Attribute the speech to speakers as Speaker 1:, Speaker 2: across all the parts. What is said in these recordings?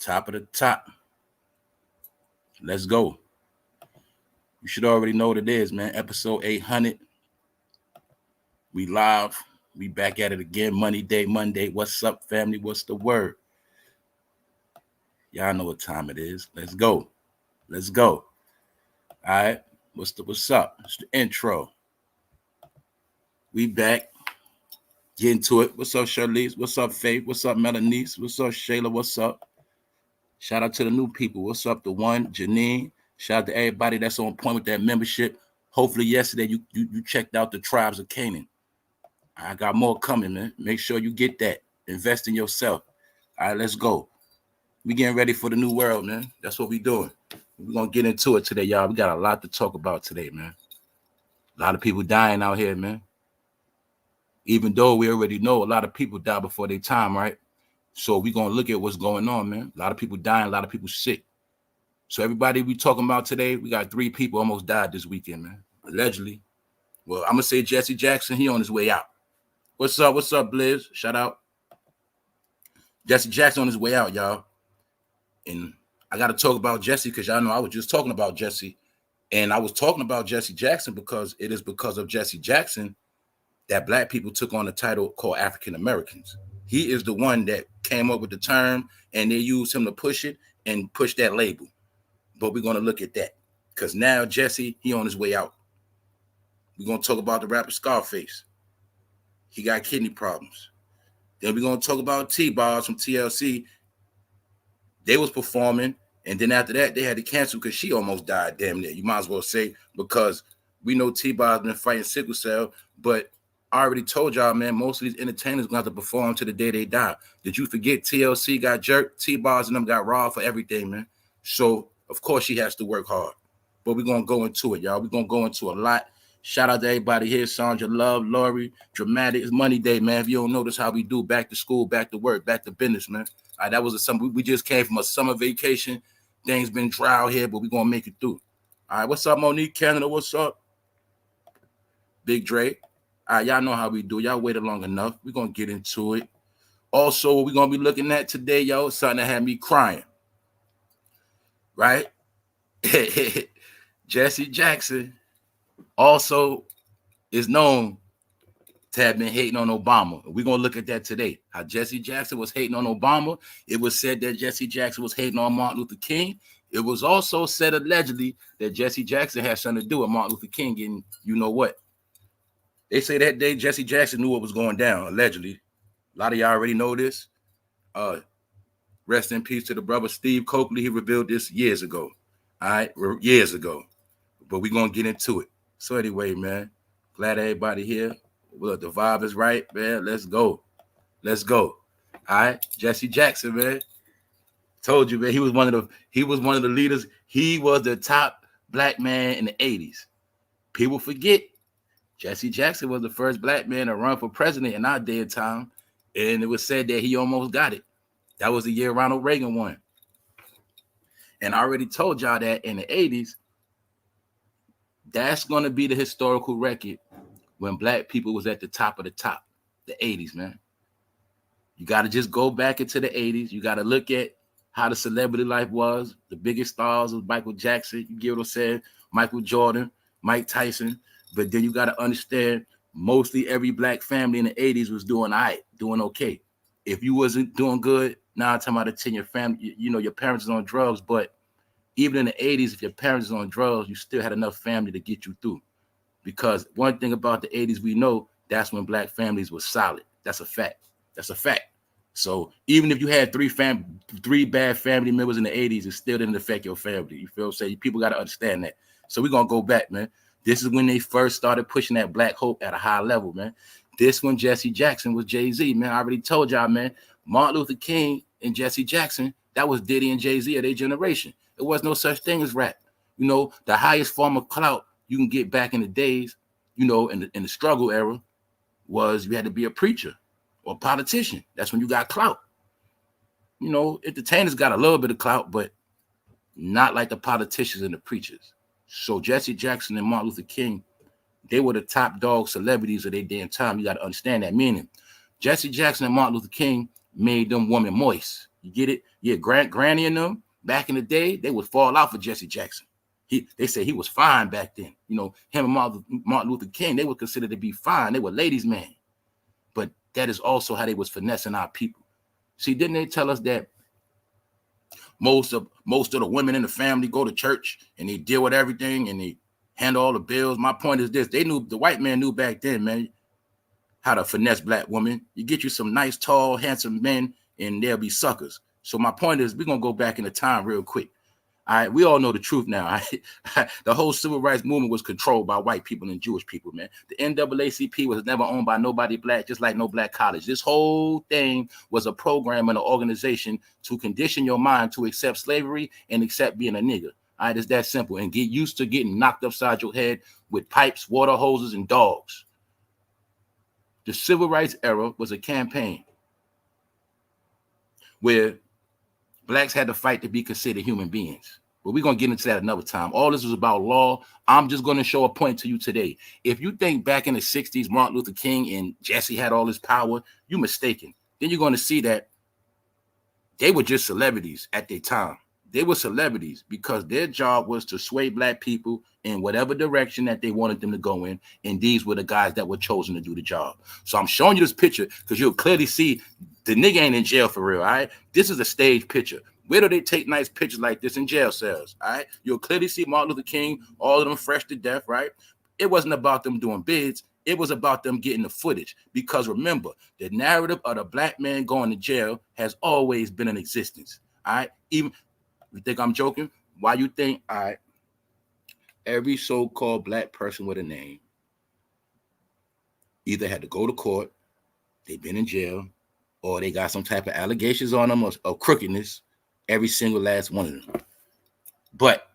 Speaker 1: Top of the top. Let's go. You should already know what it is, man. Episode 800. We live. We back at it again. Monday. What's up, family? What's the word? Y'all know what time it is. Let's go. All right. What's up? It's the intro. We back. Get into it. What's up, Charlize? What's up, Faith? What's up, Melanice? What's up, Shayla? What's up? Shout out to the new people. What's up, the one, Janine? Shout out to everybody that's on point with that membership. Hopefully yesterday you checked out the Tribes of Canaan. I got more coming, man. Make sure you get that. Invest in yourself. All right, let's go. We getting ready for the new world, man. That's what we doing. We're going to get into it today, y'all. We got a lot to talk about today, man. A lot of people dying out here, man. Even though we already know a lot of people die before their time, right? So we're going to look at what's going on, man. A lot of people dying, a lot of people sick. So everybody we talking about today, we got 3 people almost died this weekend, man. Allegedly. Well, I'm going to say Jesse Jackson, he on his way out. What's up, Blizz? Shout out. Jesse Jackson on his way out, y'all. And I got to talk about Jesse because y'all know I was just talking about Jesse. And I was talking about Jesse Jackson because it is because of Jesse Jackson that black people took on a title called African Americans. He is the one that came up with the term, and they used him to push it and push that label. But we're going to look at that because now Jesse, he on his way out. We're going to talk about the rapper SCARFACE. He got kidney problems. Then we're going to talk about T-BOZ from TLC. They was performing, and then after that, they had to cancel because she almost died damn near. You might as well say, because we know T-BOZ been fighting sickle cell, but I already told y'all, man, most of these entertainers going to have to perform to the day they die. Did you forget TLC got jerked? T-BOZ and them got robbed for everything, man. So, of course, she has to work hard. But we're going to go into it, y'all. We're going to go into a lot. Shout out to everybody here. Sandra Love, Lori, Dramatic. It's Money Day, man. If you don't notice how we do, back to school, back to work, back to business, man. All right, that was a summer. We just came from a summer vacation. Things been dry out here, but we're going to make it through. All right, what's up, Monique Canada? What's up? Big Dre. All right, y'all know how we do. Y'all waited long enough. We're going to get into it. Also, what we're going to be looking at today, yo, something that had me crying. Right? Jesse Jackson also is known to have been hating on Obama. We're going to look at that today. How Jesse Jackson was hating on Obama. It was said that Jesse Jackson was hating on Martin Luther King. It was also said allegedly that Jesse Jackson had something to do with Martin Luther King getting, you know what? They say that day Jesse Jackson knew what was going down, allegedly. A lot of y'all already know this. Rest in peace to the brother Steve Coakley. He revealed this years ago. All right, years ago. But we're going to get into it. So anyway, man, glad everybody here. Well, the vibe is right, man. Let's go. All right, Jesse Jackson, man. Told you, man, he was one of the leaders. He was the top black man in the 80s. People forget Jesse Jackson was the first black man to run for president in our day and time, and it was said that he almost got it. That was the year Ronald Reagan won. And I already told y'all that in the 80s, that's going to be the historical record when black people was at the top of the top, the 80s, man. You got to just go back into the 80s. You got to look at how the celebrity life was. The biggest stars was Michael Jackson, you get what I'm saying, Michael Jordan, Mike Tyson. But then you got to understand, mostly every black family in the 80s was doing all right, doing okay. If you wasn't doing good, now I'm talking about the 10-year family, you know, your parents is on drugs. But even in the 80s, if your parents is on drugs, you still had enough family to get you through. Because one thing about the 80s, we know that's when black families were solid. That's a fact. So even if you had three bad family members in the 80s, it still didn't affect your family. You feel what I'm saying? People got to understand that. So we're going to go back, man. This is when they first started pushing that black hope at a high level, man. This when Jesse Jackson was Jay-Z, man. I already told y'all, man. Martin Luther King and Jesse Jackson, that was Diddy and Jay-Z of their generation. There was no such thing as rap. You know, the highest form of clout you can get back in the days, you know, in the struggle era, was you had to be a preacher or a politician. That's when you got clout. You know, entertainers got a little bit of clout, but not like the politicians and the preachers. So Jesse Jackson and Martin Luther King, they were the top dog celebrities of their damn time. You got to understand that meaning. Jesse Jackson and Martin Luther King made them women moist. You get it? Yeah, Granny and them back in the day, they would fall out for Jesse Jackson. They say he was fine back then. You know, him and Martin Luther King, they were considered to be fine. They were ladies' man. But that is also how they was finessing our people. See, didn't they tell us that most of the women in the family go to church and they deal with everything and they handle all the bills? My point is this: the white man knew back then, man, how to finesse black women. You get you some nice, tall, handsome men, and they'll be suckers. So my point is, we're gonna go back in the time real quick. All right, we all know the truth now. The whole civil rights movement was controlled by white people and Jewish people, man. The NAACP was never owned by nobody black, just like no black college. This whole thing was a program and an organization to condition your mind to accept slavery and accept being a nigger. All right, it's that simple. And get used to getting knocked upside your head with pipes, water hoses, and dogs. The civil rights era was a campaign where blacks had to fight to be considered human beings. But we're going to get into that another time. All this is about law. I'm just going to show a point to you today. If you think back in the 60s, Martin Luther King and Jesse had all this power, you're mistaken. Then you're going to see that they were just celebrities at their time. They were celebrities because their job was to sway black people in whatever direction that they wanted them to go in. And these were the guys that were chosen to do the job. So I'm showing you this picture because you'll clearly see the nigga ain't in jail for real, all right? This is a stage picture. Where do they take nice pictures like this? In jail cells, all right? You'll clearly see Martin Luther King, all of them fresh to death, right? It wasn't about them doing bids. It was about them getting the footage. Because remember, the narrative of the black man going to jail has always been in existence, all right? Even, you think I'm joking? Why you think, all right, every so-called black person with a name either had to go to court, they've been in jail, or they got some type of allegations on them of crookedness, every single last one of them. But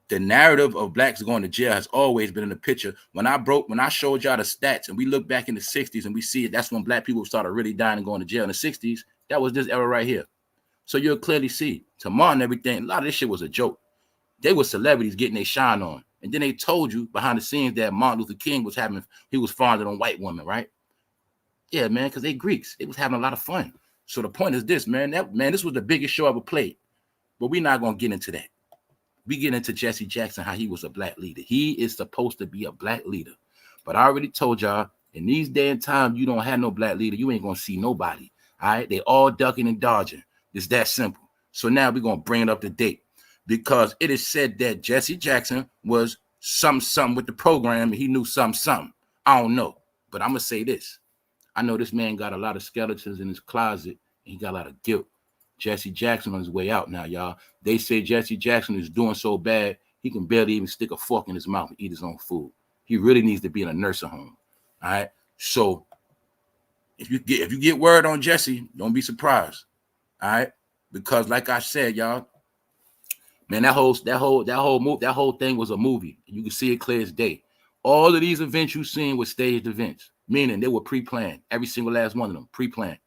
Speaker 1: the narrative of blacks going to jail has always been in the picture. When I showed y'all the stats and we look back in the 60s and we see it, that's when black people started really dying and going to jail in the 60s. That was this era right here. So you'll clearly see, to Martin, everything, a lot of this shit was a joke. They were celebrities getting their shine on. And then they told you behind the scenes that Martin Luther King he was fondling on white women, right? Yeah, man, because they Greeks. They was having a lot of fun. So the point is this, man. This was the biggest show ever played. But we're not going to get into that. We get into Jesse Jackson, how he was a black leader. He is supposed to be a black leader. But I already told y'all, in these day and time, you don't have no black leader. You ain't going to see nobody. All right? They all ducking and dodging. It's that simple. So now we're going to bring it up to date. Because it is said that Jesse Jackson was something with the program. And he knew something. I don't know. But I'm going to say this. I know this man got a lot of skeletons in his closet, and he got a lot of guilt. Jesse Jackson on his way out now, y'all. They say Jesse Jackson is doing so bad, he can barely even stick a fork in his mouth and eat his own food. He really needs to be in a nursing home. All right. So if you get word on Jesse, don't be surprised. All right. Because like I said, y'all, man, that whole thing was a movie. You can see it clear as day. All of these events you seen were staged events, meaning they were pre-planned. Every single last one of them, pre-planned.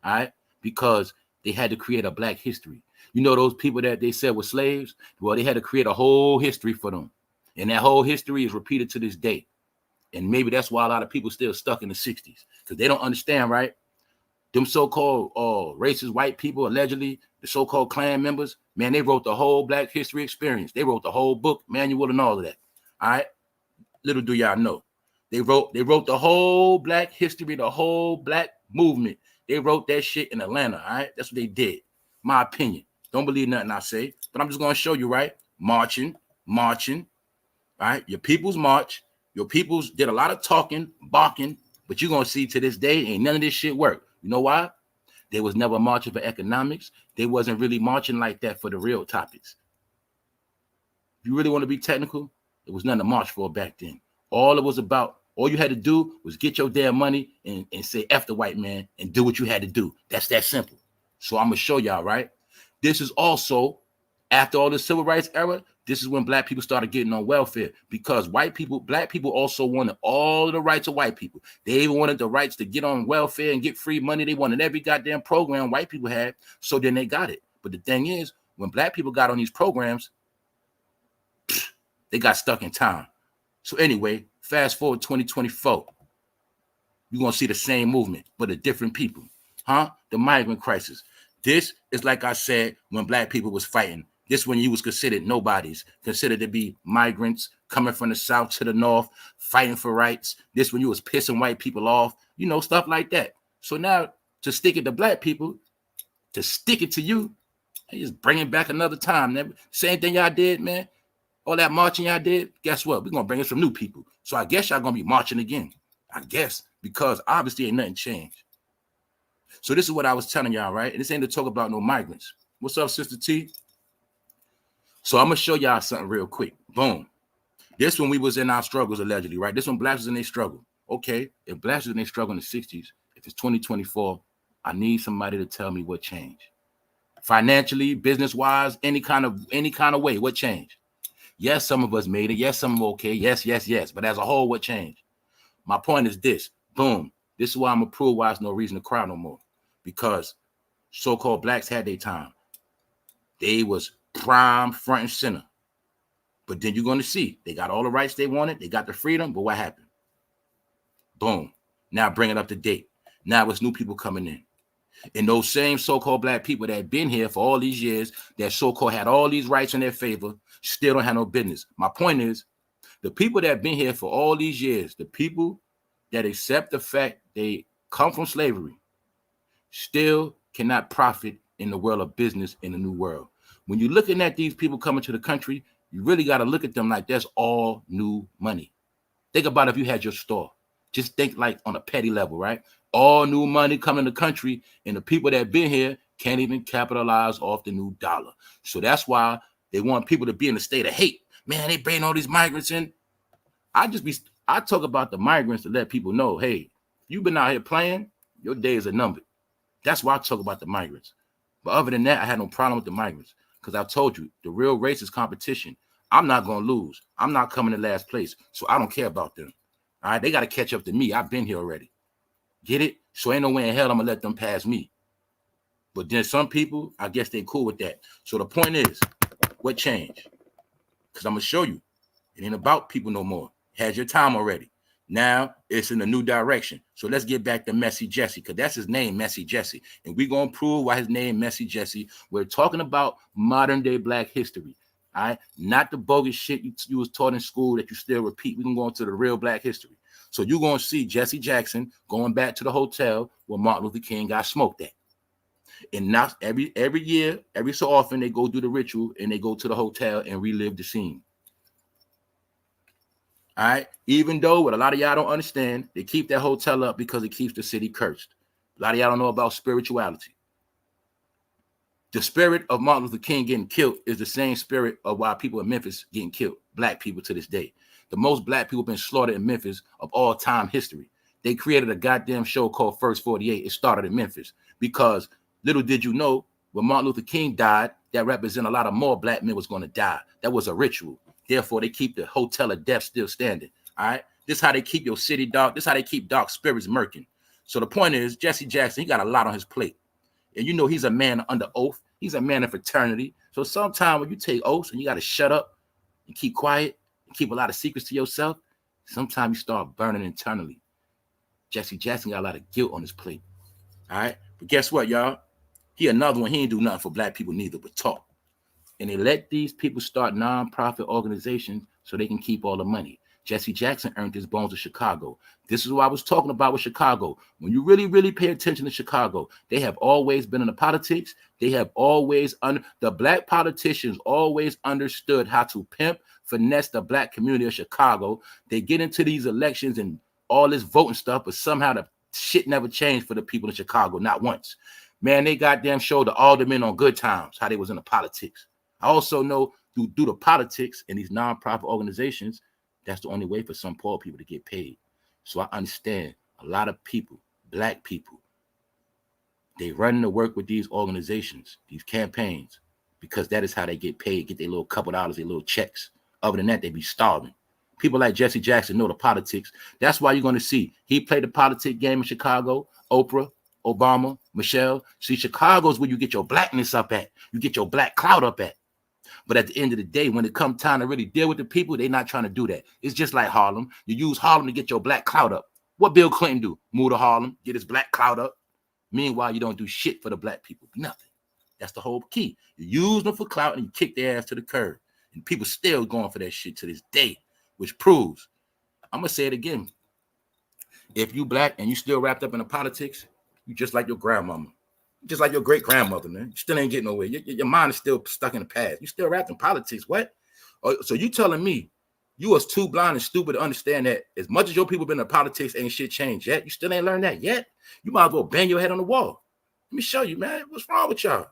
Speaker 1: All right? Because they had to create a black history. You know those people that they said were slaves? Well, they had to create a whole history for them. And that whole history is repeated to this day. And maybe that's why a lot of people still stuck in the 60s. Because they don't understand, right? Them so-called racist white people, allegedly, the so-called Klan members, man, they wrote the whole black history experience. They wrote the whole book, manual, and all of that. All right? Little do y'all know. They wrote the whole black history, the whole black movement. They wrote that shit in Atlanta, all right? That's what they did. My opinion. Don't believe nothing I say, but I'm just going to show you, right? Marching, all right? Your people's march. Your people's did a lot of talking, barking, but you're going to see to this day, ain't none of this shit work. You know why? There was never marching for economics. They wasn't really marching like that for the real topics. If you really want to be technical, it was nothing to march for back then. All you had to do was get your damn money and say F the white man and do what you had to do. That's that simple. So I'm going to show y'all, right? This is also, after all the civil rights era, this is when black people started getting on welfare because black people also wanted all of the rights of white people. They even wanted the rights to get on welfare and get free money. They wanted every goddamn program white people had. So then they got it. But the thing is, when black people got on these programs, they got stuck in time. So anyway, fast forward 2024. You're going to see the same movement, but a different people. The migrant crisis. This is like I said when black people was fighting. This when you was considered nobodies, considered to be migrants coming from the south to the north, fighting for rights. This when you was pissing white people off, you know, stuff like that. So now to stick it to black people, to stick it to you, they just bringing back another time. Same thing y'all did, man. All that marching y'all did, guess what? We're going to bring in some new people. So I guess y'all going to be marching again. I guess, because obviously ain't nothing changed. So this is what I was telling y'all, right? And this ain't to talk about no migrants. What's up, Sister T? So I'm going to show y'all something real quick. Boom. This when we was in our struggles, allegedly, right? This when blacks was in their struggle. Okay, if blacks was in their struggle in the 60s, if it's 2024, I need somebody to tell me what changed. Financially, business-wise, any kind of way, what changed? Yes, some of us made it. Yes, some of them okay. Yes. But as a whole, what changed? My point is this. Boom. This is why I'm going to prove why there's no reason to cry no more. Because so-called blacks had their time. They was prime, front and center. But then you're going to see. They got all the rights they wanted. They got the freedom. But what happened? Boom. Now bring it up to date. Now it's new people coming in. And those same so-called black people that have been here for all these years, that so-called had all these rights in their favor, still don't have no business. My point is, the people that have been here for all these years, the people that accept the fact they come from slavery, still cannot profit in the world of business in the new world. When you're looking at these people coming to the country, you really got to look at them like that's all new money. Think about if you had your store. Just think like on a petty level, right? All new money coming to the country, and the people that been here can't even capitalize off the new dollar. So that's why they want people to be in a state of hate. Man, they bring all these migrants in. I talk about the migrants to let people know, hey, you've been out here playing, your days are numbered. That's why I talk about the migrants. But other than that, I had no problem with the migrants because I told you the real race is competition. I'm not going to lose. I'm not coming in last place, so I don't care about them. All right, they got to catch up to me. I've been here already. Get it? So ain't no way in hell I'm going to let them pass me. But then some people, I guess they cool with that. So the point is, what changed? Because I'm going to show you. It ain't about people no more. Had your time already. Now it's in a new direction. So let's get back to Messy Jesse, because that's his name, Messy Jesse. And we're going to prove why his name, Messy Jesse. We're talking about modern day black history. All right, not the bogus shit you was taught in school that you still repeat. We're going to go into the real black history. So you're going to see Jesse Jackson going back to the hotel where Martin Luther King got smoked at. And now every year, every so often, they go do the ritual and they go to the hotel and relive the scene. All right, even though what a lot of y'all don't understand, they keep that hotel up because it keeps the city cursed. A lot of y'all don't know about spirituality. The spirit of Martin Luther King getting killed is the same spirit of why people in Memphis getting killed, black people to this day. The most black people been slaughtered in Memphis of all time history. They created a goddamn show called First 48. It started in Memphis because little did you know, when Martin Luther King died, that represent a lot of more black men was going to die. That was a ritual. Therefore, they keep the hotel of death still standing. All right. This is how they keep your city dark. This is how they keep dark spirits murking. So the point is, Jesse Jackson, he got a lot on his plate. And you know he's a man under oath. He's a man of fraternity. So sometimes when you take oaths and you got to shut up and keep quiet and keep a lot of secrets to yourself, sometimes you start burning internally. Jesse Jackson got a lot of guilt on his plate. All right. But guess what, y'all? He another one. He ain't do nothing for black people neither but talk. And they let these people start nonprofit organizations so they can keep all the money. Jesse Jackson earned his bones in Chicago. This is what I was talking about with Chicago. When you really, really pay attention to Chicago, they have always been in the politics. They have always, the black politicians always understood how to pimp, finesse the black community of Chicago. They get into these elections and all this voting stuff, but somehow the shit never changed for the people in Chicago, not once. Man, they goddamn showed the aldermen on Good Times, how they was in the politics. I also know through the politics and these nonprofit organizations, that's the only way for some poor people to get paid. So I understand a lot of people, black people, they run to work with these organizations, these campaigns, because that is how they get paid, get their little couple dollars, their little checks. Other than that, they be starving. People like Jesse Jackson know the politics. That's why you're going to see he played the politic game in Chicago, Oprah, Obama, Michelle. See, Chicago's where you get your blackness up at. You get your black clout up at. But at the end of the day, when it comes time to really deal with the people, they're not trying to do that. It's just like Harlem. You use Harlem to get your black clout up. What Bill Clinton do? Move to Harlem, get his black clout up. Meanwhile, you don't do shit for the black people. Nothing. That's the whole key. You use them for clout and you kick their ass to the curb. And people still going for that shit to this day, which proves, I'm going to say it again. If you black and you still wrapped up in the politics, you just like your grandmama. Just like your great grandmother, man. You still ain't getting nowhere. Your mind is still stuck in the past. You still wrapped in politics. What? So you telling me you was too blind and stupid to understand that as much as your people been in politics, ain't shit changed yet? You still ain't learned that yet? You might as well bang your head on the wall. Let me show you, man. What's wrong with y'all?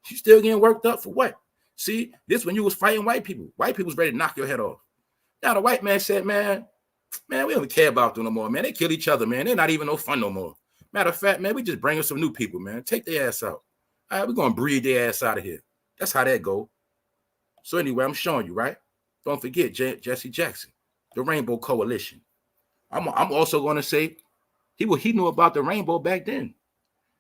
Speaker 1: You still getting worked up for what? See, this when you was fighting white people. White people was ready to knock your head off. Now the white man said, man, we don't care about them no more, man. They kill each other, man. They're not even no fun no more. Matter of fact, man, we just bring us some new people, man. Take their ass out. All right, we're going to breed their ass out of here. That's how that go. So anyway, I'm showing you, right? Don't forget Jesse Jackson, the Rainbow Coalition. I'm also going to say he knew about the rainbow back then.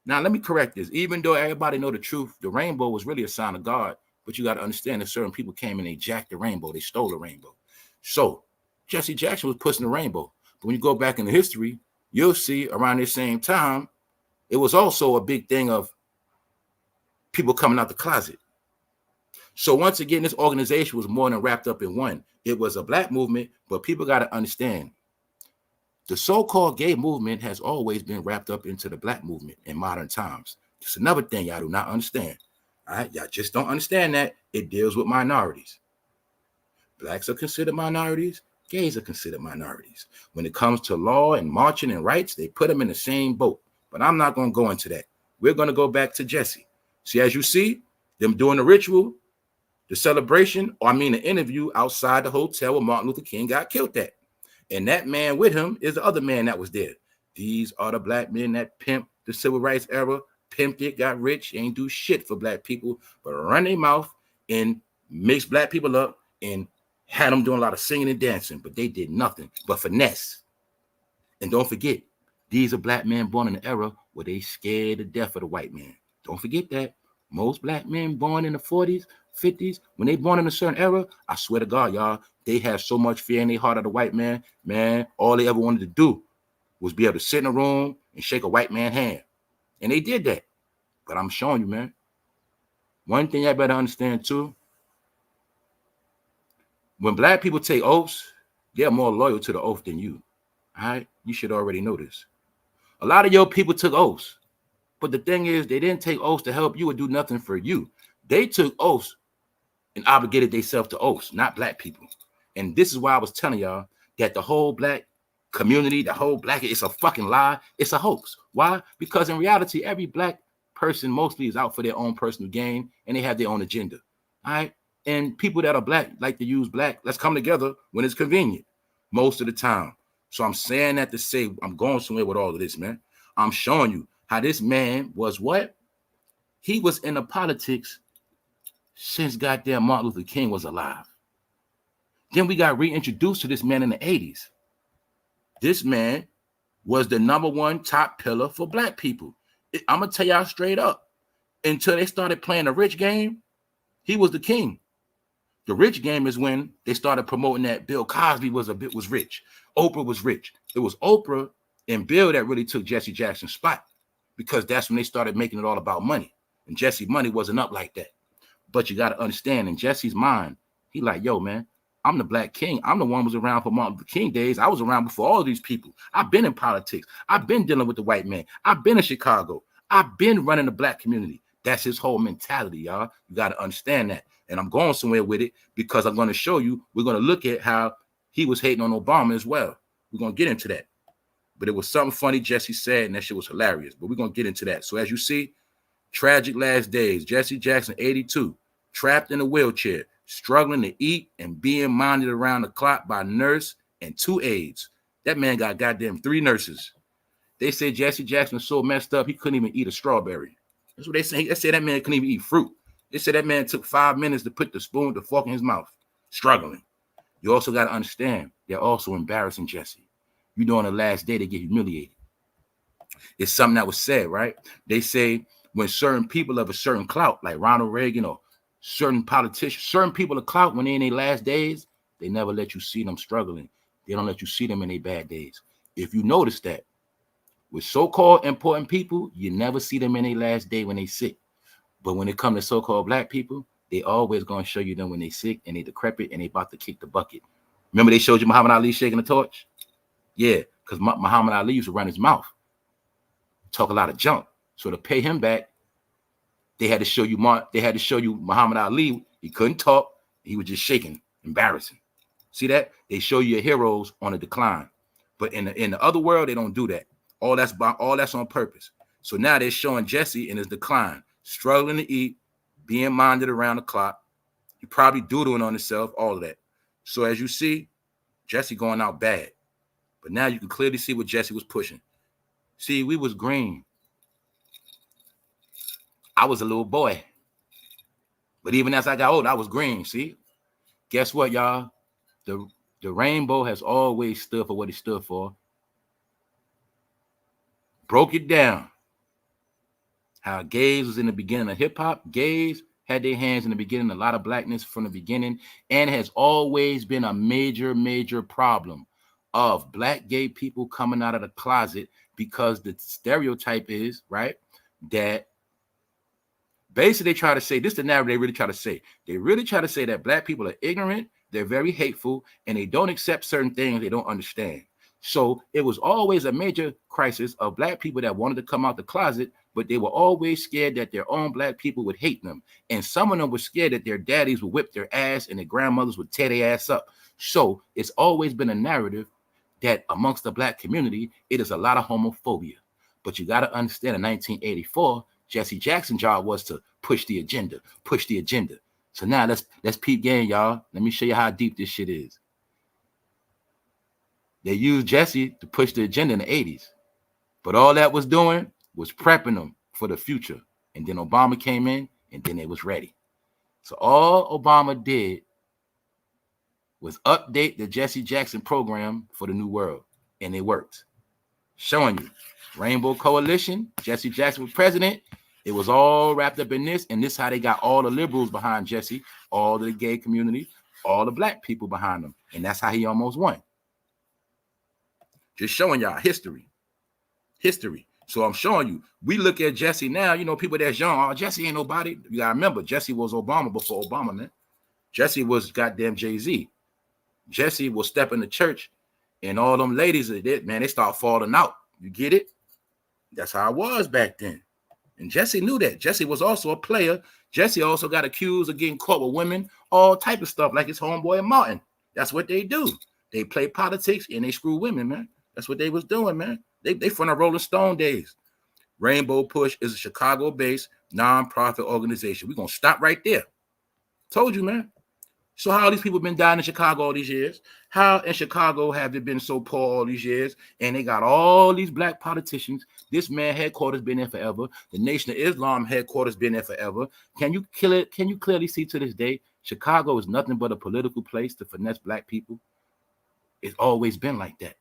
Speaker 1: Now, let me correct this. Even though everybody know the truth, the rainbow was really a sign of God. But you got to understand that certain people came and they jacked the rainbow. They stole the rainbow. So Jesse Jackson was pushing the rainbow. But when you go back into history, you'll see around the same time, it was also a big thing of people coming out the closet. So once again, this organization was more than wrapped up in one. It was a black movement, but people got to understand the so-called gay movement has always been wrapped up into the black movement in modern times. It's another thing y'all do not understand. All right, y'all just don't understand that it deals with minorities. Blacks are considered minorities. Gays are considered minorities. When it comes to law and marching and rights, they put them in the same boat. But I'm not going to go into that. We're going to go back to Jesse. See, as you see, them doing the ritual, the celebration, the interview outside the hotel where Martin Luther King got killed at. And that man with him is the other man that was there. These are the black men that pimped the civil rights era, pimped it, got rich, ain't do shit for black people, but run their mouth and mix black people up and had them doing a lot of singing and dancing, but they did nothing but finesse. And don't forget, these are black men born in the era where they scared to death of the white man. Don't forget that. Most black men born in the 40s, 50s, when they born in a certain era, I swear to God, y'all, they have so much fear in their heart of the white man. Man, all they ever wanted to do was be able to sit in a room and shake a white man's hand. And they did that. But I'm showing you, man. One thing I better understand too, when black people take oaths, they're more loyal to the oath than you. All right? You should already know this. A lot of your people took oaths. But the thing is, they didn't take oaths to help you or do nothing for you. They took oaths and obligated themselves to oaths, not black people. And this is why I was telling y'all that the whole black community, the whole black, it's a fucking lie. It's a hoax. Why? Because in reality, every black person mostly is out for their own personal gain and they have their own agenda. All right? And people that are black like to use black. Let's come together when it's convenient most of the time. So I'm saying that to say I'm going somewhere with all of this, man. I'm showing you how this man was what? He was in the politics since goddamn Martin Luther King was alive. Then we got reintroduced to this man in the 80s. This man was the #1 top pillar for black people. I'm going to tell y'all straight up. Until they started playing the rich game, he was the king. The rich game is when they started promoting that Bill Cosby was rich. Oprah was rich. It was Oprah and Bill that really took Jesse Jackson's spot because that's when they started making it all about money. And Jesse's money wasn't up like that. But you got to understand, in Jesse's mind, he like, yo, man, I'm the black king. I'm the one who was around for Martin Luther King days. I was around before all of these people. I've been in politics. I've been dealing with the white man. I've been in Chicago. I've been running the black community. That's his whole mentality, y'all. You got to understand that. And I'm going somewhere with it because I'm going to show you, we're going to look at how he was hating on Obama as well. We're going to get into that. But it was something funny Jesse said, and that shit was hilarious. But we're going to get into that. So as you see, tragic last days. Jesse Jackson, 82, trapped in a wheelchair, struggling to eat and being minded around the clock by a nurse and 2 aides. That man got goddamn 3 nurses. They said Jesse Jackson was so messed up, he couldn't even eat a strawberry. That's what they say. They said that man couldn't even eat fruit. They said that man took 5 minutes to put the spoon, the fork in his mouth, struggling. You also got to understand, they're also embarrassing Jesse. You know, on the last day, they get humiliated. It's something that was said, right? They say when certain people of a certain clout, like Ronald Reagan or certain politicians, certain people of clout, when they're in their last days, they never let you see them struggling. They don't let you see them in their bad days. If you notice that, with so-called important people, you never see them in their last day when they sick. But when it comes to so-called black people, they always gonna show you them when they sick and they decrepit and they about to kick the bucket. Remember they showed you Muhammad Ali shaking the torch? Yeah, because Muhammad Ali used to run his mouth, talk a lot of junk. So to pay him back, they had to show you Muhammad Ali. He couldn't talk. He was just shaking, embarrassing. See that? They show you your heroes on a decline. But in the other world, they don't do that. All that's on purpose. So now they're showing Jesse in his decline, struggling to eat, being minded around the clock. He probably doodling on himself, all of that. So as you see, Jesse going out bad. But now you can clearly see what Jesse was pushing. See, we was green. I was a little boy. But even as I got older, I was green, see? Guess what, y'all? The rainbow has always stood for what it stood for. Broke it down. How gays was in the beginning of hip-hop. Gays had their hands in the beginning, a lot of blackness from the beginning, and has always been a major, major problem of black gay people coming out of the closet, because the stereotype is, right, that basically they try to say, this is the narrative they really try to say. They really try to say that black people are ignorant, they're very hateful, and they don't accept certain things they don't understand. So it was always a major crisis of black people that wanted to come out the closet, but they were always scared that their own black people would hate them. And some of them were scared that their daddies would whip their ass and their grandmothers would tear their ass up. So it's always been a narrative that amongst the black community, it is a lot of homophobia. But you got to understand, in 1984, Jesse Jackson's job was to push the agenda. So now let's peep game, y'all. Let me show you how deep this shit is. They used Jesse to push the agenda in the 80s. But all that was doing was prepping them for the future. And then Obama came in, and then they was ready. So all Obama did was update the Jesse Jackson program for the new world. And it worked. Showing you. Rainbow Coalition, Jesse Jackson was president. It was all wrapped up in this, and this is how they got all the liberals behind Jesse, all the gay community, all the black people behind him. And that's how he almost won. Just showing y'all history. So I'm showing you, we look at Jesse now, you know, people that's young, oh, Jesse ain't nobody. You gotta remember, Jesse was Obama before Obama, man. Jesse was goddamn Jay-Z. Jesse will step in the church, and all them ladies, man, they start falling out. You get it? That's how it was back then. And Jesse knew that. Jesse was also a player. Jesse also got accused of getting caught with women, all type of stuff, like his homeboy Martin. That's what they do. They play politics and they screw women, man. That's what they was doing, man. They from the Rolling Stone days. Rainbow Push is a Chicago-based nonprofit organization. We're going to stop right there. Told you, man. So how these people been dying in Chicago all these years? How in Chicago have they been so poor all these years? And they got all these black politicians. This man headquarters been there forever. The Nation of Islam headquarters been there forever. Can you kill it? Can you clearly see to this day, Chicago is nothing but a political place to finesse black people? It's always been like that.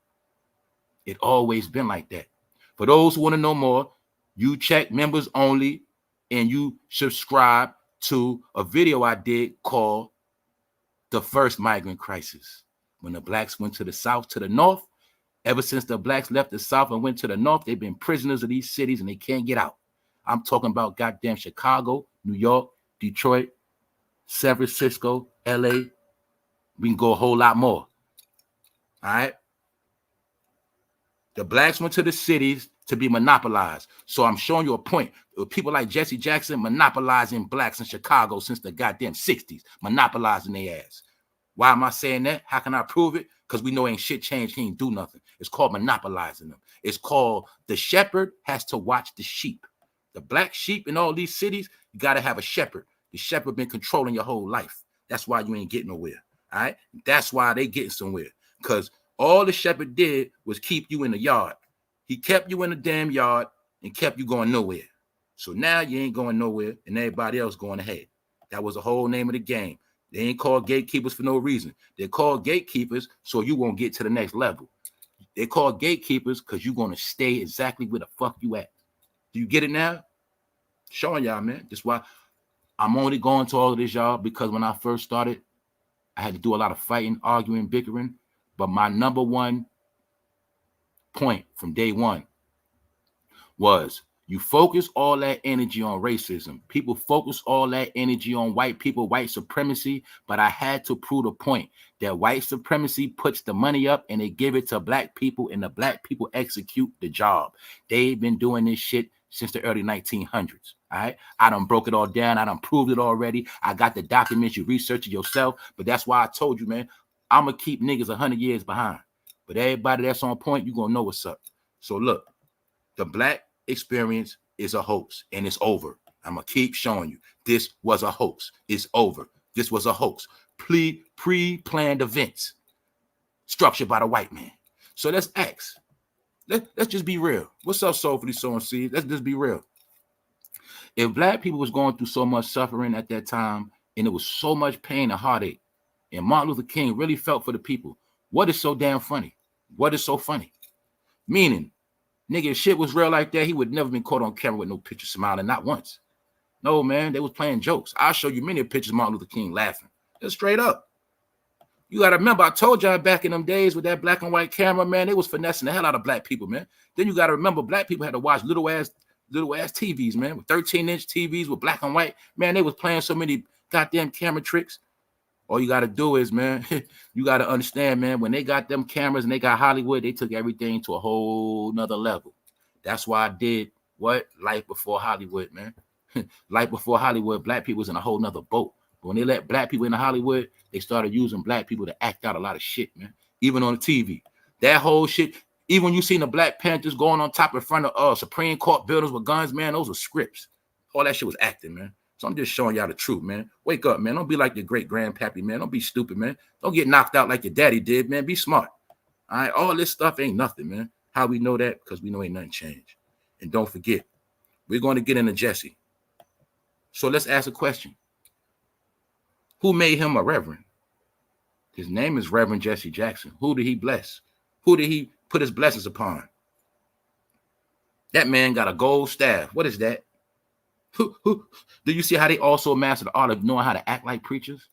Speaker 1: It always been like that. For those who want to know more, you check members only and you subscribe to a video I did called The First Migrant Crisis. When the blacks went to the south, to the north, ever since the blacks left the south and went to the north, they've been prisoners of these cities and they can't get out. I'm talking about goddamn Chicago, New York, Detroit, San Francisco, LA. We can go a whole lot more. All right. The blacks went to the cities to be monopolized. So I'm showing you a point. People like Jesse Jackson monopolizing blacks in Chicago since the goddamn 60s, monopolizing their ass. Why am I saying that? How can I prove it? Because we know ain't shit changed. He ain't do nothing. It's called monopolizing them. It's called the shepherd has to watch the sheep. The black sheep in all these cities, you got to have a shepherd. The shepherd been controlling your whole life. That's why you ain't getting nowhere. All right? That's why they getting somewhere. Because all the shepherd did was keep you in the yard. He kept you in the damn yard and kept you going nowhere. So now you ain't going nowhere and everybody else going ahead. That was the whole name of the game. They ain't called gatekeepers for no reason. They're called gatekeepers so you won't get to the next level. They're called gatekeepers because you're going to stay exactly where the fuck you at. Do you get it now? Showing y'all, man. That's why I'm only going to all of this, y'all, because when I first started, I had to do a lot of fighting, arguing, bickering. But my number one point from day one was You focus all that energy on racism. People focus all that energy on white people, white supremacy. But I had to prove the point that white supremacy puts the money up and they give it to black people, and the black people execute the job. They've been doing this shit since the early 1900s. All right. I done broke it all down. I done proved it already. I got the documents. You research it yourself. But that's why I told you, man, I'm going to keep niggas 100 years behind. But everybody that's on point, you're going to know what's up. So look, the black experience is a hoax, and it's over. I'm gonna keep showing you this was a hoax. It's over. This was a hoax. Pre-planned events structured by the white man. So let's ask. Let's just be real. What's up, Soulfully Sowing Seed? Let's just be real. If black people was going through so much suffering at that time, and it was so much pain and heartache, and Martin Luther King really felt for the people, what is so damn funny? What is so funny? Meaning, nigga, if shit was real like that, he would never been caught on camera with no picture smiling, not once. No, man, they was playing jokes. I'll show you many pictures of Martin Luther King laughing. Just straight up. You got to remember, I told y'all back in them days with that black and white camera, man, they was finessing the hell out of black people, man. Then you got to remember, black people had to watch little ass TVs, man, with 13-inch TVs with black and white. Man, they was playing so many goddamn camera tricks. All you got to do is, man, you got to understand, man, when they got them cameras and they got Hollywood, they took everything to a whole nother level. That's why I did what? Life Before Hollywood, man. Life Before Hollywood, black people was in a whole nother boat. But when they let black people into Hollywood, they started using black people to act out a lot of shit, man. Even on the TV. That whole shit, even when you seen the Black Panthers going on top in front of Supreme Court buildings with guns, man, those were scripts. All that shit was acting, man. So I'm just showing y'all the truth, man. Wake up, man. Don't be like your great-grandpappy, man. Don't be stupid, man. Don't get knocked out like your daddy did, man. Be smart. All right? All this stuff ain't nothing, man. How we know that? Because we know ain't nothing changed. And don't forget, we're going to get into Jesse. So let's ask a question. Who made him a reverend? His name is Reverend Jesse Jackson. Who did he bless? Who did he put his blessings upon? That man got a gold staff. What is that? Do you see how they also mastered the art of knowing how to act like preachers?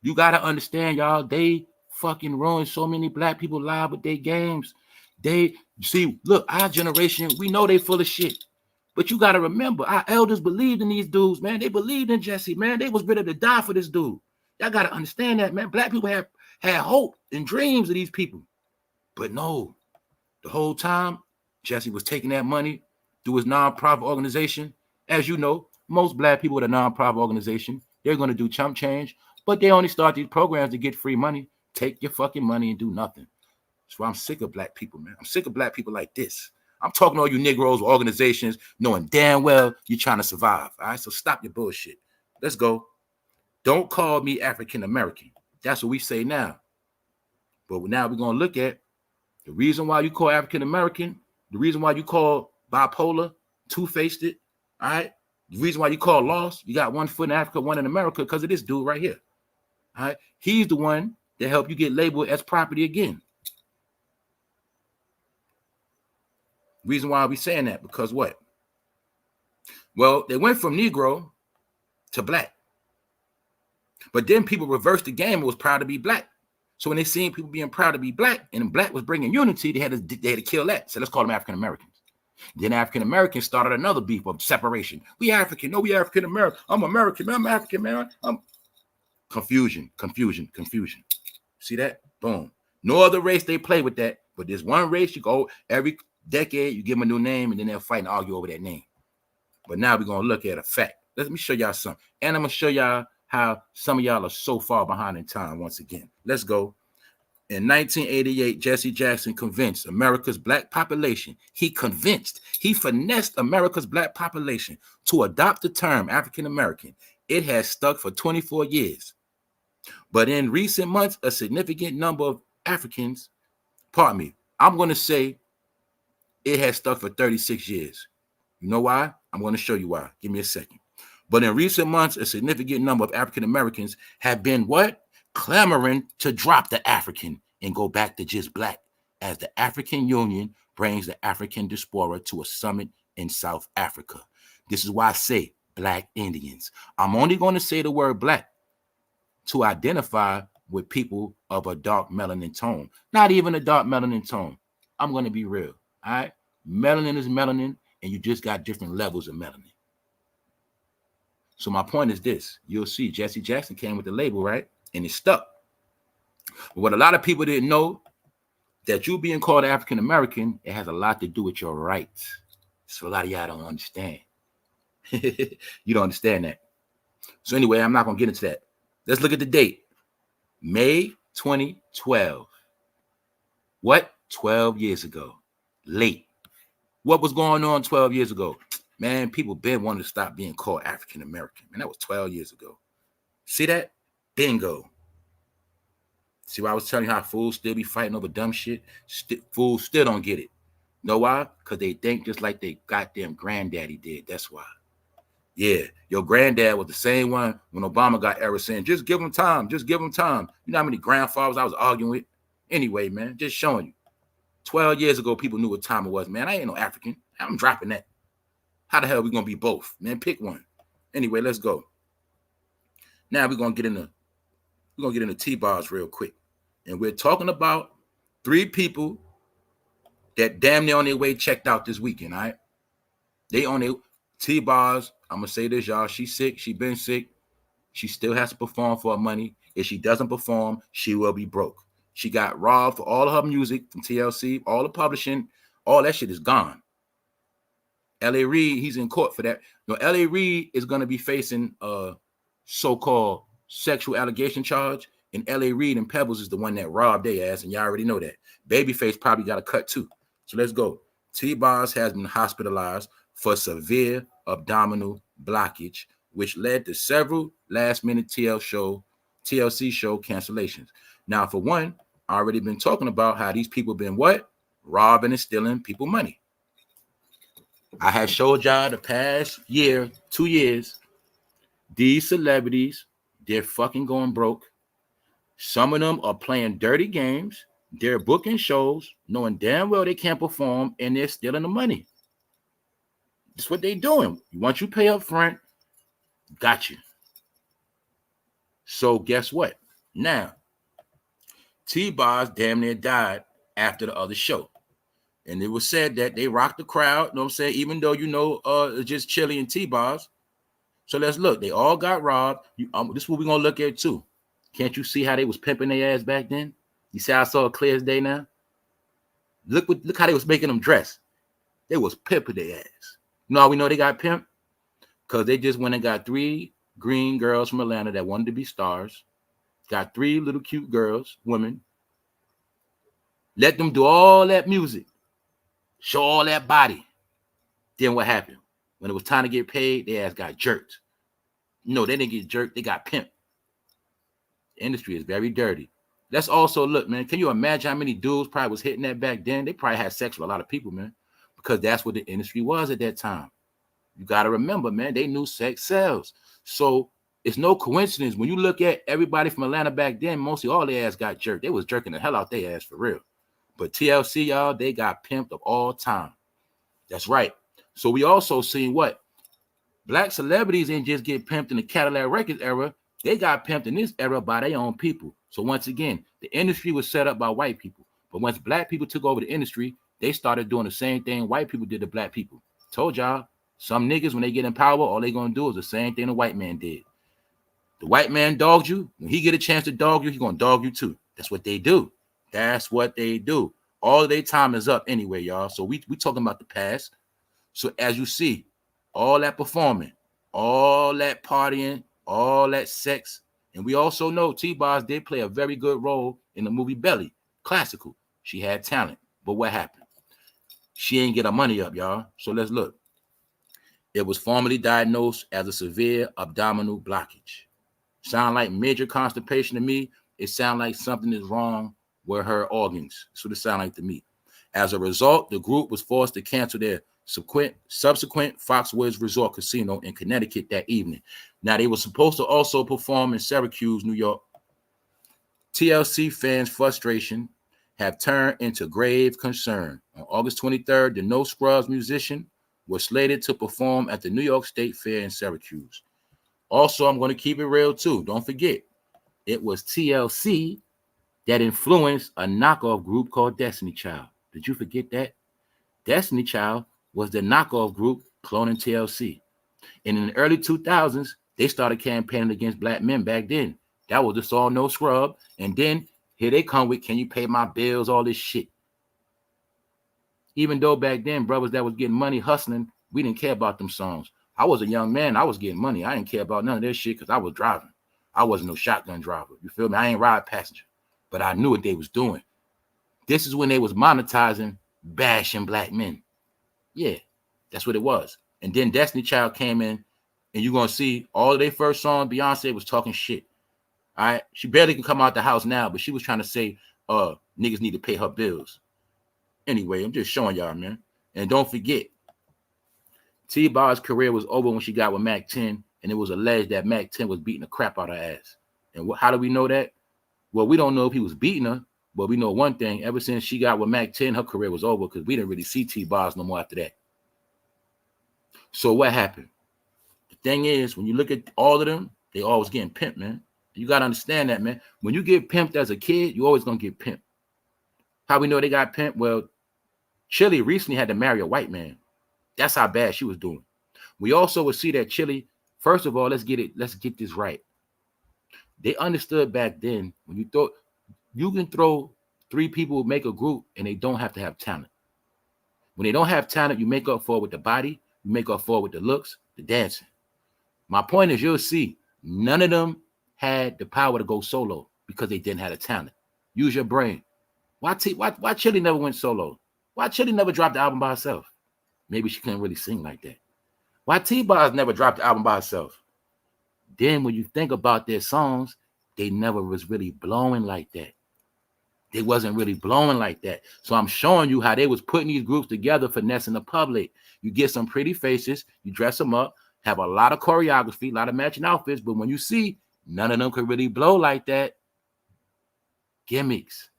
Speaker 1: You got to understand, y'all, they fucking ruined so many black people lives with their games. They, see, look, our generation, we know they full of shit. But you got to remember, our elders believed in these dudes, man. They believed in Jesse, man. They was ready to die for this dude. Y'all got to understand that, man. Black people had hope and dreams of these people. But no, the whole time, Jesse was taking that money through his nonprofit organization. As you know, most black people with a nonprofit organization, they're going to do chump change, but they only start these programs to get free money. Take your fucking money and do nothing. That's why I'm sick of black people, man. I'm sick of black people like this. I'm talking to all you Negroes with organizations knowing damn well you're trying to survive. All right, so stop your bullshit. Let's go. Don't call me African American. That's what we say now. But now we're going to look at the reason why you call African American, the reason why you call bipolar, two-faced it. All right. The reason why you call lost, you got one foot in Africa, one in America, because of this dude right here. All right. He's the one that helped you get labeled as property again. Reason why we saying that, because what? Well, they went from Negro to black. But then people reversed the game and was proud to be black. So when they seen people being proud to be black and black was bringing unity, they had to kill that. So let's call them African Americans. Then African Americans started another beef of separation. We African, no, we African American. I'm American, man. I'm African, man. I'm confusion. See that? Boom. No other race they play with that, but there's one race you go every decade, you give them a new name, and then they'll fight and argue over that name. But now we're gonna look at a fact. Let me show y'all something, and I'm gonna show y'all how some of y'all are so far behind in time. Once again, let's go. In 1988, Jesse Jackson convinced America's black population. He finessed America's black population to adopt the term African American. It has stuck for 24 years. But in recent months, a significant number of Africans, I'm going to say it has stuck for 36 years. You know why? I'm going to show you why. Give me a second. But in recent months, a significant number of African Americans have been what? Clamoring to drop the African and go back to just black, as the African Union brings the African diaspora to a summit in South Africa. This is why I say black Indians. I'm only going to say the word black to identify with people of a dark melanin tone. Not even a dark melanin tone. I'm going to be real. All right? Melanin is melanin. and you just got different levels of melanin. So my point is this. You'll see Jesse Jackson came with the label, right? And it stuck. But what a lot of people didn't know, that you being called African American, it has a lot to do with your rights. So a lot of y'all don't understand. You don't understand that. So anyway, I'm not going to get into that. Let's look at the date. May 2012. What? 12 years ago. Late. What was going on 12 years ago? Man, people been wanting to stop being called African American. Man, that was 12 years ago. See that? Bingo. See why I was telling you how fools still be fighting over dumb shit? Fools still don't get it. Know why? Because they think just like they goddamn granddaddy did. That's why. Yeah, your granddad was the same one when Obama got error saying, just give him time, just give him time. You know how many grandfathers I was arguing with? Anyway, man, just showing you. 12 years ago, people knew what time it was, man. I ain't no African. I'm dropping that. How the hell are we going to be both? Man, pick one. Anyway, let's go. Now we're going to get into T-BOZ real quick. And we're talking about 3 people that damn near on their way checked out this weekend, all right? They on their T-BOZ. I'm going to say this, y'all. She's sick. She been sick. She still has to perform for her money. If she doesn't perform, she will be broke. She got robbed for all of her music from TLC, all the publishing. All that shit is gone. L.A. Reid, he's in court for that. No, L.A. Reid is going to be facing a so-called sexual allegation charge. And L.A. Reid and Pebbles is the one that robbed their ass, and y'all already know that. Babyface probably got a cut too. So let's go. T-BOZ has been hospitalized for severe abdominal blockage, which led to several last-minute TLC show cancellations. Now, for one, I already been talking about how these people been what? Robbing and stealing people money. I had showed y'all the past year, 2 years, these celebrities, they're fucking going broke. Some of them are playing dirty games. They're booking shows, knowing damn well they can't perform, and they're stealing the money. That's what they're doing. Once you pay up front, got you. So guess what? Now, T-BOZ damn near died after the other show. And it was said that they rocked the crowd, you know what I'm saying? Even though, it's just Chili and T-BOZ. So let's look. They all got robbed. This is what we're going to look at too. Can't you see how they was pimping their ass back then? You see how I saw it clear as day now? Look how they was making them dress. They was pimping their ass. You know how we know they got pimped? Because they just went and got 3 green girls from Atlanta that wanted to be stars. Got 3 little cute girls, women. Let them do all that music. Show all that body. Then what happened? When it was time to get paid, their ass got jerked. No, they didn't get jerked. They got pimped. The industry is very dirty. Let's also look, man. Can you imagine how many dudes probably was hitting that back then? They probably had sex with a lot of people, man, because that's what the industry was at that time. You got to remember, man, they knew sex sells. So it's no coincidence. When you look at everybody from Atlanta back then, mostly all their ass got jerked. They was jerking the hell out their ass for real. But TLC, y'all, they got pimped of all time. That's right. So we also seen what? Black celebrities didn't just get pimped in the Cadillac Records era. They got pimped in this era by their own people. So once again, the industry was set up by white people. But once black people took over the industry, they started doing the same thing white people did to black people. Told y'all, some niggas, when they get in power, all they gonna do is the same thing the white man did. The white man dogged you. When he get a chance to dog you, he gonna dog you too. That's what they do. That's what they do. All of their time is up anyway, y'all. So we talking about the past. So as you see, all that performing, all that partying, all that sex, and we also know T-BOZ did play a very good role in the movie Belly, classical. She had talent, but what happened? She ain't get her money up, y'all. So let's look. It was formally diagnosed as a severe abdominal blockage. Sound like major constipation to me. It sound like something is wrong with her organs. That's what it sound like to me. As a result, the group was forced to cancel their subsequent Foxwoods Resort Casino in Connecticut that evening. Now, they were supposed to also perform in Syracuse, New York. TLC fans' frustration have turned into grave concern. On August 23rd, the No Scrubs musician was slated to perform at the New York State Fair in Syracuse. Also, I'm going to keep it real too. Don't forget, it was TLC that influenced a knockoff group called Destiny Child. Did you forget that? Destiny Child was the knockoff group cloning TLC. And in the early 2000s, they started campaigning against black men back then. That was the song No Scrub. And then here they come with Can You Pay My Bills, all this shit. Even though back then, brothers that was getting money hustling, we didn't care about them songs. I was a young man. I was getting money. I didn't care about none of this shit because I was driving. I wasn't no shotgun driver. You feel me? I ain't ride passenger. But I knew what they was doing. This is when they was monetizing, bashing black men. Yeah, that's what it was. And then Destiny Child came in, and you're going to see all of their first song, Beyonce was talking shit. All right? She barely can come out the house now, but she was trying to say, niggas need to pay her bills. Anyway, I'm just showing y'all, man. And don't forget, T-BOZ's career was over when she got with Mac 10, and it was alleged that Mac 10 was beating the crap out of her ass. And how do we know that? Well, we don't know if he was beating her, but we know one thing. Ever since she got with Mac 10, her career was over because we didn't really see T-BOZ no more after that. So what happened? The thing is, when you look at all of them, they always getting pimped, man. You got to understand that, man. When you get pimped as a kid, you always going to get pimped. How we know they got pimped? Well, Chili recently had to marry a white man. That's how bad she was doing. We also would see that Chili, first of all, let's get this right. They understood back then when you can throw 3 people who make a group and they don't have to have talent. When they don't have talent, you make up for it with the body, you make up for it with the looks, the dancing. My point is, you'll see none of them had the power to go solo because they didn't have the talent. Use your brain. Why Chili never went solo? Why Chili never dropped the album by herself? Maybe she couldn't really sing like that. Why T-BOZ never dropped the album by herself? Then when you think about their songs, they never was really blowing like that. They wasn't really blowing like that. So I'm showing you how they was putting these groups together, finessing the public. You get some pretty faces, you dress them up, have a lot of choreography, a lot of matching outfits, but when you see, none of them could really blow like that. Gimmicks.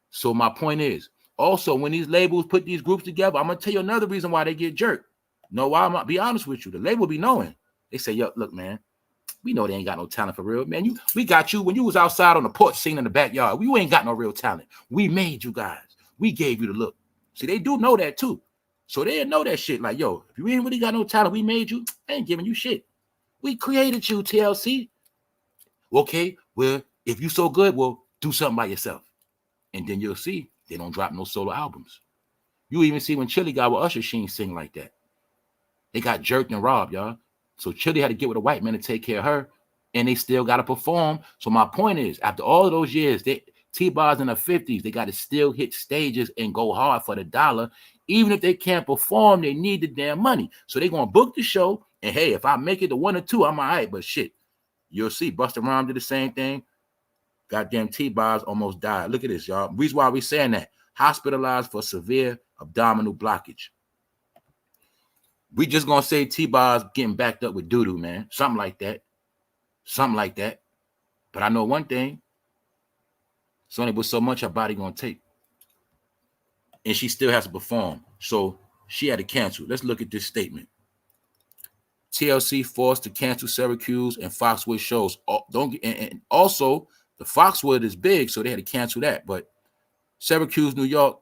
Speaker 1: So my point is, also, when these labels put these groups together, I'm going to tell you another reason why they get jerked. No, why? I'm going to be honest with you. The label be knowing. They say, yo, look, man, we know they ain't got no talent for real. Man, we got you when you was outside on the porch singing in the backyard. You ain't got no real talent. We made you guys. We gave you the look. See, they do know that too. So they know that shit. Like, yo, if you ain't really got no talent, we made you. I ain't giving you shit. We created you, TLC. Okay, well, if you so good, well, do something by yourself. And then you'll see they don't drop no solo albums. You even see when Chili got with Usher, she ain't sing like that. They got jerked and robbed, y'all. So Chili had to get with a white man to take care of her, and they still got to perform. So my point is, after all of those years, T-BOZ in the 50s, they got to still hit stages and go hard for the dollar. Even if they can't perform, they need the damn money. So they're going to book the show, and hey, if I make it to 1 or 2, I'm all right. But shit, you'll see Busta Rhymes did the same thing. Goddamn T-BOZ almost died. Look at this, y'all. Reason why we saying that. Hospitalized for severe abdominal blockage. We just gonna say T-BOZ getting backed up with doo-doo, man. Something like that. Something like that. But I know one thing. It's only but so much her body gonna take. And she still has to perform. So she had to cancel. Let's look at this statement. TLC forced to cancel Syracuse and Foxwood shows. And also, the Foxwood is big, so they had to cancel that. But Syracuse, New York,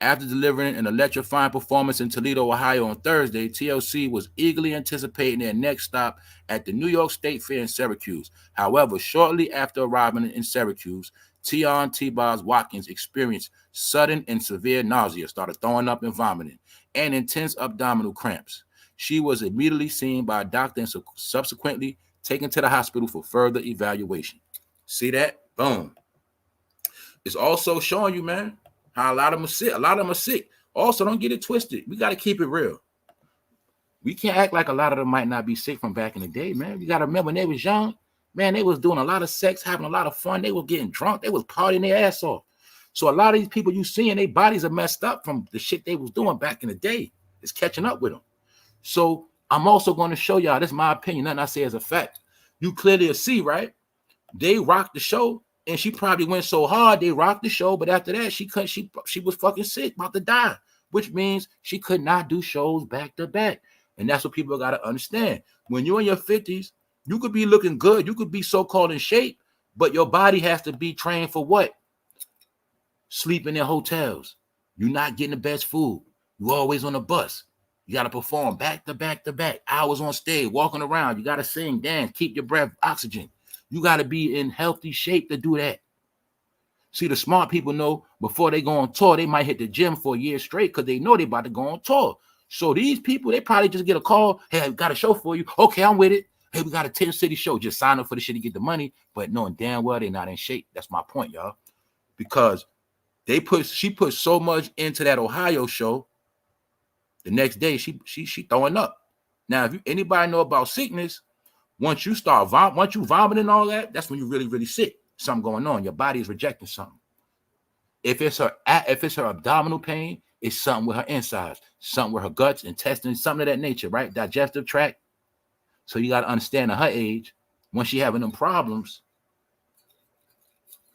Speaker 1: after delivering an electrifying performance in Toledo, Ohio on Thursday, TLC was eagerly anticipating their next stop at the New York State Fair in Syracuse. However, shortly after arriving in Syracuse, T-BOZ Watkins experienced sudden and severe nausea, started throwing up and vomiting, and intense abdominal cramps. She was immediately seen by a doctor and subsequently taken to the hospital for further evaluation. See that? Boom. It's also showing you, man, how a lot of them are sick. A lot of them are sick. Also, don't get it twisted. We got to keep it real. We can't act like a lot of them might not be sick from back in the day, man. You got to remember when they was young, man, they was doing a lot of sex, having a lot of fun. They were getting drunk. They was partying their ass off. So a lot of these people you seeing, their bodies are messed up from the shit they was doing back in the day. It's catching up with them. So I'm also going to show y'all, this is my opinion, nothing I say as a fact. You clearly see, right? They rocked the show. And she probably went so hard, they rocked the show. But after that, she was fucking sick, about to die, which means she could not do shows back to back. And that's what people got to understand. When you're in your 50s, you could be looking good. You could be so-called in shape, but your body has to be trained for what? Sleeping in hotels. You're not getting the best food. You always on the bus. You got to perform back to back to back. Hours on stage, walking around. You got to sing, dance, keep your breath, oxygen. You got to be in healthy shape to do that. See, the smart people know before they go on tour, they might hit the gym for a year straight because they know they about to go on tour. So these people, they probably just get a call. Hey, I got a show for you. Okay, I'm with it. Hey, we got a 10-city show. Just sign up for the shit to get the money, but knowing damn well they're not in shape. That's my point, y'all. Because she put so much into that Ohio show. The next day, she throwing up. Now, if anybody know about sickness, once you vomiting and all that, that's when you really, really sick. Something going on. Your body is rejecting something. If it's her abdominal pain, it's something with her insides, something with her guts, intestines, something of that nature, right? Digestive tract. So you got to understand at her age, when she having them problems,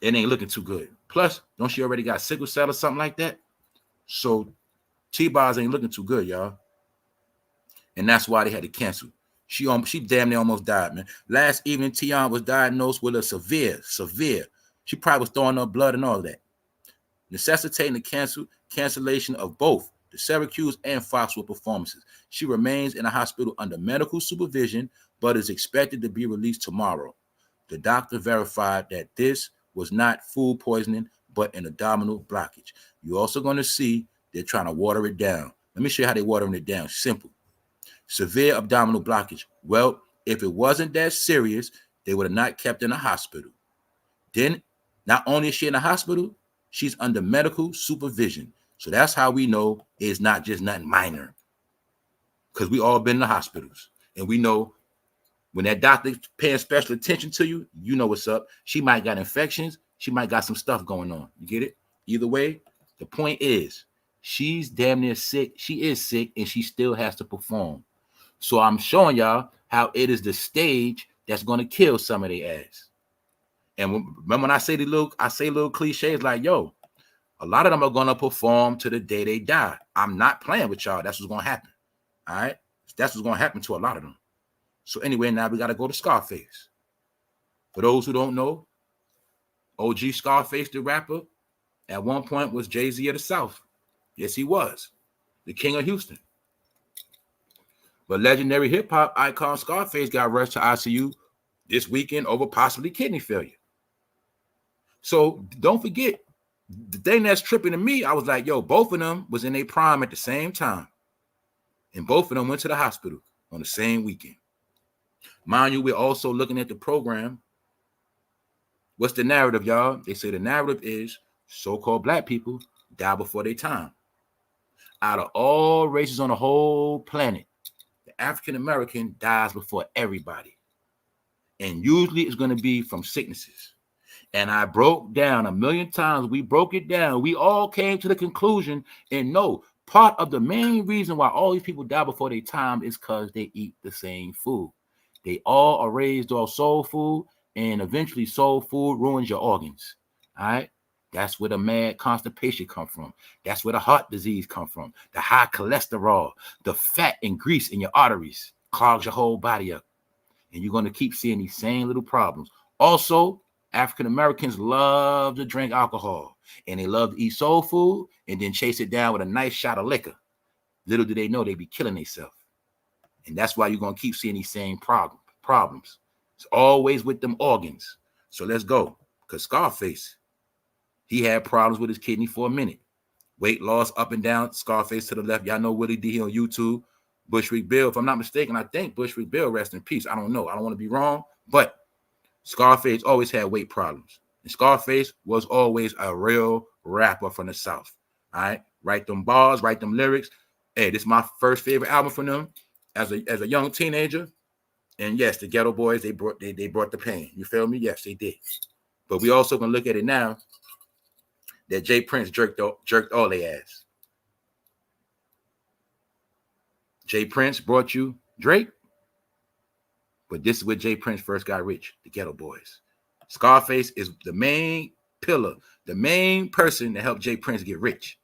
Speaker 1: it ain't looking too good. Plus, don't she already got sickle cell or something like that? So T-BOZ ain't looking too good, y'all. And that's why they had to cancel. She damn near almost died, man. Last evening, Tion was diagnosed with a severe. She probably was throwing up blood and all of that, necessitating the cancellation of both the Syracuse and Foxwoods performances. She remains in a hospital under medical supervision, but is expected to be released tomorrow. The doctor verified that this was not food poisoning, but an abdominal blockage. You're also going to see they're trying to water it down. Let me show you how they're watering it down. Simple. Severe abdominal blockage. Well, if it wasn't that serious, they would have not kept in a hospital. Then, not only is she in a hospital, she's under medical supervision. So that's how we know it's not just nothing minor. Because we all been in the hospitals. And we know when that doctor's paying special attention to you, you know what's up. She might got infections. She might got some stuff going on. You get it? Either way, the point is, she's damn near sick. She is sick, and she still has to perform. So I'm showing y'all how it is the stage that's going to kill some of their ass. And remember when I say little cliches like, yo, a lot of them are going to perform to the day they die. I'm not playing with y'all. That's what's going to happen. All right? That's what's going to happen to a lot of them. So anyway, now we got to go to SCARFACE. For those who don't know, OG SCARFACE, the rapper, at one point was Jay-Z of the South. Yes, he was. The king of Houston. But legendary hip-hop icon SCARFACE got rushed to ICU this weekend over possibly kidney failure. So don't forget, the thing that's tripping to me, I was like, yo, both of them was in their prime at the same time. And both of them went to the hospital on the same weekend. Mind you, we're also looking at the program. What's the narrative, y'all? They say the narrative is so-called black people die before their time. Out of all races on the whole planet, the African-American dies before everybody. And usually it's going to be from sicknesses. And I broke down 1,000,000 times. We broke it down. We all came to the conclusion. And no, part of the main reason why all these people die before their time is because they eat the same food. They all are raised off soul food, and eventually soul food ruins your organs. All right? That's where the mad constipation come from. That's where the heart disease come from. The high cholesterol, the fat and grease in your arteries clogs your whole body up. And you're going to keep seeing these same little problems. Also, African Americans love to drink alcohol, and they love to eat soul food and then chase it down with a nice shot of liquor. Little do they know they be killing themselves. And that's why you're going to keep seeing these same problems. It's always with them organs. So let's go. Because SCARFACE, he had problems with his kidney for a minute. Weight loss up and down, SCARFACE to the left. Y'all know what he did on YouTube. Bushwick Bill, if I'm not mistaken, I think Bushwick Bill, rest in peace. I don't know. I don't want to be wrong. But SCARFACE always had weight problems. And SCARFACE was always a real rapper from the South. All right? Write them bars, write them lyrics. Hey, this is my first favorite album from them as a young teenager. And yes, the Ghetto Boys, they brought the pain. You feel me? Yes, they did. But we also gonna look at it now that Jay Prince jerked all their ass. Jay Prince brought you Drake, but this is where Jay Prince first got rich, the Ghetto Boys. SCARFACE is the main pillar, the main person that helped Jay Prince get rich.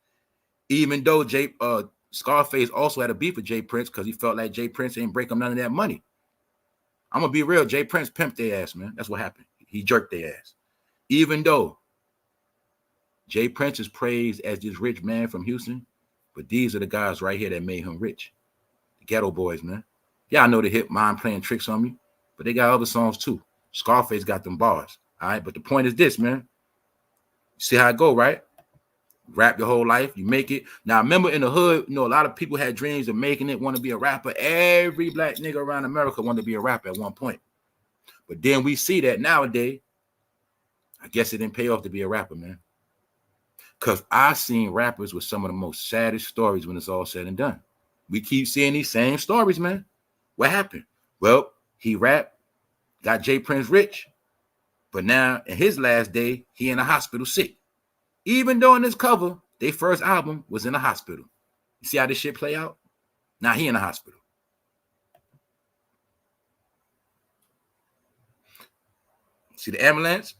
Speaker 1: Even though SCARFACE also had a beef with Jay Prince because he felt like Jay Prince ain't break him none of that money. I'm going to be real. Jay Prince pimped their ass, man. That's what happened. He jerked their ass. Even though Jay Prince is praised as this rich man from Houston, But these are the guys right here that made him rich. The Ghetto Boys, man. Yeah, I know the hip mind playing tricks on me, but they got other songs too. Scarface got them bars. All right. But the point is this, man. See how it go, right? Rap your whole life, you make it. Now, remember in the hood, you know, a lot of people had dreams of making it, want to be a rapper. Every black nigga around America wanted to be a rapper at one point. But then we see that nowadays, I guess it didn't pay off to be a rapper, man. Because I've seen rappers with some of the most saddest stories when it's all said and done. We keep seeing these same stories, man. What happened? Well, he rapped, got J. Prince rich, but now in his last day, he in the hospital sick. Even though in this cover, their first album was in the hospital. You see how this shit play out? Now he in the hospital. See the ambulance?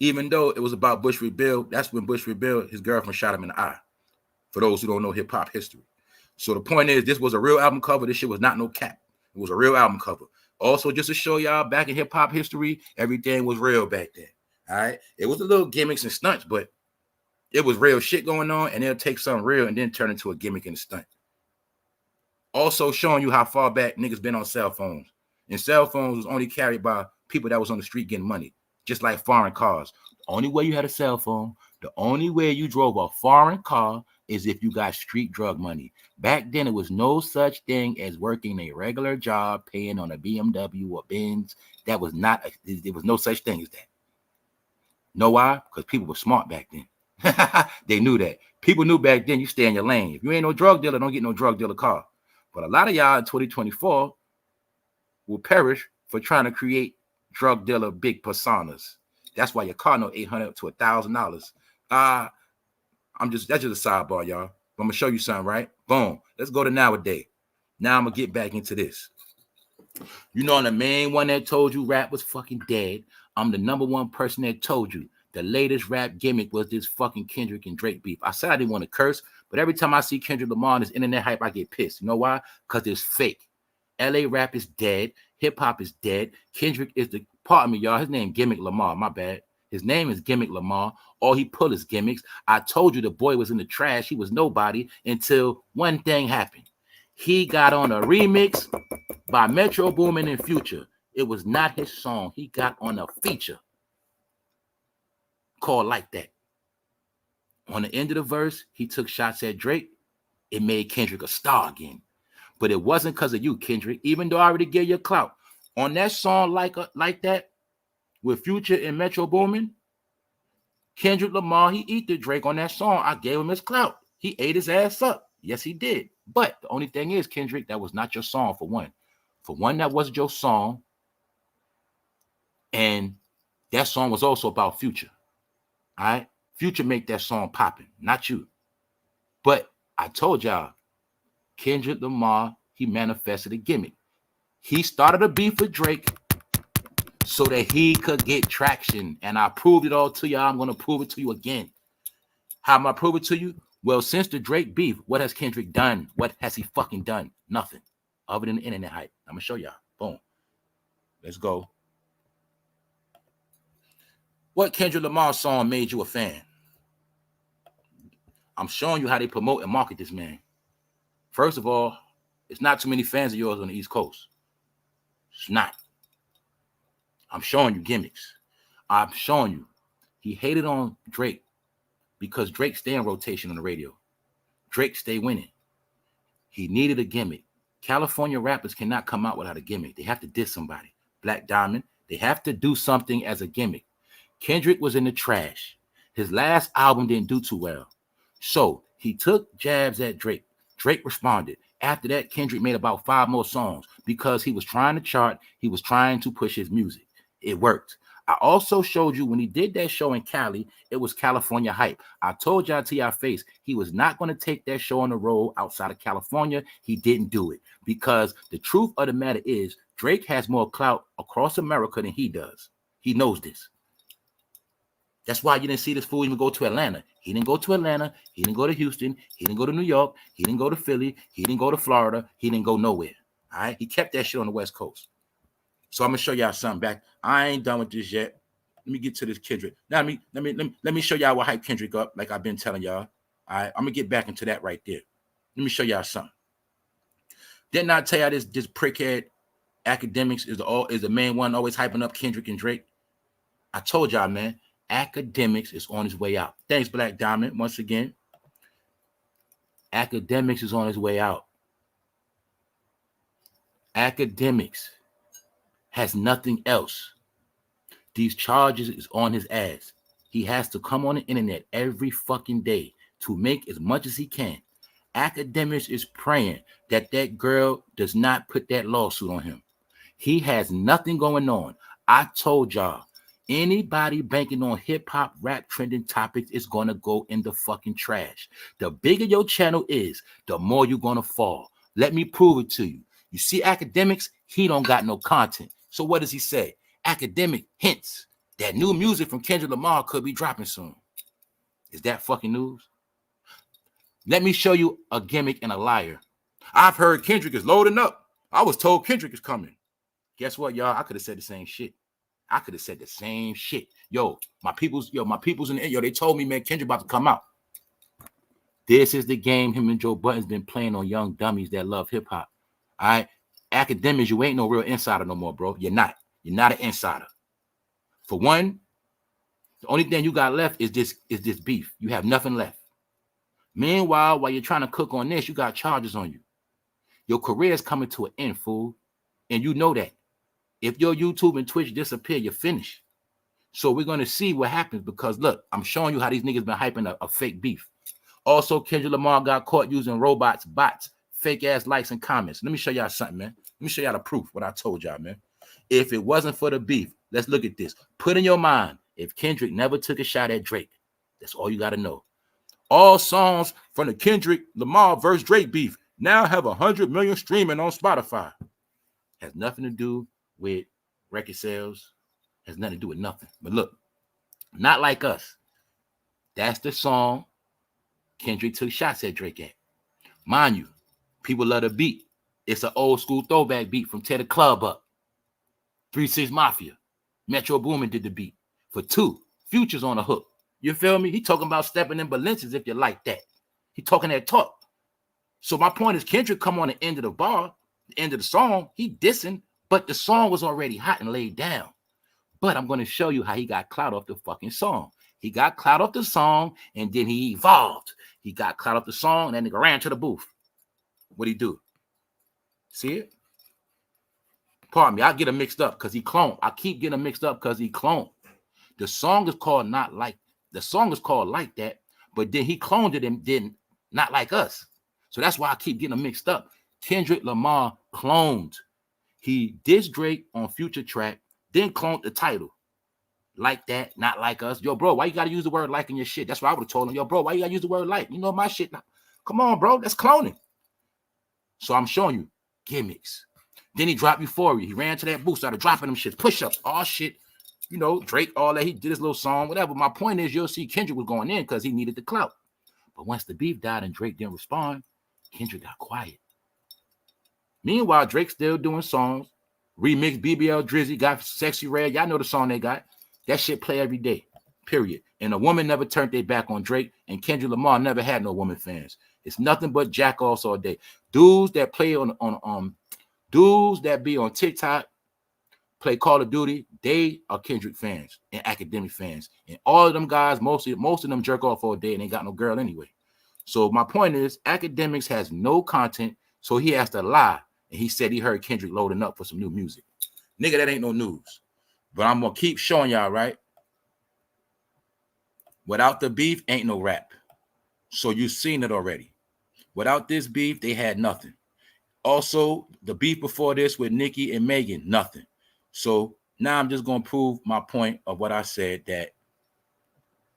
Speaker 1: Even though it was about Bush rebuild, that's when Bush rebuild, his girlfriend shot him in the eye. For those who don't know hip hop history. So the point is, this was a real album cover. This shit was not no cap. It was a real album cover. Also, just to show y'all, back in hip hop history, everything was real back then. All right. It was a little gimmicks and stunts, but it was real shit going on, and they'll take something real and then turn into a gimmick and a stunt. Also showing you how far back niggas been on cell phones. And cell phones was only carried by people that was on the street getting money, just like foreign cars. The only way you had a cell phone, the only way you drove a foreign car is if you got street drug money. Back then, it was no such thing as working a regular job, paying on a BMW or Benz. That was not, there was no such thing as that. Know why? Because people were smart back then. They knew that. People knew back then you stay in your lane. If you ain't no drug dealer, don't get no drug dealer car. But a lot of y'all in 2024 will perish for trying to create drug dealer big personas. That's why your car no $800 to $1,000. That's just a sidebar, y'all. I'm gonna show you something, right? Boom. Let's go to nowadays. Now I'm gonna get back into this. You know, I'm the main one that told you rap was fucking dead. I'm the number one person that told you the latest rap gimmick was this fucking Kendrick and Drake beef. I said I didn't want to curse, but every time I see Kendrick Lamar on this internet hype, I get pissed. You know why? Because it's fake. LA rap is dead. Hip hop is dead. Kendrick is the, pardon me, y'all. His name Gimmick Lamar. My bad. His name is Gimmick Lamar. All he pull is gimmicks. I told you the boy was in the trash. He was nobody until one thing happened. He got on a remix by Metro Boomin and Future. It was not his song. He got on a feature called Like That. On the end of the verse, he took shots at Drake. It made Kendrick a star again. But it wasn't because of you, Kendrick, even though I already gave you a clout. On that song Like That, with Future and Metro Boomin, Kendrick Lamar, he eat the Drake on that song. I gave him his clout. He ate his ass up. Yes, he did. But the only thing is, Kendrick, that was not your song for one. For one, that wasn't your song. And that song was also about Future. All right? Future make that song popping, not you. But I told y'all, Kendrick Lamar, he manifested a gimmick. He started a beef with Drake so that he could get traction. And I proved it all to y'all. I'm going to prove it to you again. How am I prove it to you? Well, since the Drake beef, what has Kendrick done? What has he fucking done? Nothing. Other than the internet hype. I'm going to show y'all. Boom. Let's go. What Kendrick Lamar song made you a fan? I'm showing you how they promote and market this man. First of all, it's not too many fans of yours on the East Coast. It's not. I'm showing you gimmicks. I'm showing you. He hated on Drake because Drake stay in rotation on the radio. Drake stay winning. He needed a gimmick. California rappers cannot come out without a gimmick. They have to diss somebody. Black Diamond, they have to do something as a gimmick. Kendrick was in the trash. His last album didn't do too well. So he took jabs at Drake. Drake responded. After that, Kendrick made about 5 more songs because he was trying to chart. He was trying to push his music. It worked. I also showed you when he did that show in Cali, it was California hype. I told y'all to your face, he was not going to take that show on the road outside of California. He didn't do it because the truth of the matter is Drake has more clout across America than he does. He knows this. That's why you didn't see this fool even go to Atlanta. He didn't go to Atlanta. He didn't go to Houston. He didn't go to New York. He didn't go to Philly. He didn't go to Florida. He didn't go nowhere. All right. He kept that shit on the West Coast. So I'm gonna show y'all something back. I ain't done with this yet. Let me get to this Kendrick. Now let me show y'all what hype Kendrick up, like I've been telling y'all. All right, I'm gonna get back into that right there. Let me show y'all something. Didn't I tell y'all this prickhead academics is the main one always hyping up Kendrick and Drake? I told y'all, man, academics is on his way out. Thanks, Black Diamond, once again. Academics is on his way out. Academics has nothing else. These charges is on his ass. He has to come on the internet every fucking day to make as much as he can. Academics is praying that that girl does not put that lawsuit on him. He has nothing going on. I told y'all, anybody banking on hip-hop rap trending topics is going to go in the fucking trash. The bigger your channel is, the more you're going to fall. Let me prove it to you. You see academics, he don't got no content. So what does he say? Academic hints that new music from Kendrick Lamar could be dropping soon. Is that fucking news? Let me show you a gimmick and a liar. I've heard Kendrick is loading up. I was told Kendrick is coming. Guess what, y'all? I could have said the same shit. I could have said the same shit. Yo, my people's in the they told me, man, Kendrick about to come out. This is the game him and Joe Budden's been playing on young dummies that love hip-hop. All right? Academics, you ain't no real insider no more, bro. You're not. You're not an insider. For one, the only thing you got left is this beef. You have nothing left. Meanwhile, while you're trying to cook on this, you got charges on you. Your career is coming to an end, fool. And you know that. If your YouTube and Twitch disappear, you're finished. So we're going to see what happens because, look, I'm showing you how these niggas been hyping a fake beef. Also, Kendrick Lamar got caught using bots, fake-ass likes and comments. Let me show y'all something, man. Let me show y'all the proof, what I told y'all, man. If it wasn't for the beef, let's look at this. Put in your mind, if Kendrick never took a shot at Drake, that's all you got to know. All songs from the Kendrick Lamar versus Drake beef now have 100 million streaming on Spotify. Has nothing to do with record sales. Has nothing to do with nothing. But look, Not Like Us. That's the song Kendrick took shots at Drake at. Mind you, people love the beat. It's an old school throwback beat from Tear the Club Up. 3 6 Mafia. Metro Boomin did the beat. For 2, Future's on the hook. You feel me? He talking about stepping in Balenciagas if you like that. He talking that talk. So my point is Kendrick come on the end of the bar, the end of the song, he dissing, but the song was already hot and laid down. But I'm going to show you how he got clout off the fucking song. He got clout off the song, and then he evolved. He got clout off the song, and that nigga ran to the booth. What'd he do? See it? Pardon me, I get him mixed up because he cloned. I keep getting him mixed up because he cloned. The song is called Not Like. The song is called Like That, but then he cloned it and didn't Not Like Us. So that's why I keep getting them mixed up. Kendrick Lamar cloned. He dissed Drake on Future track, then cloned the title. Like That, Not Like Us. Yo, bro, why you got to use the word like in your shit? That's what I would have told him. Yo, bro, why you got to use the word like? You know my shit. Come on, bro. That's cloning. So I'm showing you gimmicks. Then he dropped Euphoria. He ran to that booth, started dropping them shit, push-ups, all shit. You know, Drake, all that. He did his little song, whatever. My point is, you'll see Kendrick was going in because he needed the clout. But once the beef died and Drake didn't respond, Kendrick got quiet. Meanwhile, Drake's still doing songs. Remix BBL Drizzy, got Sexy Red. Y'all know the song they got. That shit play every day, period. And a woman never turned their back on Drake, and Kendrick Lamar never had no woman fans. It's nothing but jack-offs all day. Dudes that play dudes that be on TikTok, play Call of Duty, they are Kendrick fans and academic fans. And all of them guys, most of them jerk off all day and ain't got no girl anyway. So my point is, academics has no content, so he has to lie. And he said he heard Kendrick loading up for some new music. Nigga, that ain't no news. But I'm going to keep showing y'all, right? Without the beef, ain't no rap. So you've seen it already. Without this beef, they had nothing. Also, the beef before this with Nicki and Megan, nothing. So now I'm just going to prove my point of what I said, that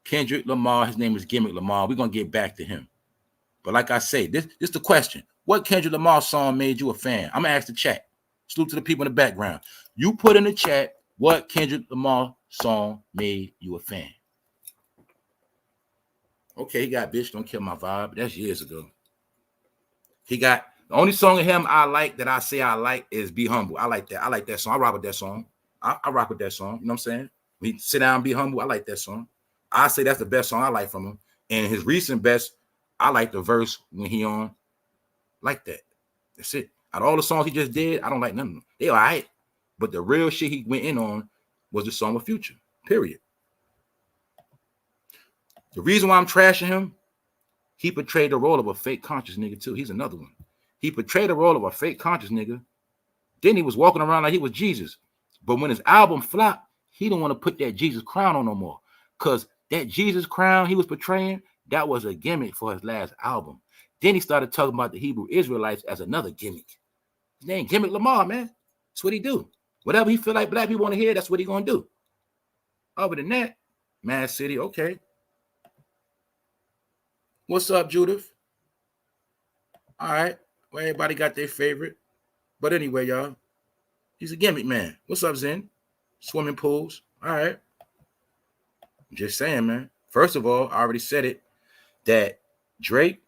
Speaker 1: Kendrick Lamar, his name is Gimmick Lamar. We're going to get back to him. But like I say, this is the question. What Kendrick Lamar song made you a fan? I'm going to ask the chat. Salute to the people in the background. You put in the chat what Kendrick Lamar song made you a fan. Okay, he got Bitch Don't Kill My Vibe. That's years ago. He got, the only song of him I like that I say I like is Be Humble. I like that. I like that song. I rock with that song. I rock with that song. You know what I'm saying? When he sit down, be humble. I like that song. I say that's the best song I like from him. And his recent best, I like the verse when he on like that. That's it. Out of all the songs he just did, I don't like none of them. They all right. But the real shit he went in on was the song with Future. Period. The reason why I'm trashing him, he portrayed the role of a fake conscious nigga too. He's another one. He portrayed the role of a fake conscious nigga. Then he was walking around like he was Jesus. But when his album flopped, he didn't want to put that Jesus crown on no more. Because that Jesus crown he was portraying, that was a gimmick for his last album. Then he started talking about the Hebrew Israelites as another gimmick. His name Gimmick Lamar, man. That's what he do. Whatever he feel like black people want to hear, that's what he gonna do. Other than that, Mad City, okay. What's up, Judith? All right. Well, everybody got their favorite. But anyway, y'all, he's a gimmick man. What's up, Zen? Swimming pools. All right. I'm just saying, man. First of all, I already said it, that Drake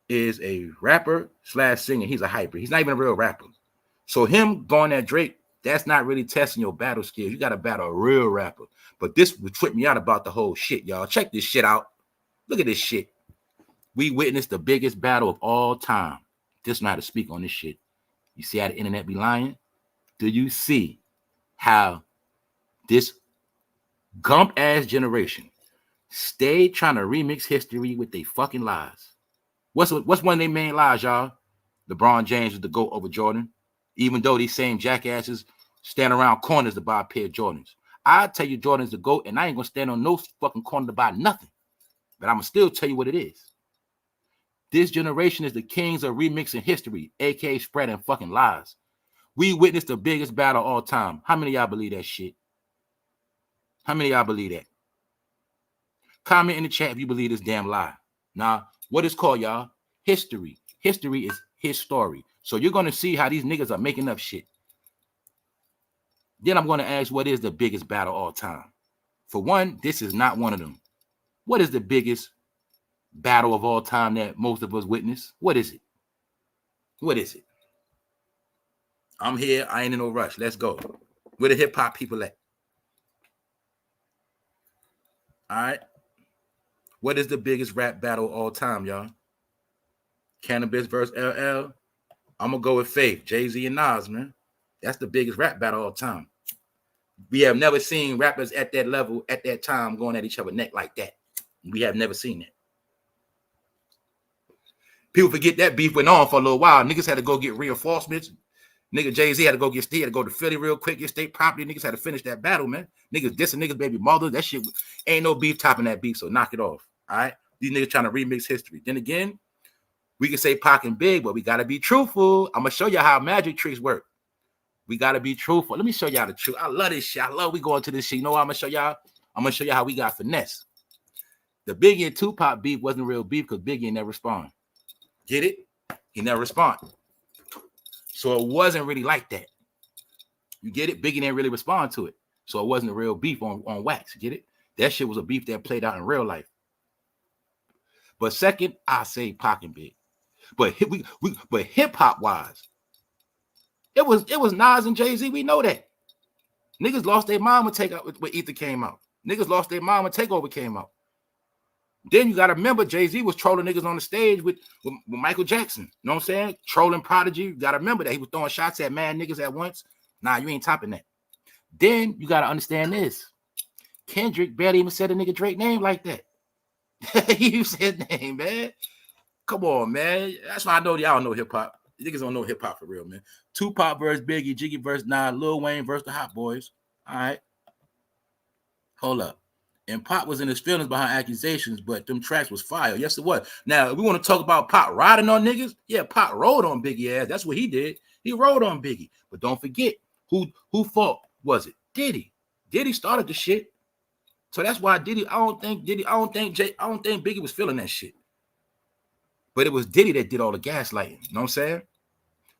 Speaker 1: is a rapper / singer. He's a hyper. He's not even a real rapper. So him going at Drake, that's not really testing your battle skills. You got to battle a real rapper. But this would trip me out about the whole shit, y'all. Check this shit out. Look at this shit. We witnessed the biggest battle of all time. Just know how to speak on this shit. You see how the internet be lying? Do you see how this gump-ass generation stay trying to remix history with their fucking lies? What's one of their main lies, y'all? LeBron James was the GOAT over Jordan, even though these same jackasses stand around corners to buy a pair of Jordans. I tell you Jordan's the GOAT, and I ain't gonna stand on no fucking corner to buy nothing. But I'm gonna still tell you what it is. This generation is the kings of remixing history, aka spreading fucking lies. We witnessed the biggest battle of all time. How many of y'all believe that shit? How many of y'all believe that? Comment in the chat if you believe this damn lie. Now, what is called, y'all? History. History is his story. So you're going to see how these niggas are making up shit. Then I'm going to ask, what is the biggest battle of all time? For one, this is not one of them. What is the biggest battle of all time that most of us witness? What is it? What is it? I'm here. I ain't in no rush. Let's go. Where the hip-hop people at? All right. What is the biggest rap battle of all time, y'all? Cannabis versus LL. I'm going to go with Faith, Jay-Z and Nas, man. That's the biggest rap battle of all time. We have never seen rappers at that level, at that time, going at each other neck like that. We have never seen that. People forget that beef went on for a little while. Niggas had to go get reinforcements. Nigga Jay-Z had to go to Philly real quick, get state property. Niggas had to finish that battle, man. Niggas dissing niggas baby mother. That shit ain't no beef topping that beef, so knock it off. All right? These niggas trying to remix history. Then again, we can say Pac and Big, but we got to be truthful. I'm going to show you how magic tricks work. We got to be truthful. Let me show y'all the truth. I love this shit. I love we going to this shit. You know what I'm going to show y'all? I'm going to show you how we got finesse. The Biggie and Tupac beef wasn't real beef because Biggie never responded. Get it? He never responded. So it wasn't really like that. You get it? Biggie didn't really respond to it. So it wasn't a real beef on wax. Get it? That shit was a beef that played out in real life. But second, I say Pac and Big. But hip hop wise, it was Nas and Jay-Z. We know that. Niggas lost their mind when Ether came out. Niggas lost their mind when Takeover came out. Then you got to remember Jay-Z was trolling niggas on the stage with Michael Jackson. You know what I'm saying? Trolling Prodigy. You got to remember that he was throwing shots at mad niggas at once. Nah, you ain't topping that. Then you got to understand this. Kendrick barely even said a nigga Drake name like that. He used his name, man. Come on, man. That's why I know y'all don't know hip-hop. Niggas don't know hip-hop for real, man. Tupac versus Biggie, Jiggy versus Nas, Lil Wayne versus the Hot Boys. All right. Hold up. And Pop was in his feelings behind accusations, but them tracks was fire. Yes, it was. Now, we want to talk about Pop riding on niggas. Yeah, Pop rode on Biggie ass. That's what he did. He rode on Biggie. But don't forget, who fault was it? Diddy. Diddy started the shit. So that's why Diddy, I don't think Biggie was feeling that shit. But it was Diddy that did all the gaslighting. You know what I'm saying?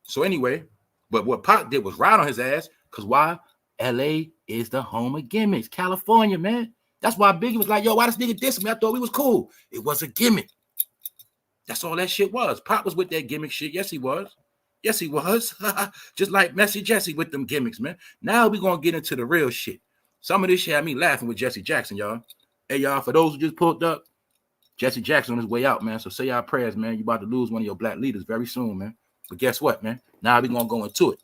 Speaker 1: So anyway, but what Pop did was ride on his ass. Because why? LA is the home of gimmicks. California, man. That's why Biggie was like, yo, why this nigga diss me? I thought we was cool. It was a gimmick. That's all that shit was. Pop was with that gimmick shit. Yes, he was. Yes, he was. Just like Messy Jesse with them gimmicks, man. Now we're going to get into the real shit. Some of this shit had me laughing with Jesse Jackson, y'all. Hey, y'all, for those who just pulled up, Jesse Jackson on his way out, man. So say y'all prayers, man. You about to lose one of your black leaders very soon, man. But guess what, man? Now we're going to go into it.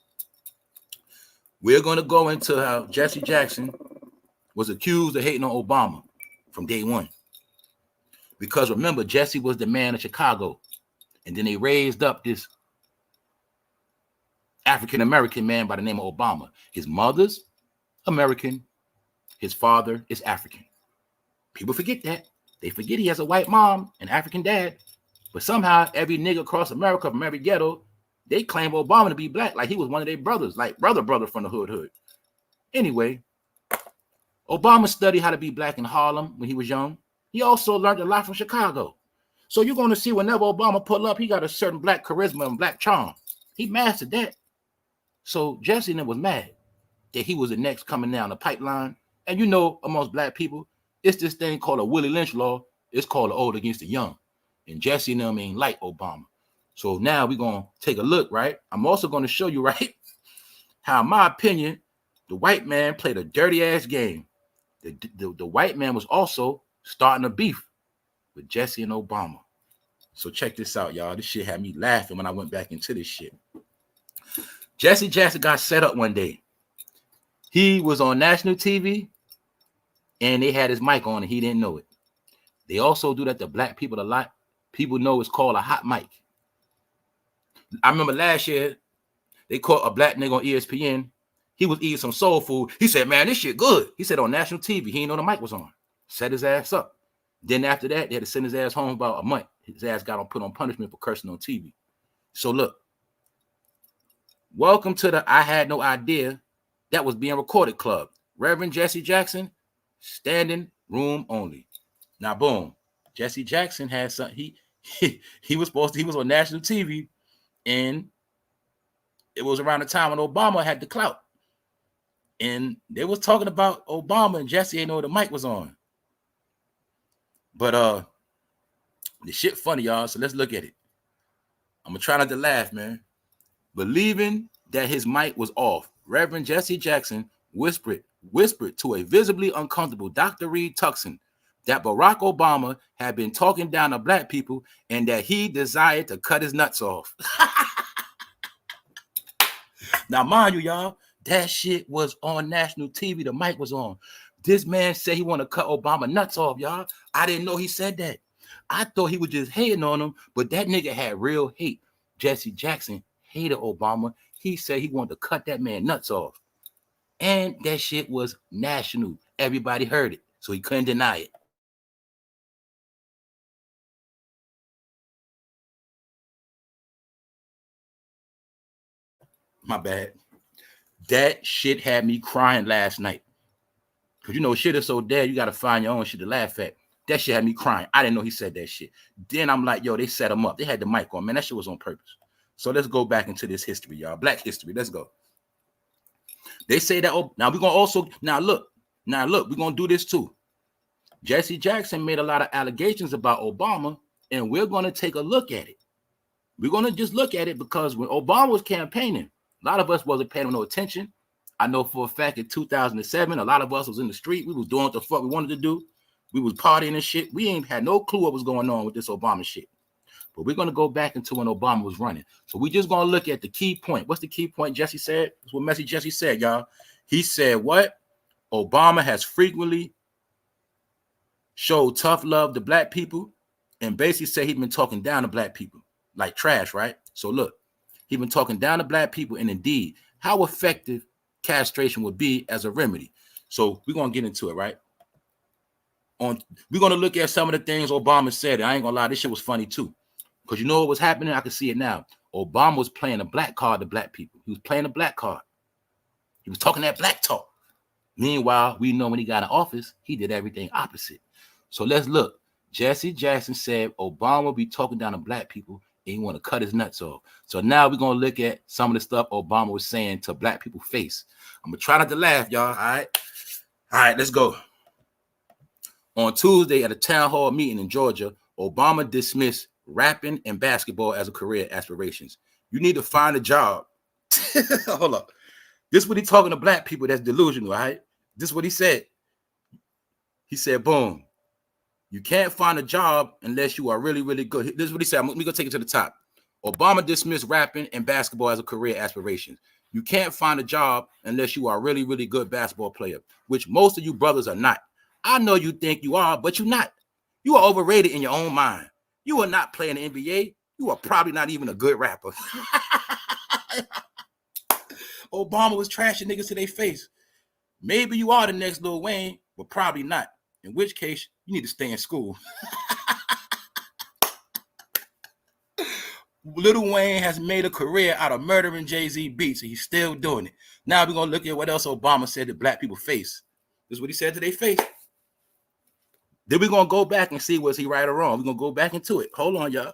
Speaker 1: We're going to go into how Jesse Jackson was accused of hating on Obama from day one. Because remember, Jesse was the man of Chicago. And then they raised up this African-American man by the name of Obama. His mother's American. His father is African. People forget that. They forget he has a white mom and African dad. But somehow every nigga across America from every ghetto, they claim Obama to be black, like he was one of their brothers, like brother from the hood. Anyway, Obama studied how to be black in Harlem when he was young. He also learned a lot from Chicago. So you're going to see whenever Obama pull up, he got a certain black charisma and black charm. He mastered that. So Jesse was mad that he was the next coming down the pipeline. And you know, amongst black people, it's this thing called a Willie Lynch law. It's called the old against the young. And Jesse and them ain't like Obama. So now we're going to take a look, right? I'm also going to show you, right, how, in my opinion, the white man played a dirty-ass game. The white man was also starting a beef with Jesse and Obama. So check this out, y'all. This shit had me laughing when I went back into this shit. Jesse Jackson got set up one day. He was on national TV, and they had his mic on, and he didn't know it. They also do that to black people a lot. People know it's called a hot mic. I remember last year, they caught a black nigga on ESPN. He was eating some soul food. He said, man, this shit good. He said on national TV. He didn't know the mic was on. Set his ass up. Then after that, they had to send his ass home about a month. His ass got put on punishment for cursing on TV. So look, welcome to the I Had No Idea That Was Being Recorded Club. Reverend Jesse Jackson, standing room only. Now, boom. Jesse Jackson had something. He was on national TV, and it was around the time when Obama had the clout. And they was talking about Obama, and Jesse ain't know the mic was on. But the shit funny, y'all. So let's look at it. I'm gonna try not to laugh, man. Believing that his mic was off, Reverend Jesse Jackson whispered to a visibly uncomfortable Dr. Reed Tuckson that Barack Obama had been talking down to black people and that he desired to cut his nuts off. Now, mind you, y'all, that shit was on national TV. The mic was on. This man said he want to cut Obama nuts off, y'all. I didn't know he said that. I thought he was just hating on him, but that nigga had real hate. Jesse Jackson hated Obama. He said he wanted to cut that man nuts off. And that shit was national. Everybody heard it, so he couldn't deny it. My bad. That shit had me crying last night. Because you know, shit is so dead, you got to find your own shit to laugh at. That shit had me crying. I didn't know he said that shit. Then I'm like, yo, they set him up. They had the mic on, man. That shit was on purpose. So let's go back into this history, y'all. Black history. Let's go. They say that, oh, now we're going to also, now look, we're going to do this too. Jesse Jackson made a lot of allegations about Obama, and we're going to take a look at it. We're going to just look at it because when Obama was campaigning, a lot of us wasn't paying no attention. I know for a fact in 2007, a lot of us was in the street. We was doing what the fuck we wanted to do. We was partying and shit. We ain't had no clue what was going on with this Obama shit. But we're going to go back into when Obama was running. So we just going to look at the key point. What's the key point Jesse said? That's what Messy Jesse said, y'all. He said what? Obama has frequently showed tough love to black people and basically said he'd been talking down to black people like trash, right? So look, he's been talking down to black people, and indeed, how effective castration would be as a remedy. So we're going to get into it, right? We're going to look at some of the things Obama said. I ain't going to lie, this shit was funny too. Because you know what was happening? I can see it now. Obama was playing a black card to black people. He was playing a black card. He was talking that black talk. Meanwhile, we know when he got in office, he did everything opposite. So let's look. Jesse Jackson said Obama will be talking down to black people and he want to cut his nuts off. So now we're going to look at some of the stuff Obama was saying to black people's face. I'm going to try not to laugh, y'all. All right? All right, let's go. On Tuesday at a town hall meeting in Georgia, Obama dismissed rapping and basketball as a career aspirations. You need to find a job. Hold up. This is what he's talking to black people that's delusional, right? This is what he said. He said, boom. You can't find a job unless you are really, really good. This is what he said. Let me go take it to the top. Obama dismissed rapping and basketball as a career aspiration. You can't find a job unless you are a really, really good basketball player, which most of you brothers are not. I know you think you are, but you're not. You are overrated in your own mind. You are not playing the NBA. You are probably not even a good rapper. Obama was trashing niggas to their face. Maybe you are the next Lil Wayne, but probably not. In which case, you need to stay in school. Lil Wayne has made a career out of murdering Jay-Z beats, and he's still doing it. Now we're going to look at what else Obama said that black people face. This is what he said to their face. Then we're going to go back and see was he right or wrong. We're going to go back into it. Hold on, y'all.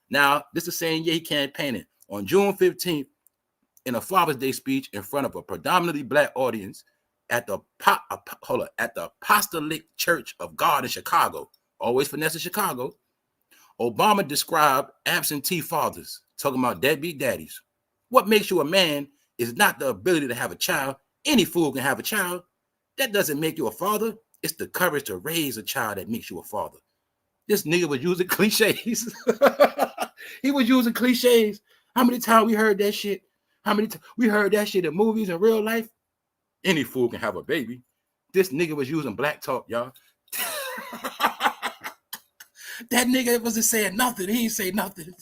Speaker 1: Now, this is saying, yeah, he campaigning. On June 15th, in a Father's Day speech in front of a predominantly black audience at the Apostolic Church of God in Chicago, always finesse Chicago, Obama described absentee fathers, talking about deadbeat daddies. What makes you a man is not the ability to have a child. Any fool can have a child. That doesn't make you a father. It's the courage to raise a child that makes you a father. This nigga was using cliches. He was using cliches. How many times we heard that shit? How many times we heard that shit in movies and real life? Any fool can have a baby. This nigga was using black talk, y'all. That nigga wasn't saying nothing. He ain't say nothing.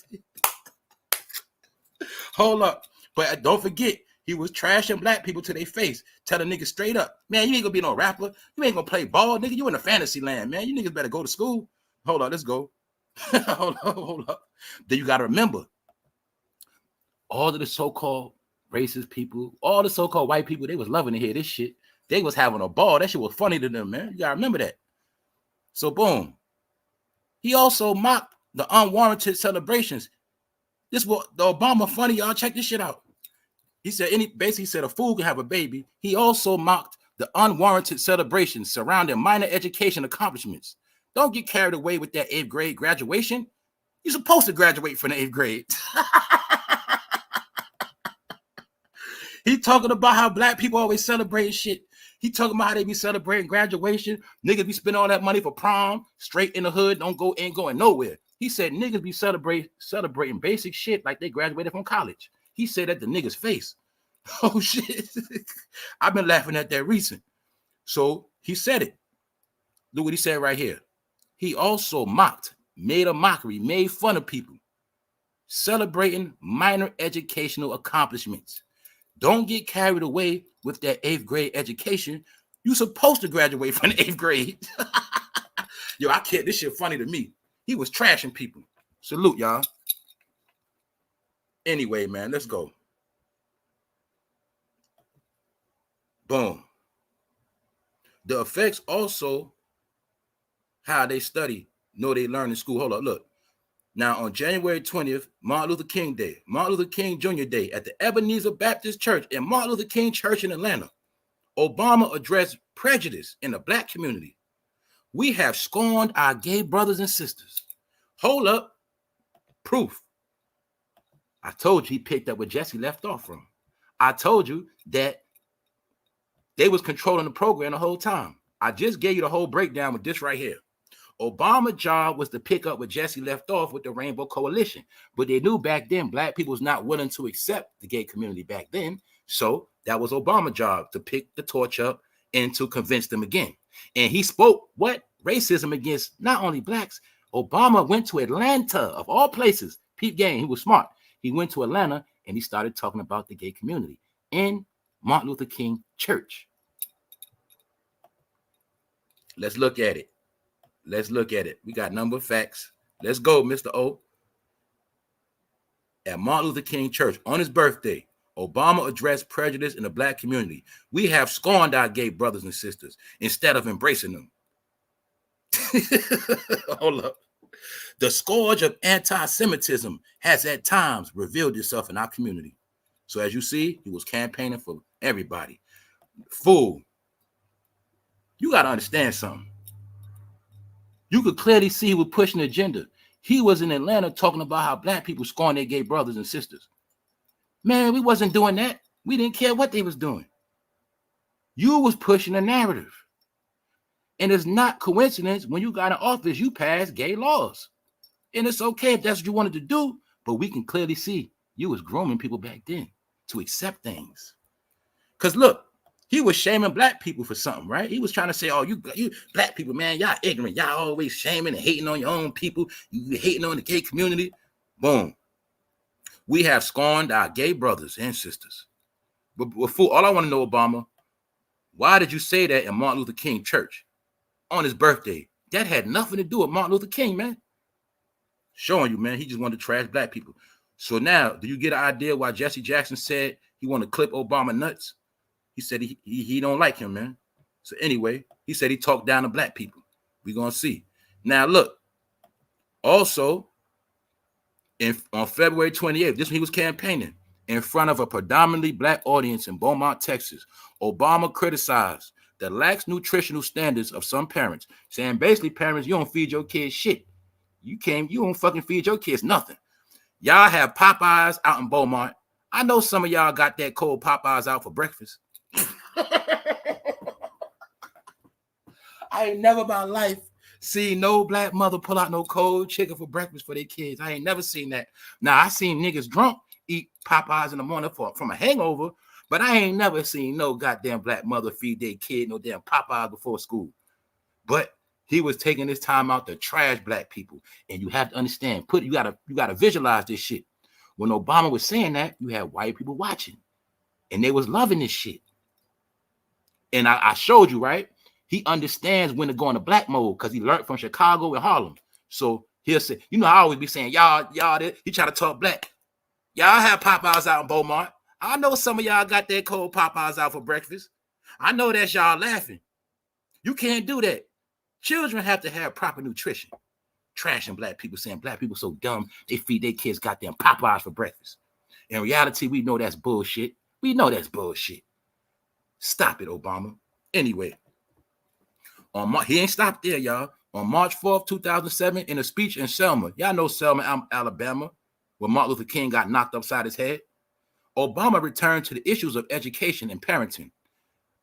Speaker 1: Hold up. But don't forget, he was trashing black people to their face, telling niggas straight up, man, you ain't gonna be no rapper. You ain't gonna play ball, nigga. You in a fantasy land, man. You niggas better go to school. Hold on, let's go. Hold up. Then you gotta remember, all of the so-called racist people, all the so-called white people, they was loving to hear this shit. They was having a ball. That shit was funny to them, man. You gotta remember that. So boom. He also mocked the unwarranted celebrations. This was the Obama funny, y'all. Check this shit out. He said, basically said a fool can have a baby. He also mocked the unwarranted celebrations surrounding minor education accomplishments. Don't get carried away with that 8th grade graduation. You're supposed to graduate from the 8th grade. He talking about how black people always celebrate shit. He talking about how they be celebrating graduation. Niggas be spending all that money for prom, straight in the hood, ain't going nowhere. He said niggas be celebrating basic shit like they graduated from college. He said that to niggas' face. Oh shit. I've been laughing at that recent. So he said it. Look what he said right here. He also mocked, made a mockery, made fun of people celebrating minor educational accomplishments. Don't get carried away with that 8th grade education. You're supposed to graduate from the 8th grade. Yo, I can't. This shit funny to me. He was trashing people. Salute, y'all. Anyway, man, let's go. Boom. The effects also how they study, know they learn in school. Hold up, look. Now, on January 20th, Martin Luther King Day, Martin Luther King Jr. Day at the Ebenezer Baptist Church and Martin Luther King Church in Atlanta, Obama addressed prejudice in the black community. We have scorned our gay brothers and sisters. Hold up. Proof. I told you he picked up where Jesse left off from. I told you that they was controlling the program the whole time. I just gave you the whole breakdown with this right here. Obama's job was to pick up where Jesse left off with the Rainbow Coalition. But they knew back then black people was not willing to accept the gay community back then. So that was Obama's job, to pick the torch up and to convince them again. And he spoke what? Racism against not only blacks. Obama went to Atlanta, of all places. Peep game, he was smart. He went to Atlanta and he started talking about the gay community in Martin Luther King Church. Let's look at it. Let's look at it. We got number of facts. Let's go, Mr. O. At Martin Luther King Church on his birthday, Obama addressed prejudice in the black community. We have scorned our gay brothers and sisters instead of embracing them. Hold up. The scourge of anti-Semitism has at times revealed itself in our community. So as you see, he was campaigning for everybody. Fool. You got to understand something. You could clearly see he was pushing the agenda. He was in Atlanta talking about how black people scorn their gay brothers and sisters. Man, we wasn't doing that. We didn't care what they was doing. You was pushing the narrative. And it's not coincidence when you got in office, you passed gay laws. And it's okay if that's what you wanted to do, but we can clearly see you was grooming people back then to accept things. Because look, he was shaming black people for something, right? He was trying to say, oh, you black people, man, y'all ignorant. Y'all always shaming and hating on your own people. You hating on the gay community. Boom. We have scorned our gay brothers and sisters. But fool, all I want to know, Obama, why did you say that in Martin Luther King church on his birthday? That had nothing to do with Martin Luther King, man. Showing you, man, he just wanted to trash black people. So now, do you get an idea why Jesse Jackson said he wanted to clip Obama nuts? He said he don't like him, man. So anyway, he said he talked down to black people. We're going to see. Now, look, also, on February 28th, this when he was campaigning, in front of a predominantly black audience in Beaumont, Texas, Obama criticized the lax nutritional standards of some parents, saying basically, parents, you don't feed your kids shit. You don't fucking feed your kids nothing. Y'all have Popeyes out in Beaumont. I know some of y'all got that cold Popeyes out for breakfast. I ain't never in my life seen no black mother pull out no cold chicken for breakfast for their kids. I ain't never seen that. Now, I seen niggas drunk eat Popeyes in the morning from a hangover, but I ain't never seen no goddamn black mother feed their kid no damn Popeyes before school. But he was taking this time out to trash black people. And you have to understand, you gotta visualize this shit. When Obama was saying that, you had white people watching. And they was loving this shit. And I showed you, right? He understands when to go into black mode because he learned from Chicago and Harlem. So he'll say, you know, I always be saying, y'all, he try to talk black. Y'all have Popeyes out in Beaumont. I know some of y'all got that cold Popeyes out for breakfast. I know that's y'all laughing. You can't do that. Children have to have proper nutrition. Trashing black people, saying black people so dumb, they feed their kids goddamn Popeyes for breakfast. In reality, we know that's bullshit. We know that's bullshit. Stop it, Obama. Anyway, he ain't stopped there, y'all. On March 4th, 2007, in a speech in Selma, y'all know Selma, Alabama, where Martin Luther King got knocked upside his head, Obama returned to the issues of education and parenting.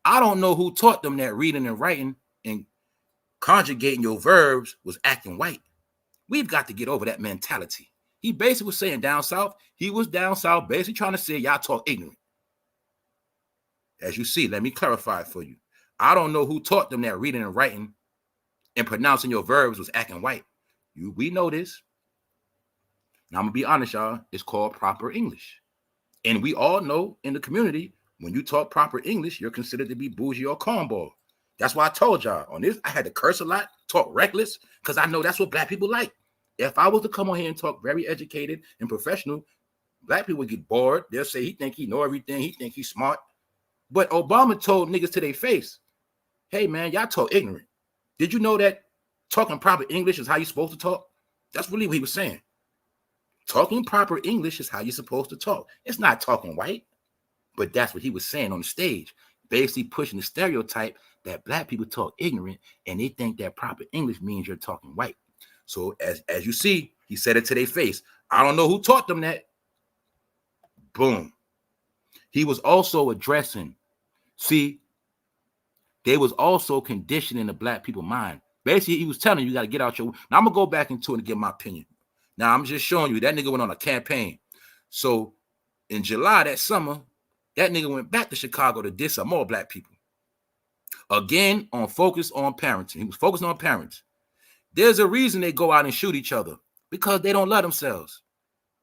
Speaker 1: I don't know who taught them that reading and writing and conjugating your verbs was acting white. We've got to get over that mentality. He basically was saying down south, he was down south basically trying to say y'all talk ignorant. As you see, let me clarify it for you. I don't know who taught them that reading and writing and pronouncing your verbs was acting white. We know this. Now, I'm going to be honest, y'all. It's called proper English. And we all know in the community, when you talk proper English, you're considered to be bougie or cornball. That's why I told y'all on this, I had to curse a lot, talk reckless, because I know that's what black people like. If I was to come on here and talk very educated and professional, black people would get bored. They'll say he think he know everything. He think he's smart. But Obama told niggas to their face, hey, man, y'all talk ignorant. Did you know that talking proper English is how you're supposed to talk? That's really what he was saying. Talking proper English is how you're supposed to talk. It's not talking white. But that's what he was saying on the stage, basically pushing the stereotype that black people talk ignorant and they think that proper English means you're talking white. So as you see, he said it to their face. I don't know who taught them that. Boom. He was also addressing, they was also conditioning the black people mind. Basically, he was telling you got to get out your. Now I'm gonna go back into it and give my opinion. Now I'm just showing you that nigga went on a campaign. So in July that summer, that nigga went back to Chicago to diss some more black people. Again, on focus on parenting. He was focused on parents. There's a reason they go out and shoot each other, because they don't love themselves.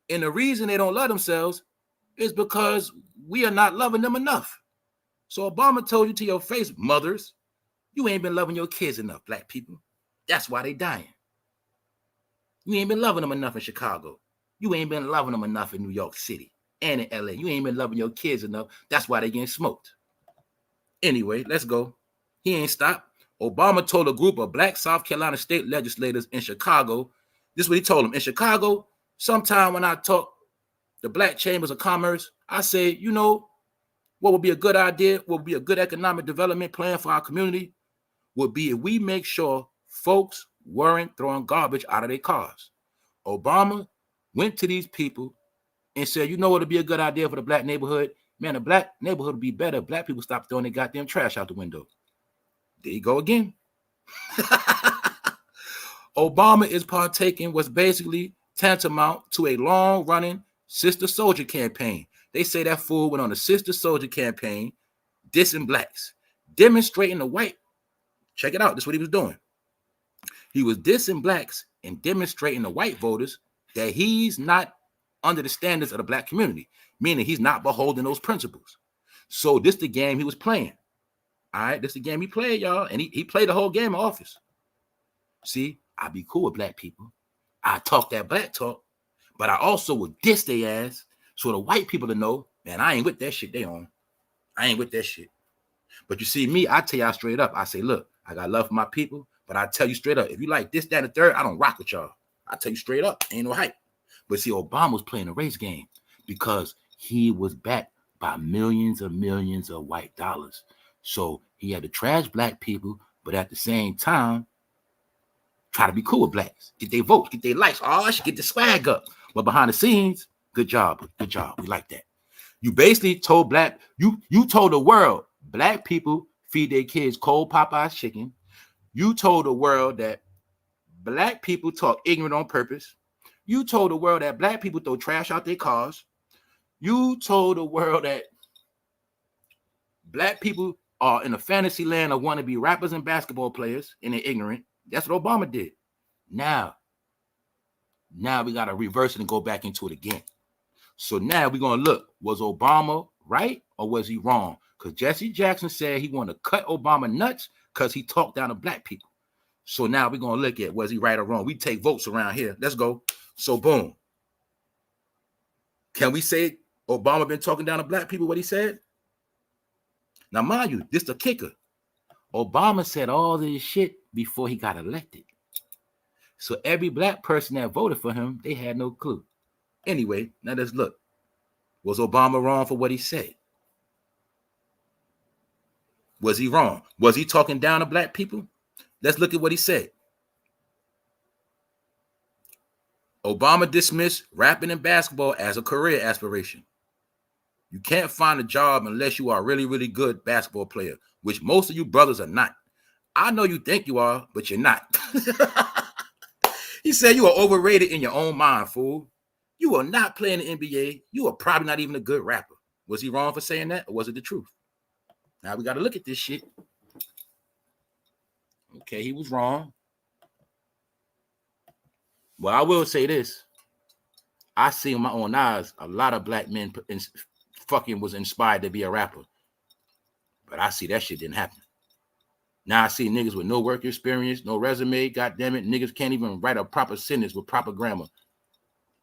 Speaker 1: And the reason they don't love themselves is because we are not loving them enough. So Obama told you to your face, mothers, you ain't been loving your kids enough, black people. That's why they dying. You ain't been loving them enough in Chicago. You ain't been loving them enough in New York City and in LA. You ain't been loving your kids enough. That's why they getting smoked. Anyway, let's go. He ain't stopped. Obama told a group of black South Carolina state legislators in Chicago, this is what he told them. In Chicago, sometime when I talk the black chambers of commerce, I say, you know, what would be a good idea, what would be a good economic development plan for our community would be if we make sure folks weren't throwing garbage out of their cars. Obama went to these people and said, you know what would be a good idea for the black neighborhood? Man, the black neighborhood would be better if black people stop throwing their goddamn trash out the window. There you go again. Obama is partaking what's basically tantamount to a long-running Sister Soldier campaign. They say that fool went on a Sister Soldier campaign, dissing blacks, demonstrating the white. Check it out. This is what he was doing. He was dissing blacks and demonstrating to white voters that he's not under the standards of the black community, meaning he's not beholding those principles. So this the game he was playing. All right, this the game he played, y'all. And he played the whole game in office. See, I be cool with black people. I talk that black talk, but I also would diss their ass so the white people to know, man, I ain't with that shit they on. I ain't with that shit. But you see me, I tell y'all straight up. I say, look, I got love for my people, but I tell you straight up, if you like this, that, and the third, I don't rock with y'all. I tell you straight up, ain't no hype. But see, Obama was playing a race game because he was backed by millions of white dollars. So he had to trash black people, but at the same time, try to be cool with blacks, get their votes, get their likes. Oh, I should get the swag up. But behind the scenes, good job. Good job. We like that. You basically told you told the world black people feed their kids cold Popeye's chicken. You told the world that black people talk ignorant on purpose. You told the world that black people throw trash out their cars. You told the world that black people are in a fantasy land of wanting to be rappers and basketball players and they're ignorant. That's what Obama did. Now we got to reverse it and go back into it again. So now we're going to look, was Obama right or was he wrong? Because Jesse Jackson said he wanted to cut Obama nuts because he talked down to black people. So now we're going to look at, was he right or wrong? We take votes around here. Let's go. So boom. Can we say Obama been talking down to black people, what he said? Now, mind you, this the kicker. Obama said all this shit before he got elected. So every black person that voted for him, they had no clue. Anyway, now let's look. Was Obama wrong for what he said? Was he wrong? Was he talking down to black people? Let's look at what he said. Obama dismissed rapping and basketball as a career aspiration. You can't find a job unless you are a really, really good basketball player, which most of you brothers are not. I know you think you are, but you're not. He said you are overrated in your own mind, fool. You are not playing the NBA. You are probably not even a good rapper. Was he wrong for saying that, or was it the truth? Now we got to look at this shit. Okay, he was wrong. Well, I will say this. I see in my own eyes a lot of black men fucking was inspired to be a rapper. But I see that shit didn't happen. Now I see niggas with no work experience, no resume. God damn it, niggas can't even write a proper sentence with proper grammar.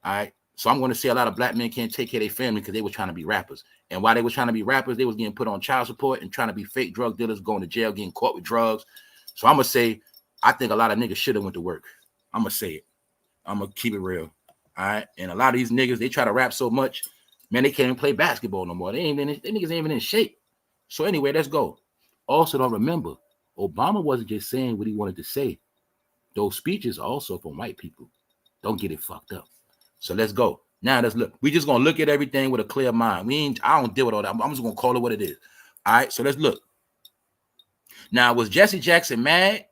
Speaker 1: All right. So I'm going to say a lot of black men can't take care of their family because they were trying to be rappers. And while they were trying to be rappers, they was getting put on child support and trying to be fake drug dealers, going to jail, getting caught with drugs. So I'm going to say, I think a lot of niggas should have went to work. I'm going to say it. I'm going to keep it real. All right. And a lot of these niggas, they try to rap so much, man, they can't even play basketball no more. They niggas ain't even in shape. So anyway, let's go. Also, don't remember, Obama wasn't just saying what he wanted to say. Those speeches are also from white people. Don't get it fucked up. So let's go. Now let's look. We just gonna look at everything with a clear mind. I don't deal with all that. I'm just gonna call it what it is. All right. So let's look. Now, was Jesse Jackson mad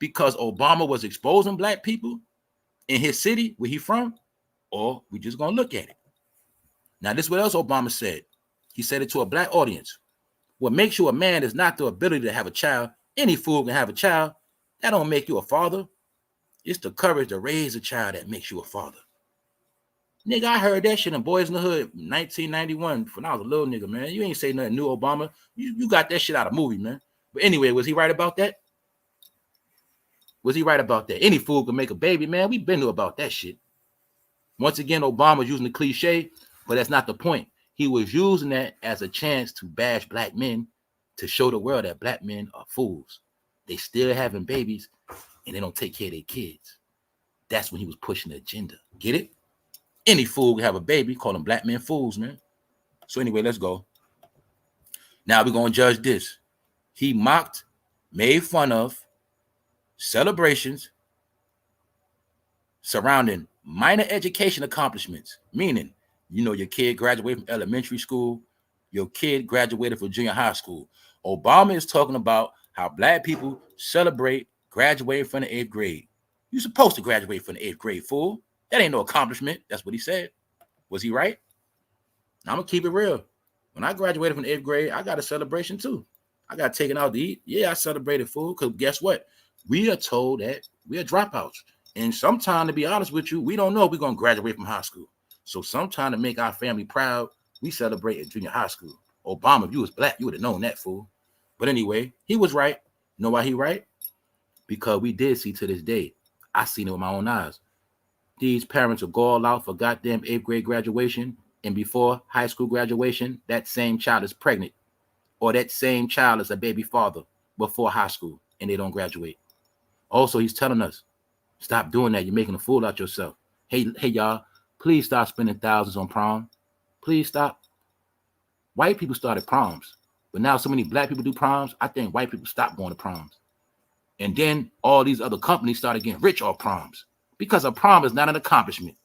Speaker 1: because Obama was exposing black people in his city where he from? Or we just gonna look at it. Now, this is what else Obama said. He said it to a black audience. What makes you a man is not the ability to have a child. Any fool can have a child. That don't make you a father. It's the courage to raise a child that makes you a father. Nigga, I heard that shit in Boys in the Hood 1991 when I was a little nigga, man. You ain't say nothing new, Obama. You got that shit out of movie, man. But anyway, was he right about that? Was he right about that? Any fool can make a baby, man. We've been to about that shit. Once again, Obama was using the cliche, but that's not the point. He was using that as a chance to bash black men, to show the world that black men are fools. They still having babies, and they don't take care of their kids. That's when he was pushing the agenda. Get it? Any fool can have a baby, call them black men fools, man. So anyway, let's go. Now we're going to judge this. He mocked, made fun of celebrations surrounding minor education accomplishments, meaning, you know, your kid graduated from elementary school, your kid graduated from junior high school. Obama is talking about how black people celebrate Graduating from the 8th grade. You're supposed to graduate from the 8th grade, fool. That ain't no accomplishment. That's what he said. Was he right? I'm going to keep it real. When I graduated from the 8th grade, I got a celebration too. I got taken out to eat. Yeah, I celebrated, fool, because guess what? We are told that we are dropouts. And sometime, to be honest with you, we don't know if we're going to graduate from high school. So sometime to make our family proud, we celebrate in junior high school. Obama, if you was black, you would have known that, fool. But anyway, he was right. You know why he right? Because we did see to this day. I seen it with my own eyes. These parents will go all out for goddamn 8th grade graduation, and before high school graduation, that same child is pregnant, or that same child is a baby father before high school, and they don't graduate. Also, he's telling us, stop doing that. You're making a fool out yourself. Hey, y'all, please stop spending thousands on prom. Please stop. White people started proms, but now so many black people do proms. I think white people stopped going to proms. And then all these other companies started getting rich off proms, because a prom is not an accomplishment.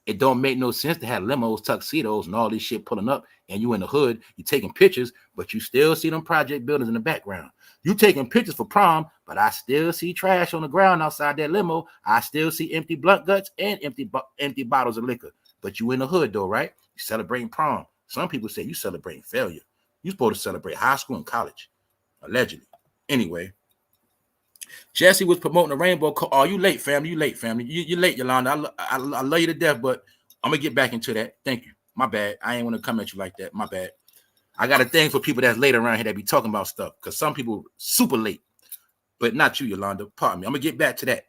Speaker 1: It don't make no sense to have limos, tuxedos, and all this shit pulling up, and you in the hood, you taking pictures, but you still see them project buildings in the background. You taking pictures for prom, but I still see trash on the ground outside that limo. I still see empty blunt guts and empty bottles of liquor. But you in the hood though, right? You celebrating prom. Some people say you celebrating failure. You supposed to celebrate high school and college, allegedly. Anyway, Jesse was promoting the rainbow. Oh, you late, family. You late, family. You late, Yolanda. I love you to death, but I'm going to get back into that. Thank you. My bad. I ain't want to come at you like that. My bad. I got a thing for people that's late around here that be talking about stuff, because some people super late, but not you, Yolanda. Pardon me. I'm going to get back to that.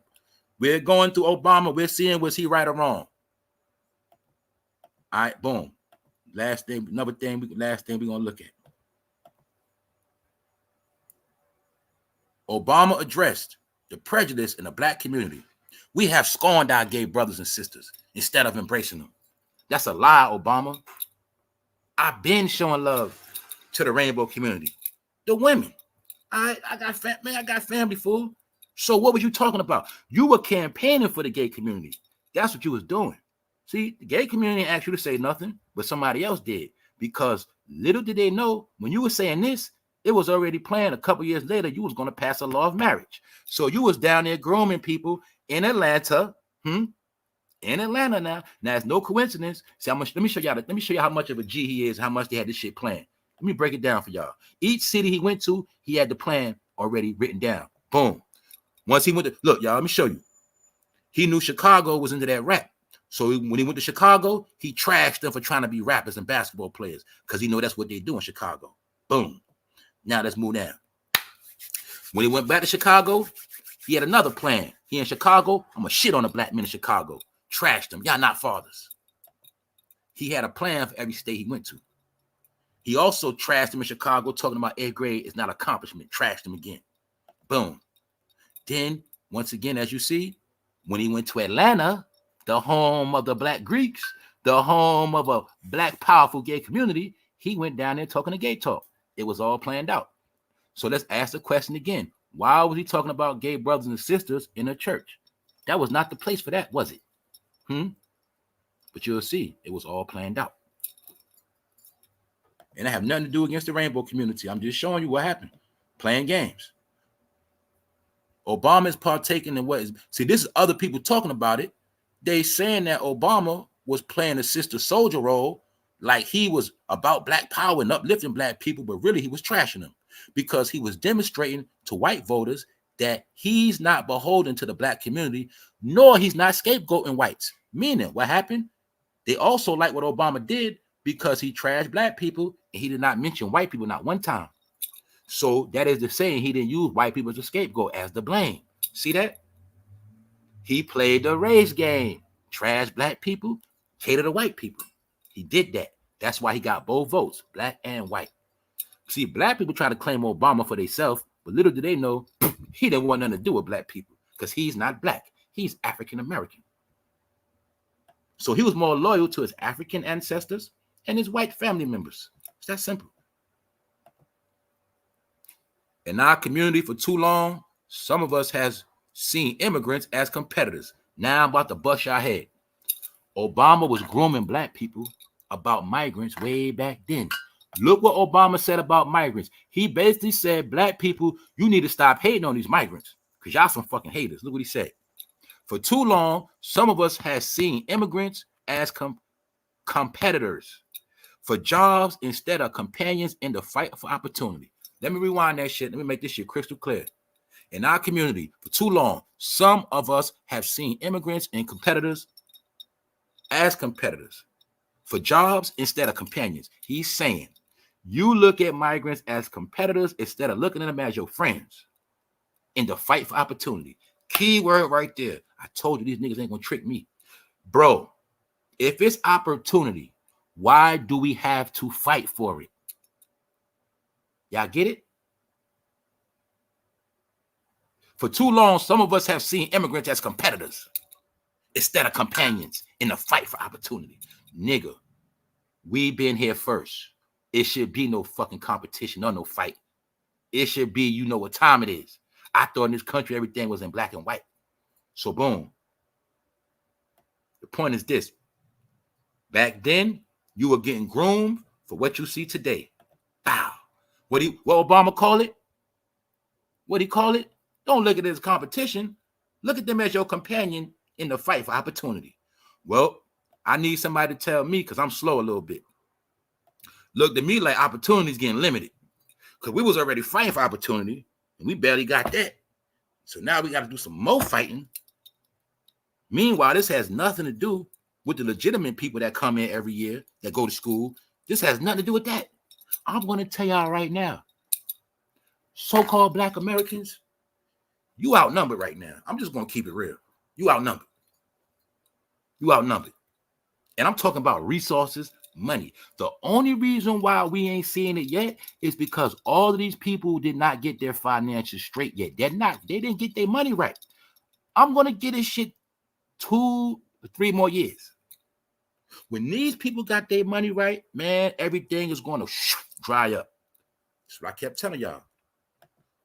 Speaker 1: We're going through Obama. We're seeing, was he right or wrong? All right, boom. Last thing we're going to look at. Obama addressed the prejudice in the black community. We have scorned our gay brothers and sisters instead of embracing them. That's a lie, Obama. I've been showing love to the rainbow community. The women. I got family, fool. So what was you talking about? You were campaigning for the gay community. That's what you was doing. See, the gay community asked you to say nothing, but somebody else did. Because little did they know, when you were saying this, it was already planned. A couple years later, you was going to pass a law of marriage. So you was down there grooming people in Atlanta. In Atlanta now. Now it's no coincidence. See how much. Let me show you how much of a G he is. How much they had this shit planned. Let me break it down for y'all. Each city he went to, he had the plan already written down. Boom. Once he went to look, y'all. Let me show you. He knew Chicago was into that rap. So when he went to Chicago, he trashed them for trying to be rappers and basketball players, because he know that's what they do in Chicago. Boom. Now let's move down. When he went back to Chicago, he had another plan. He in Chicago, I'm going to shit on the black men in Chicago. Trashed them. Y'all not fathers. He had a plan for every state he went to. He also trashed them in Chicago, talking about 8th grade is not an accomplishment. Trashed them again. Boom. Then, once again, as you see, when he went to Atlanta, the home of the black Greeks, the home of a black powerful gay community, he went down there talking to gay talk. It was all planned out. So let's ask the question again. Why was he talking about gay brothers and sisters in a church? That was not the place for that, was it? But you'll see, it was all planned out. And I have nothing to do against the rainbow community. I'm just showing you what happened. Playing games. Obama is partaking in what is... See, this is other people talking about it. They saying that Obama was playing a sister soldier role, like he was about black power and uplifting black people, but really he was trashing them, because he was demonstrating to white voters that he's not beholden to the black community, nor he's not scapegoating whites. Meaning, what happened? They also like what Obama did, because he trashed black people and he did not mention white people not one time. So that is the saying, he didn't use white people as a scapegoat, as the blame. See that? He played the race game. Trash black people, cater to white people. He did that. That's why he got both votes, black and white. See, black people try to claim Obama for themselves, but little do they know, he didn't want nothing to do with black people, because he's not black. He's African American. So he was more loyal to his African ancestors and his white family members. It's that simple. In our community for too long, some of us has seen immigrants as competitors. Now I'm about to bust your head. Obama was grooming black people about migrants way back then. Look what Obama said about migrants. He basically said, black people, you need to stop hating on these migrants, Because y'all some fucking haters. Look what he said. For too long, some of us has seen immigrants as competitors for jobs instead of companions in the fight for opportunity. Let me rewind that shit. Let me make this shit crystal clear. In our community, for too long, some of us have seen immigrants and competitors as competitors for jobs instead of companions. He's saying you look at migrants as competitors instead of looking at them as your friends in the fight for opportunity. Key word right there. I told you these niggas ain't gonna trick me. Bro, if it's opportunity, why do we have to fight for it? Y'all get it? For too long, some of us have seen immigrants as competitors instead of companions in the fight for opportunity. Nigga, we been here first. It should be no fucking competition or no fight. It should be, you know what time it is. I thought in this country everything was in black and white. So boom. The point is this. Back then, you were getting groomed for what you see today. Wow. What Obama call it? What he call it? Don't look at it as competition. Look at them as your companion in the fight for opportunity. Well, I need somebody to tell me because I'm slow a little bit. Look to me like opportunity's getting limited. Because we was already fighting for opportunity and we barely got that. So now we got to do some more fighting. Meanwhile, this has nothing to do with the legitimate people that come in every year, that go to school. This has nothing to do with that. I'm going to tell y'all right now, so-called black Americans, you outnumbered right now. I'm just going to keep it real. You outnumbered. You outnumbered. And I'm talking about resources, money. The only reason why we ain't seeing it yet is because all of these people did not get their finances straight yet. They didn't get their money right. I'm going to get this shit 2 or 3 more years. When these people got their money right, man, everything is going to dry up. That's what I kept telling y'all.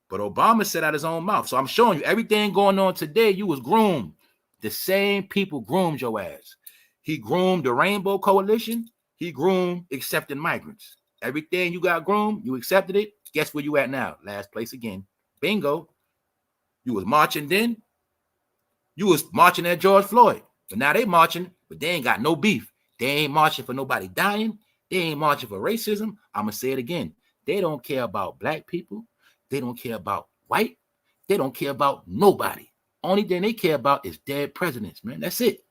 Speaker 1: But Obama said out his own mouth. So I'm showing you everything going on today. You was groomed. The same people groomed your ass. He groomed the Rainbow Coalition. He groomed accepting migrants. Everything you got groomed, you accepted it. Guess where you at now? Last place again. Bingo. You was marching then. You was marching at George Floyd. But now they marching, but they ain't got no beef. They ain't marching for nobody dying. They ain't marching for racism. I'm going to say it again. They don't care about black people. They don't care about white. They don't care about nobody. Only thing they care about is dead presidents, man. That's it.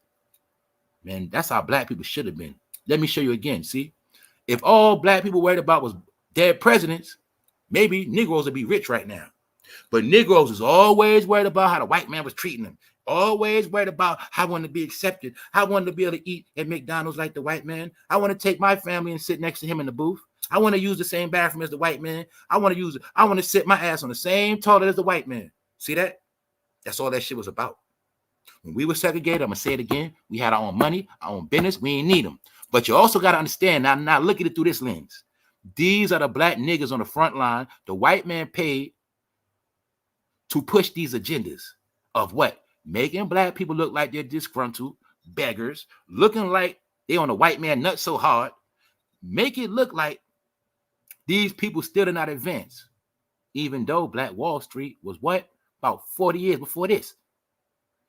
Speaker 1: Man, that's how black people should have been. Let me show you again. See, if all black people worried about was dead presidents, maybe Negroes would be rich right now. But Negroes is always worried about how the white man was treating them. Always worried about how I want to be accepted. How I wanted to be able to eat at McDonald's like the white man. I want to take my family and sit next to him in the booth. I want to use the same bathroom as the white man. I want to sit my ass on the same toilet as the white man. See that? That's all that shit was about. When we were segregated, I'm going to say it again, we had our own money, our own business. We ain't need them. But you also got to understand, now look at it through this lens. These are the black niggas on the front line. The white man paid to push these agendas of what? Making black people look like they're disgruntled beggars, looking like they on the white man nut so hard, make it look like these people still did not advance, even though Black Wall Street was what? About 40 years before this.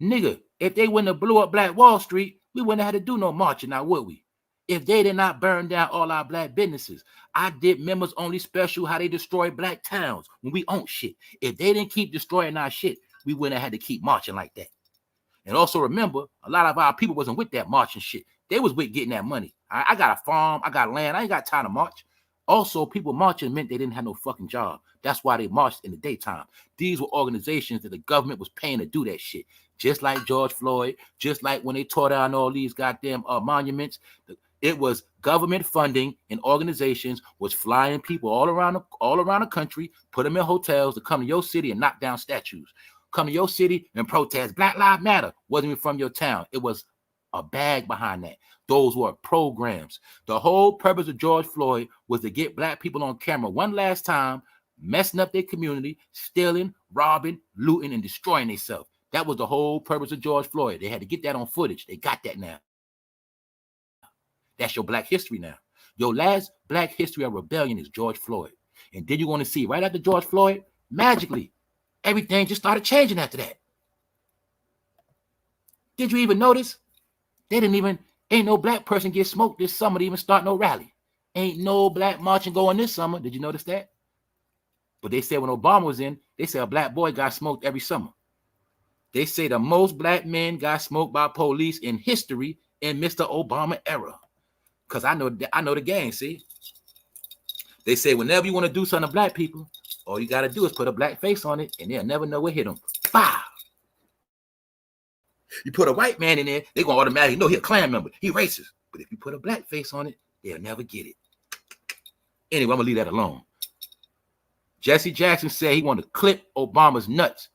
Speaker 1: Nigga, if they wouldn't have blew up Black Wall Street, we wouldn't have had to do no marching now, would we? If they did not burn down all our black businesses. I did members only special how they destroyed black towns when we own shit. If they didn't keep destroying our shit, we wouldn't have had to keep marching like that. And also remember, a lot of our people wasn't with that marching shit. They was with getting that money. I got a farm, I got land, I ain't got time to march. Also, people marching meant they didn't have no fucking job. That's why they marched in the daytime. These were organizations that the government was paying to do that shit. Just like George Floyd, just like when they tore down all these goddamn monuments. It was government funding, and organizations was flying people all around the country, put them in hotels to come to your city and knock down statues. Come to your city and protest. Black Lives Matter. Wasn't even from your town. It was a bag behind that. Those were programs. The whole purpose of George Floyd was to get black people on camera one last time, messing up their community, stealing, robbing, looting, and destroying themselves. That was the whole purpose of George Floyd. They had to get that on footage. They got that now. That's your black history now. Your last black history of rebellion is George Floyd. And then you're going to see right after George Floyd, magically, Everything just started changing after that. Did you even notice? Ain't no black person get smoked this summer to even start no rally. Ain't no black marching going this summer. Did you notice that? But they said when Obama was in, they said a black boy got smoked every summer. They say the most black men got smoked by police in history in Mr. Obama era. Because I know the gang, see? They say whenever you want to do something to black people, all you got to do is put a black face on it, and they'll never know what hit them. Bow! You put a white man in there, they're going to automatically know he a Klan member. He racist. But if you put a black face on it, they'll never get it. Anyway, I'm going to leave that alone. Jesse Jackson said he wanted to clip Obama's nuts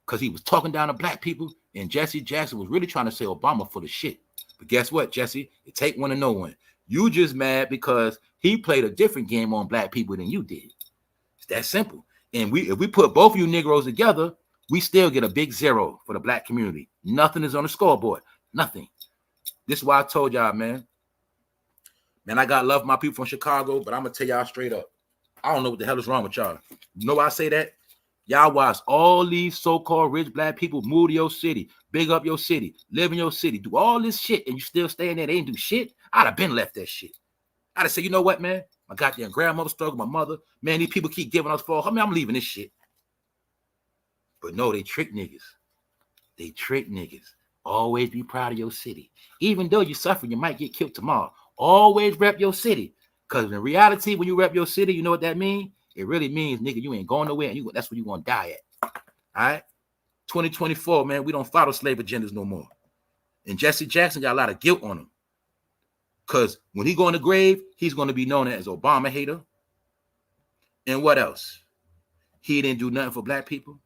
Speaker 1: because he was talking down to black people, and Jesse Jackson was really trying to say Obama full of shit. But guess what, Jesse? It take one to know one. You just mad because he played a different game on black people than you did. It's that simple. And if we put both of you Negroes together, we still get a big 0 for the black community. Nothing is on the scoreboard. Nothing. This is why I told y'all, man. Man, I got love for my people from Chicago, but I'm going to tell y'all straight up. I don't know what the hell is wrong with y'all. You know why I say that? Y'all watch all these so-called rich black people move to your city, big up your city, live in your city, do all this shit, and you still stay in there. They ain't do shit. I'd have been left that shit. I'd have said, you know what, man? My goddamn grandmother struggled, my mother. Man, these people keep giving us for. I mean, I'm leaving this shit. But no, they trick niggas. They trick niggas. Always be proud of your city. Even though you suffer, you might get killed tomorrow. Always rep your city. Because in reality, when you rep your city, you know what that means? It really means, nigga, you ain't going nowhere, and that's where you're going to die at. All right? 2024, man, we don't follow slave agendas no more. And Jesse Jackson got a lot of guilt on him. Because when he go in the grave, he's going to be known as Obama hater. And what else? He didn't do nothing for black people.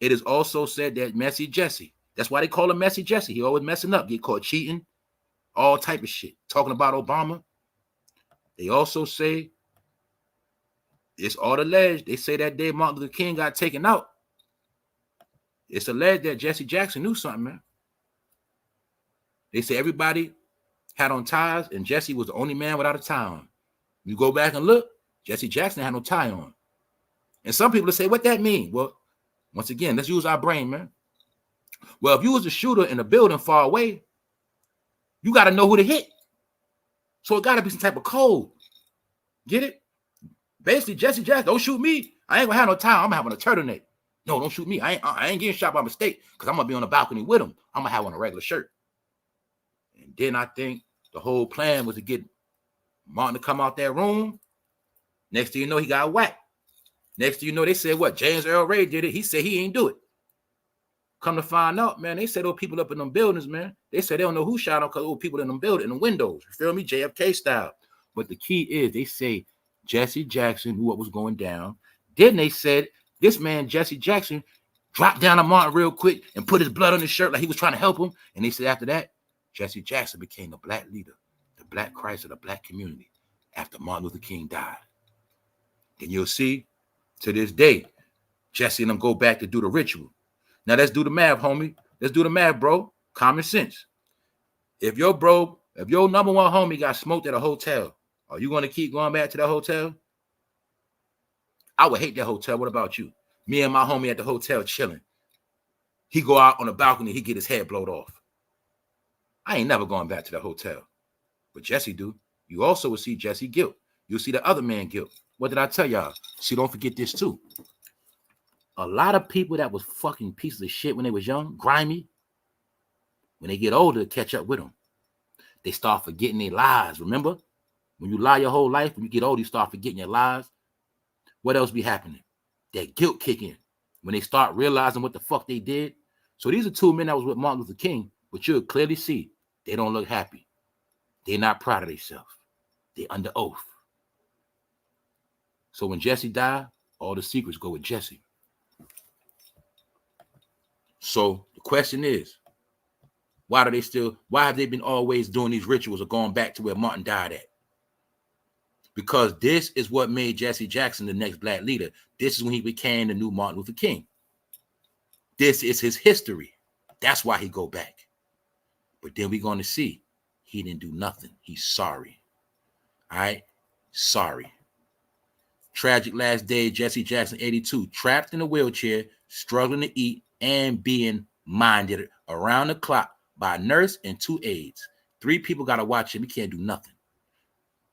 Speaker 1: It is also said that Messy Jesse, that's why they call him Messy Jesse. He always messing up, get caught cheating, all type of shit. Talking about Obama. They also say, it's all alleged. They say that day Martin Luther King got taken out. It's alleged that Jesse Jackson knew something, man. They say everybody had on ties, and Jesse was the only man without a tie on. You go back and look, Jesse Jackson had no tie on. And some people say, what that mean? Well, once again, let's use our brain, man. Well, if you was a shooter in a building far away, you got to know who to hit. So it got to be some type of code. Get it? Basically, Jesse Jackson, don't shoot me. I ain't gonna have no time. I'm having a turtleneck. No, don't shoot me. I ain't getting shot by mistake because I'm gonna be on the balcony with him. I'm gonna have on a regular shirt. And then I think the whole plan was to get Martin to come out that room. Next thing you know, he got whacked. Next thing you know, they said, what? James Earl Ray did it. He said he ain't do it. Come to find out, man, they said those people up in them buildings, man. They said they don't know who shot them because those people in them buildings, in the windows. You feel me? JFK style. But the key is they say Jesse Jackson knew what was going down. Then they said this man, Jesse Jackson, dropped down on Martin real quick and put his blood on his shirt like he was trying to help him. And they said after that, Jesse Jackson became the black leader, the black Christ of the black community after Martin Luther King died. And you'll see, to this day, Jesse and them go back to do the ritual. Now let's do the math, homie. Let's do the math, bro. Common sense. If your number one homie got smoked at a hotel, are you going to keep going back to that hotel? I would hate that hotel. What about you? Me and my homie at the hotel chilling. He go out on the balcony, he get his head blowed off. I ain't never going back to the hotel. But Jesse do. You also will see Jesse guilt. You'll see the other man guilt. What did I tell y'all? See, don't forget this too. A lot of people that was fucking pieces of shit when they was young, grimy, when they get older, catch up with them. They start forgetting their lies. Remember? When you lie your whole life, when you get older, you start forgetting your lies. What else be happening? That guilt kick in when they start realizing what the fuck they did. So these are two men that was with Martin Luther King, but you'll clearly see they don't look happy. They're not proud of themselves. They're under oath. So when Jesse died, all the secrets go with Jesse. So the question is, why have they been always doing these rituals or going back to where Martin died at? Because this is what made Jesse Jackson the next black leader. This is when he became the new Martin Luther King. This is his history. That's why he go back. But then we're going to see he didn't do nothing. He's sorry. All right? Sorry. Tragic last day, Jesse Jackson, 82, trapped in a wheelchair, struggling to eat and being minded around the clock by a nurse and 2 aides. 3 people got to watch him. He can't do nothing.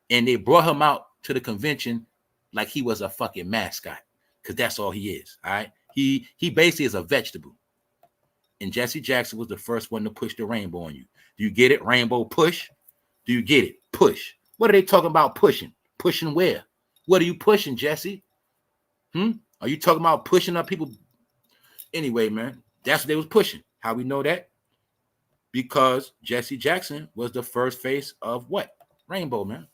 Speaker 1: And they brought him out to the convention like he was a fucking mascot, because that's all he is, all right? He basically is a vegetable. And Jesse Jackson was the first one to push the rainbow on you. Do you get it? Rainbow push? Do you get it? Push. What are they talking about pushing? Pushing where? What are you pushing, Jesse? Are you talking about pushing up people? Anyway, man, that's what they was pushing. How we know that? Because Jesse Jackson was the first face of what? Rainbow, man.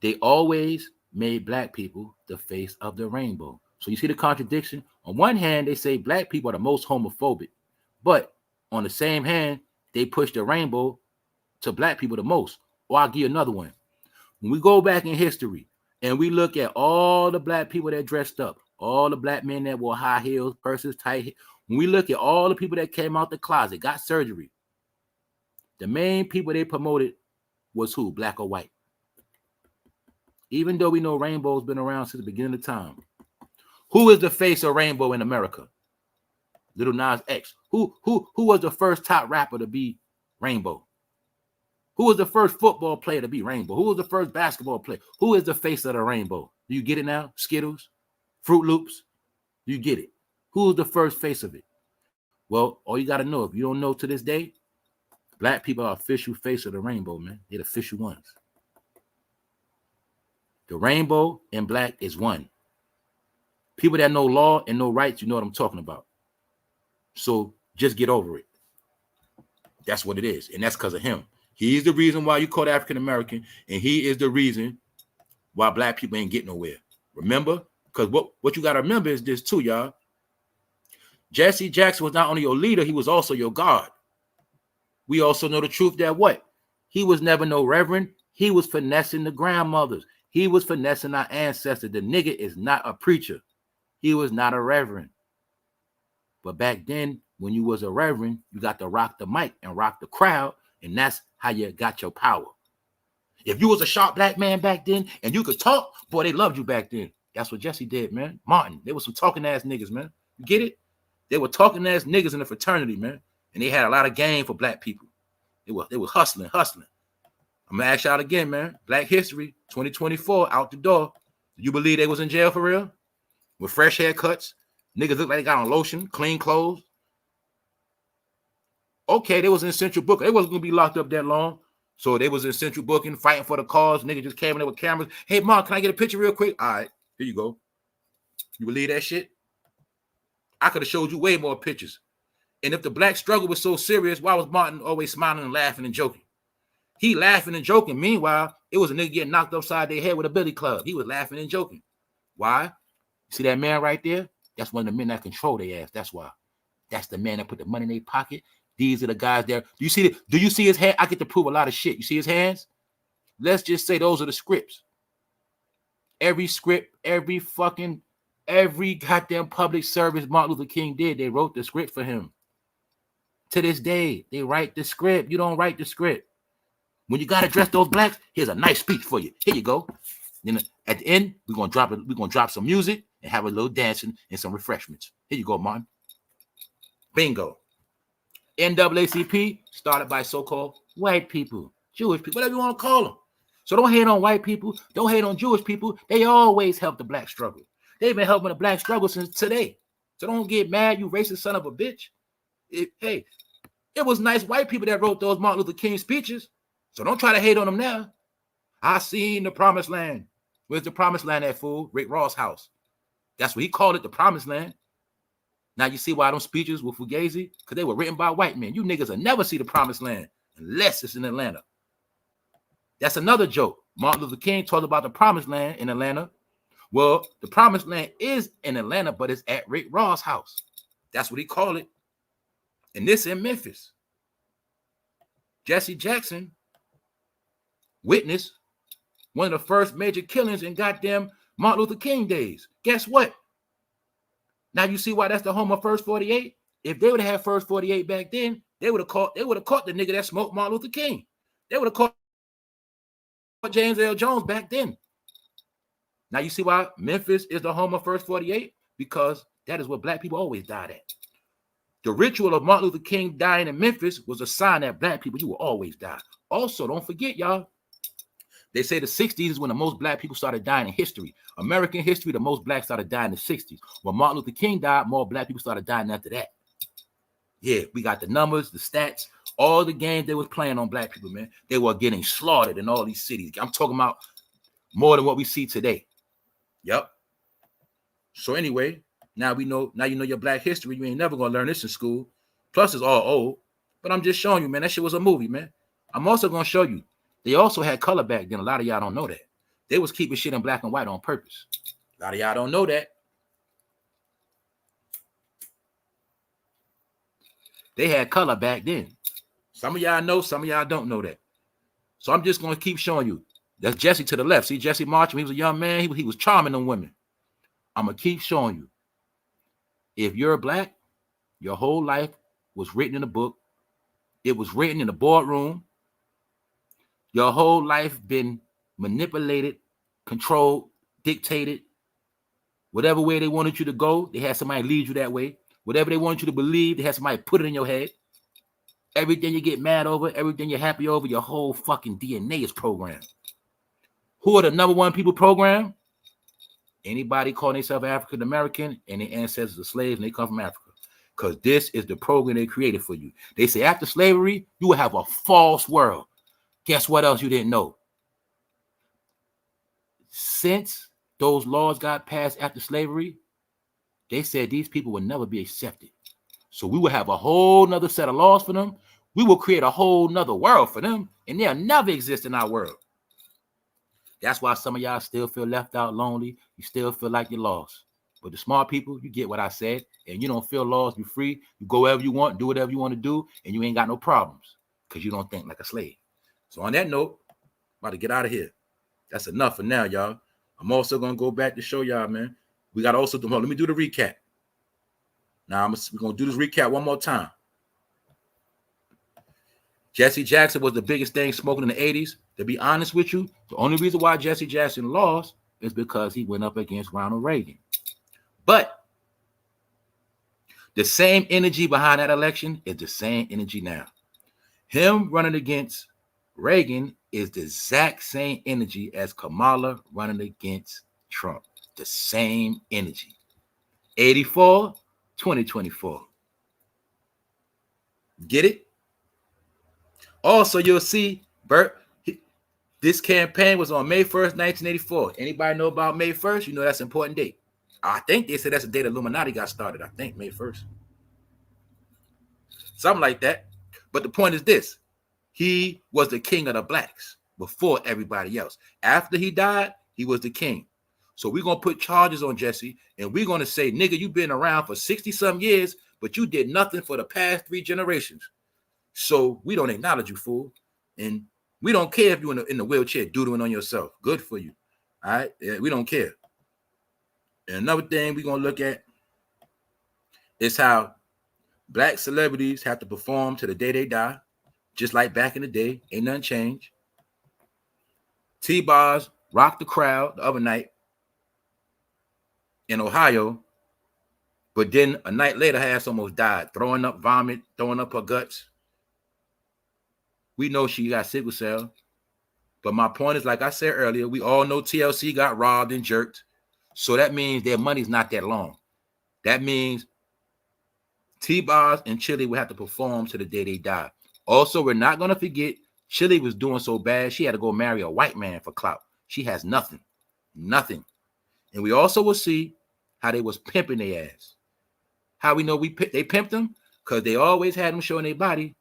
Speaker 1: They always made black people the face of the rainbow. So you see the contradiction? On one hand, they say black people are the most homophobic, but on the same hand, they push the rainbow to black people the most. Or I'll give you another one. When we go back in history and we look at all the black people that dressed up, all the black men that wore high heels, purses, tight heels, when we look at all the people that came out the closet, got surgery, the main people they promoted was who? Black or white. Even though we know rainbow's been around since the beginning of time. Who is the face of rainbow in America? Little Nas X. Who was the first top rapper to be rainbow? Who was the first football player to be rainbow? Who was the first basketball player? Who is the face of the rainbow? Do you get it now? Skittles? Fruit Loops? Do you get it? Who was the first face of it? Well, all you got to know, if you don't know to this day, black people are official face of the rainbow, man. They're the official ones. The rainbow and black is one. People that know law and know rights, you know what I'm talking about. So just get over it. That's what it is. And that's because of him. He's the reason why you call African American, and he is the reason why black people ain't getting nowhere. Remember? Because what you got to remember is this too, y'all. Jesse Jackson was not only your leader, he was also your God. We also know the truth that what? He was never no reverend. He was finessing the grandmothers. He was finessing our ancestors. The nigga is not a preacher. He was not a reverend. But back then, when you was a reverend, you got to rock the mic and rock the crowd, and that's how you got your power. If you was a sharp black man back then and you could talk, boy, they loved you back then. That's what Jesse did, man. Martin, they were some talking ass niggas, man. You get it? They were talking ass niggas in the fraternity, man. And they had a lot of game for black people. They were hustling. I'm gonna ask y'all again, man. Black History 2024 out the door. Do you believe they was in jail for real? With fresh haircuts, niggas look like they got on lotion, clean clothes. Okay, they was in central booking. They wasn't gonna be locked up that long. So they was in central booking, fighting for the cause. Niggas just came in there with cameras. Hey, Mark, can I get a picture real quick? All right, here you go. You believe that shit? I could have showed you way more pictures. And if the black struggle was so serious, why was Martin always smiling and laughing and joking? He laughing and joking. Meanwhile, it was a nigga getting knocked upside their head with a billy club. He was laughing and joking. Why? See that man right there? That's one of the men that control their ass. That's why. That's the man that put the money in their pocket. These are the guys there. Do you see his hand? I get to prove a lot of shit. You see his hands? Let's just say those are the scripts. Every script, every goddamn public service Martin Luther King did, they wrote the script for him. To this day, they write the script. You don't write the script. When you gotta address those blacks, here's a nice speech for you. Here you go. Then at the end, we're gonna drop some music and have a little dancing and some refreshments. Here you go, Martin. Bingo. NAACP started by so-called white people, Jewish people, whatever you want to call them. So don't hate on white people. Don't hate on Jewish people. They always help the black struggle. They've been helping the black struggle since today. So don't get mad, you racist son of a bitch. It was nice white people that wrote those Martin Luther King speeches. So don't try to hate on them now. I seen the promised land. Where's the promised land at, fool? Rick Ross' house. That's what he called it, the promised land. Now you see why those speeches were fugazi? Because they were written by white men. You niggas will never see the promised land unless it's in Atlanta. That's another joke. Martin Luther King talked about the promised land in Atlanta. Well, the promised land is in Atlanta, but it's at Rick Ross' house. That's what he called it. And this in Memphis. Jesse Jackson witnessed one of the first major killings in goddamn Martin Luther King days. Guess what? Now you see why that's the home of First 48? If they would have had First 48 back then, they would have caught the nigga that smoked Martin Luther King. They would have caught James L. Jones back then. Now you see why Memphis is the home of First 48? Because that is where black people always died at. The ritual of Martin Luther King dying in Memphis was a sign that black people, you will always die. Also, don't forget, y'all, they say the 60s is when the most black people started dying in history. American history, the most blacks started dying in the 60s. When Martin Luther King died, more black people started dying after that. Yeah, we got the numbers, the stats, all the games they was playing on black people, man. They were getting slaughtered in all these cities. I'm talking about more than what we see today. Yep. So anyway, now you know your black history. You ain't never gonna learn this in school. Plus, it's all old. But I'm just showing you, man. That shit was a movie, man. I'm also gonna show you. They also had color back then. A lot of y'all don't know that. They was keeping shit in black and white on purpose. A lot of y'all don't know that. They had color back then. Some of y'all know, some of y'all don't know that. So I'm just gonna keep showing you. That's Jesse to the left. See Jesse March when he was a young man, he was charming them women. I'm gonna keep showing you. If you're black, your whole life was written in a book. It was written in the boardroom. Your whole life been manipulated, controlled, dictated. Whatever way they wanted you to go, they had somebody lead you that way. Whatever they wanted you to believe, they had somebody put it in your head. Everything you get mad over, everything you're happy over, your whole fucking DNA is programmed. Who are the number one people programmed? Anybody calling themselves African American and their ancestors are slaves and they come from Africa. Because this is the program they created for you. They say after slavery, you will have a false world. Guess what else you didn't know? Since those laws got passed after slavery, they said these people will never be accepted. So we will have a whole nother set of laws for them. We will create a whole nother world for them, and they'll never exist in our world. That's why some of y'all still feel left out, lonely. You still feel like you're lost. But the smart people, you get what I said, and you don't feel lost. You're free. You go wherever you want, do whatever you want to do, and you ain't got no problems because you don't think like a slave. So on that note, I'm about to get out of here. That's enough for now, y'all. I'm also going to go back to show y'all, man. We got to also do, let me do the recap. Now, we're going to do this recap one more time. Jesse Jackson was the biggest thing smoking in the 80s. To be honest with you, the only reason why Jesse Jackson lost is because he went up against Ronald Reagan. But the same energy behind that election is the same energy now. Him running against Reagan is the exact same energy as Kamala running against Trump. The same energy. 84, 2024. Get it? Also, you'll see, Bert, this campaign was on May 1st, 1984. Anybody know about May 1st? You know that's an important date. I think they said that's the day the Illuminati got started. I think May 1st. Something like that. But the point is this. He was the king of the blacks before everybody else. After he died, he was the king. So we're going to put charges on Jesse, and we're going to say, nigga, you've been around for 60-some years, but you did nothing for the past 3 generations. So we don't acknowledge you, fool. And we don't care if you're in the wheelchair doodling on yourself. Good for you. All right? Yeah, we don't care. And another thing we're going to look at is how black celebrities have to perform to the day they die, just like back in the day. Ain't nothing changed. T-BOZ rocked the crowd the other night in Ohio, but then a night later, her ass almost died, throwing up vomit, throwing up her guts. We know she got sickle cell. But my point is, like I said earlier, we all know TLC got robbed and jerked. So that means their money's not that long. That means T-BOZ and Chili will have to perform to the day they die. Also, we're not going to forget, Chili was doing so bad, she had to go marry a white man for clout. She has nothing. Nothing. And we also will see how they was pimping their ass. How we know they pimped them? Because they always had them showing their body.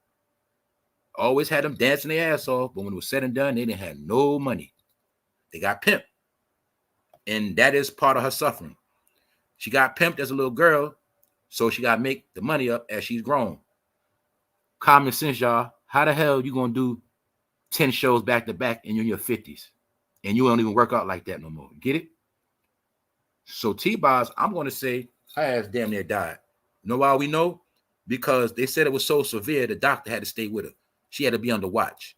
Speaker 1: Always had them dancing their ass off. But when it was said and done, they didn't have no money. They got pimped. And that is part of her suffering. She got pimped as a little girl, so she got to make the money up as she's grown. Common sense, y'all. How the hell you going to do 10 shows back to back and you're in your 50s? And you don't even work out like that no more. Get it? So T-BOZ, I'm going to say her ass damn near died. You know why we know? Because they said it was so severe, the doctor had to stay with her. She had to be under watch.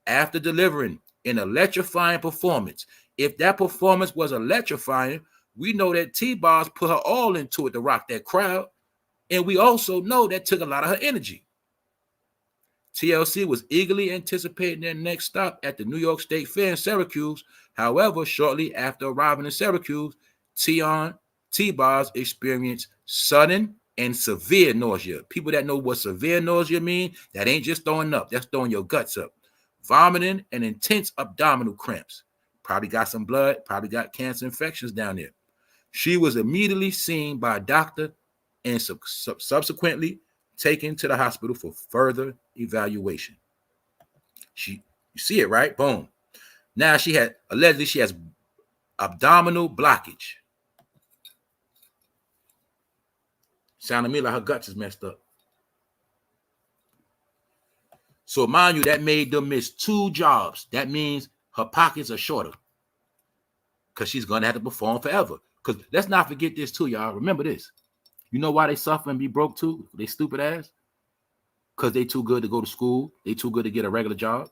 Speaker 1: After delivering an electrifying performance If that performance was electrifying, we know that T-BOZ put her all into it to rock that crowd. And we also know that took a lot of her energy. TLC was eagerly anticipating their next stop at the New York State Fair in Syracuse. However, shortly after arriving in Syracuse, T-BOZ experienced sudden and severe nausea. People that know what severe nausea means, that ain't just throwing up, that's throwing your guts up. Vomiting and intense abdominal cramps. Probably got some blood, probably got cancer infections down there. She was immediately seen by a doctor and subsequently taken to the hospital for further evaluation. You see it, right? Boom. Now allegedly she has abdominal blockage. Sounded to me like her guts is messed up. So mind you, that made them miss 2 jobs. That means her pockets are shorter because she's going to have to perform forever. Because let's not forget this too, y'all. Remember this. You know why they suffer and be broke too? They stupid ass. Because they too good to go to school. They too good to get a regular job.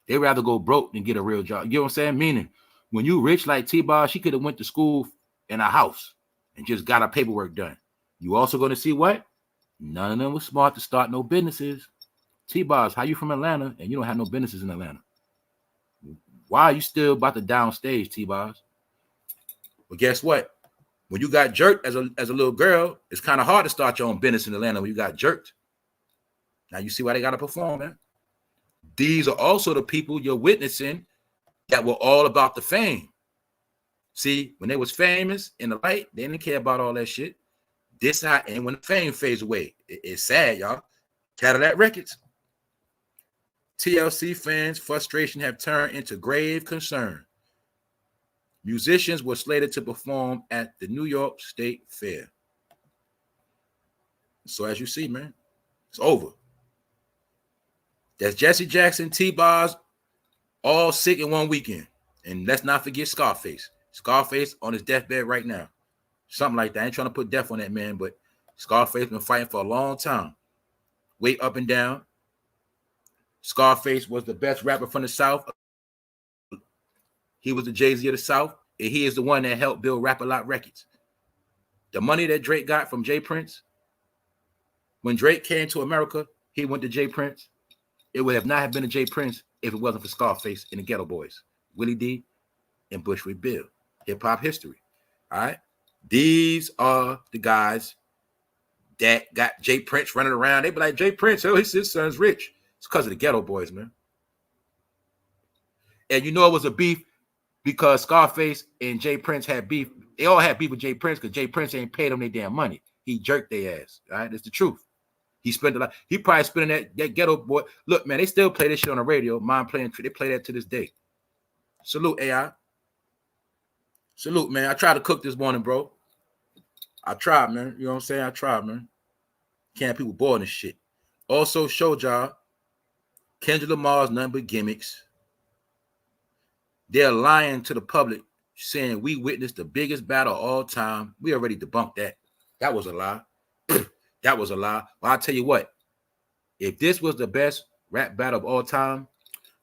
Speaker 1: They rather go broke than get a real job. You know what I'm saying? Meaning, when you rich like T-BOZ, she could have went to school in a house and just got her paperwork done. You also going to see what? None of them was smart to start no businesses. T-BOZ, how you from Atlanta and you don't have no businesses in Atlanta? Why are you still about to downstage, T-BOZ? But guess what? When you got jerked as a little girl, it's kind of hard to start your own business in Atlanta when you got jerked. Now you see why they got to perform, man. These are also the people you're witnessing that were all about the fame. See, when they was famous in the light, they didn't care about all that shit. This how, and when the fame fades away, it's sad, y'all. Cadillac Records. TLC fans' frustration have turned into grave concern. Musicians were slated to perform at the New York State Fair. So as you see, man, it's over. That's Jesse Jackson, T-BOZ, all sick in one weekend. And let's not forget SCARFACE. SCARFACE on his deathbed right now. Something like that. I ain't trying to put death on that man, but SCARFACE been fighting for a long time. Way up and down. SCARFACE was the best rapper from the South. He was the Jay-Z of the South, and he is the one that helped build Rap-A-Lot Records. The money that Drake got from J. Prince, when Drake came to America, he went to J. Prince. It would have not have been a J. Prince if it wasn't for SCARFACE and the Ghetto Boys, Willie D and Bushwick Bill. Hip-hop history, all right? These are the guys that got J. Prince running around. They be like, J. Prince, oh, his son's rich. It's because of the Ghetto Boys, man. And you know it was a beef because SCARFACE and J. Prince had beef. They all had beef with J. Prince because J. Prince ain't paid them their damn money. He jerked their ass, all right? That's the truth. He spent a lot. He probably spending that Ghetto Boy. Look, man, they still play this shit on the radio. Mind playing. They play that to this day. Salute, AI. Salute, man. I tried to cook this morning, bro. I tried, man. You know what I'm saying? I tried, man. Can't have people bored and shit. Also showed y'all Kendrick Lamar's nothing but gimmicks. They're lying to the public, saying we witnessed the biggest battle of all time. We already debunked that. That was a lie. That was a lie. But I'll tell you what, if this was the best rap battle of all time,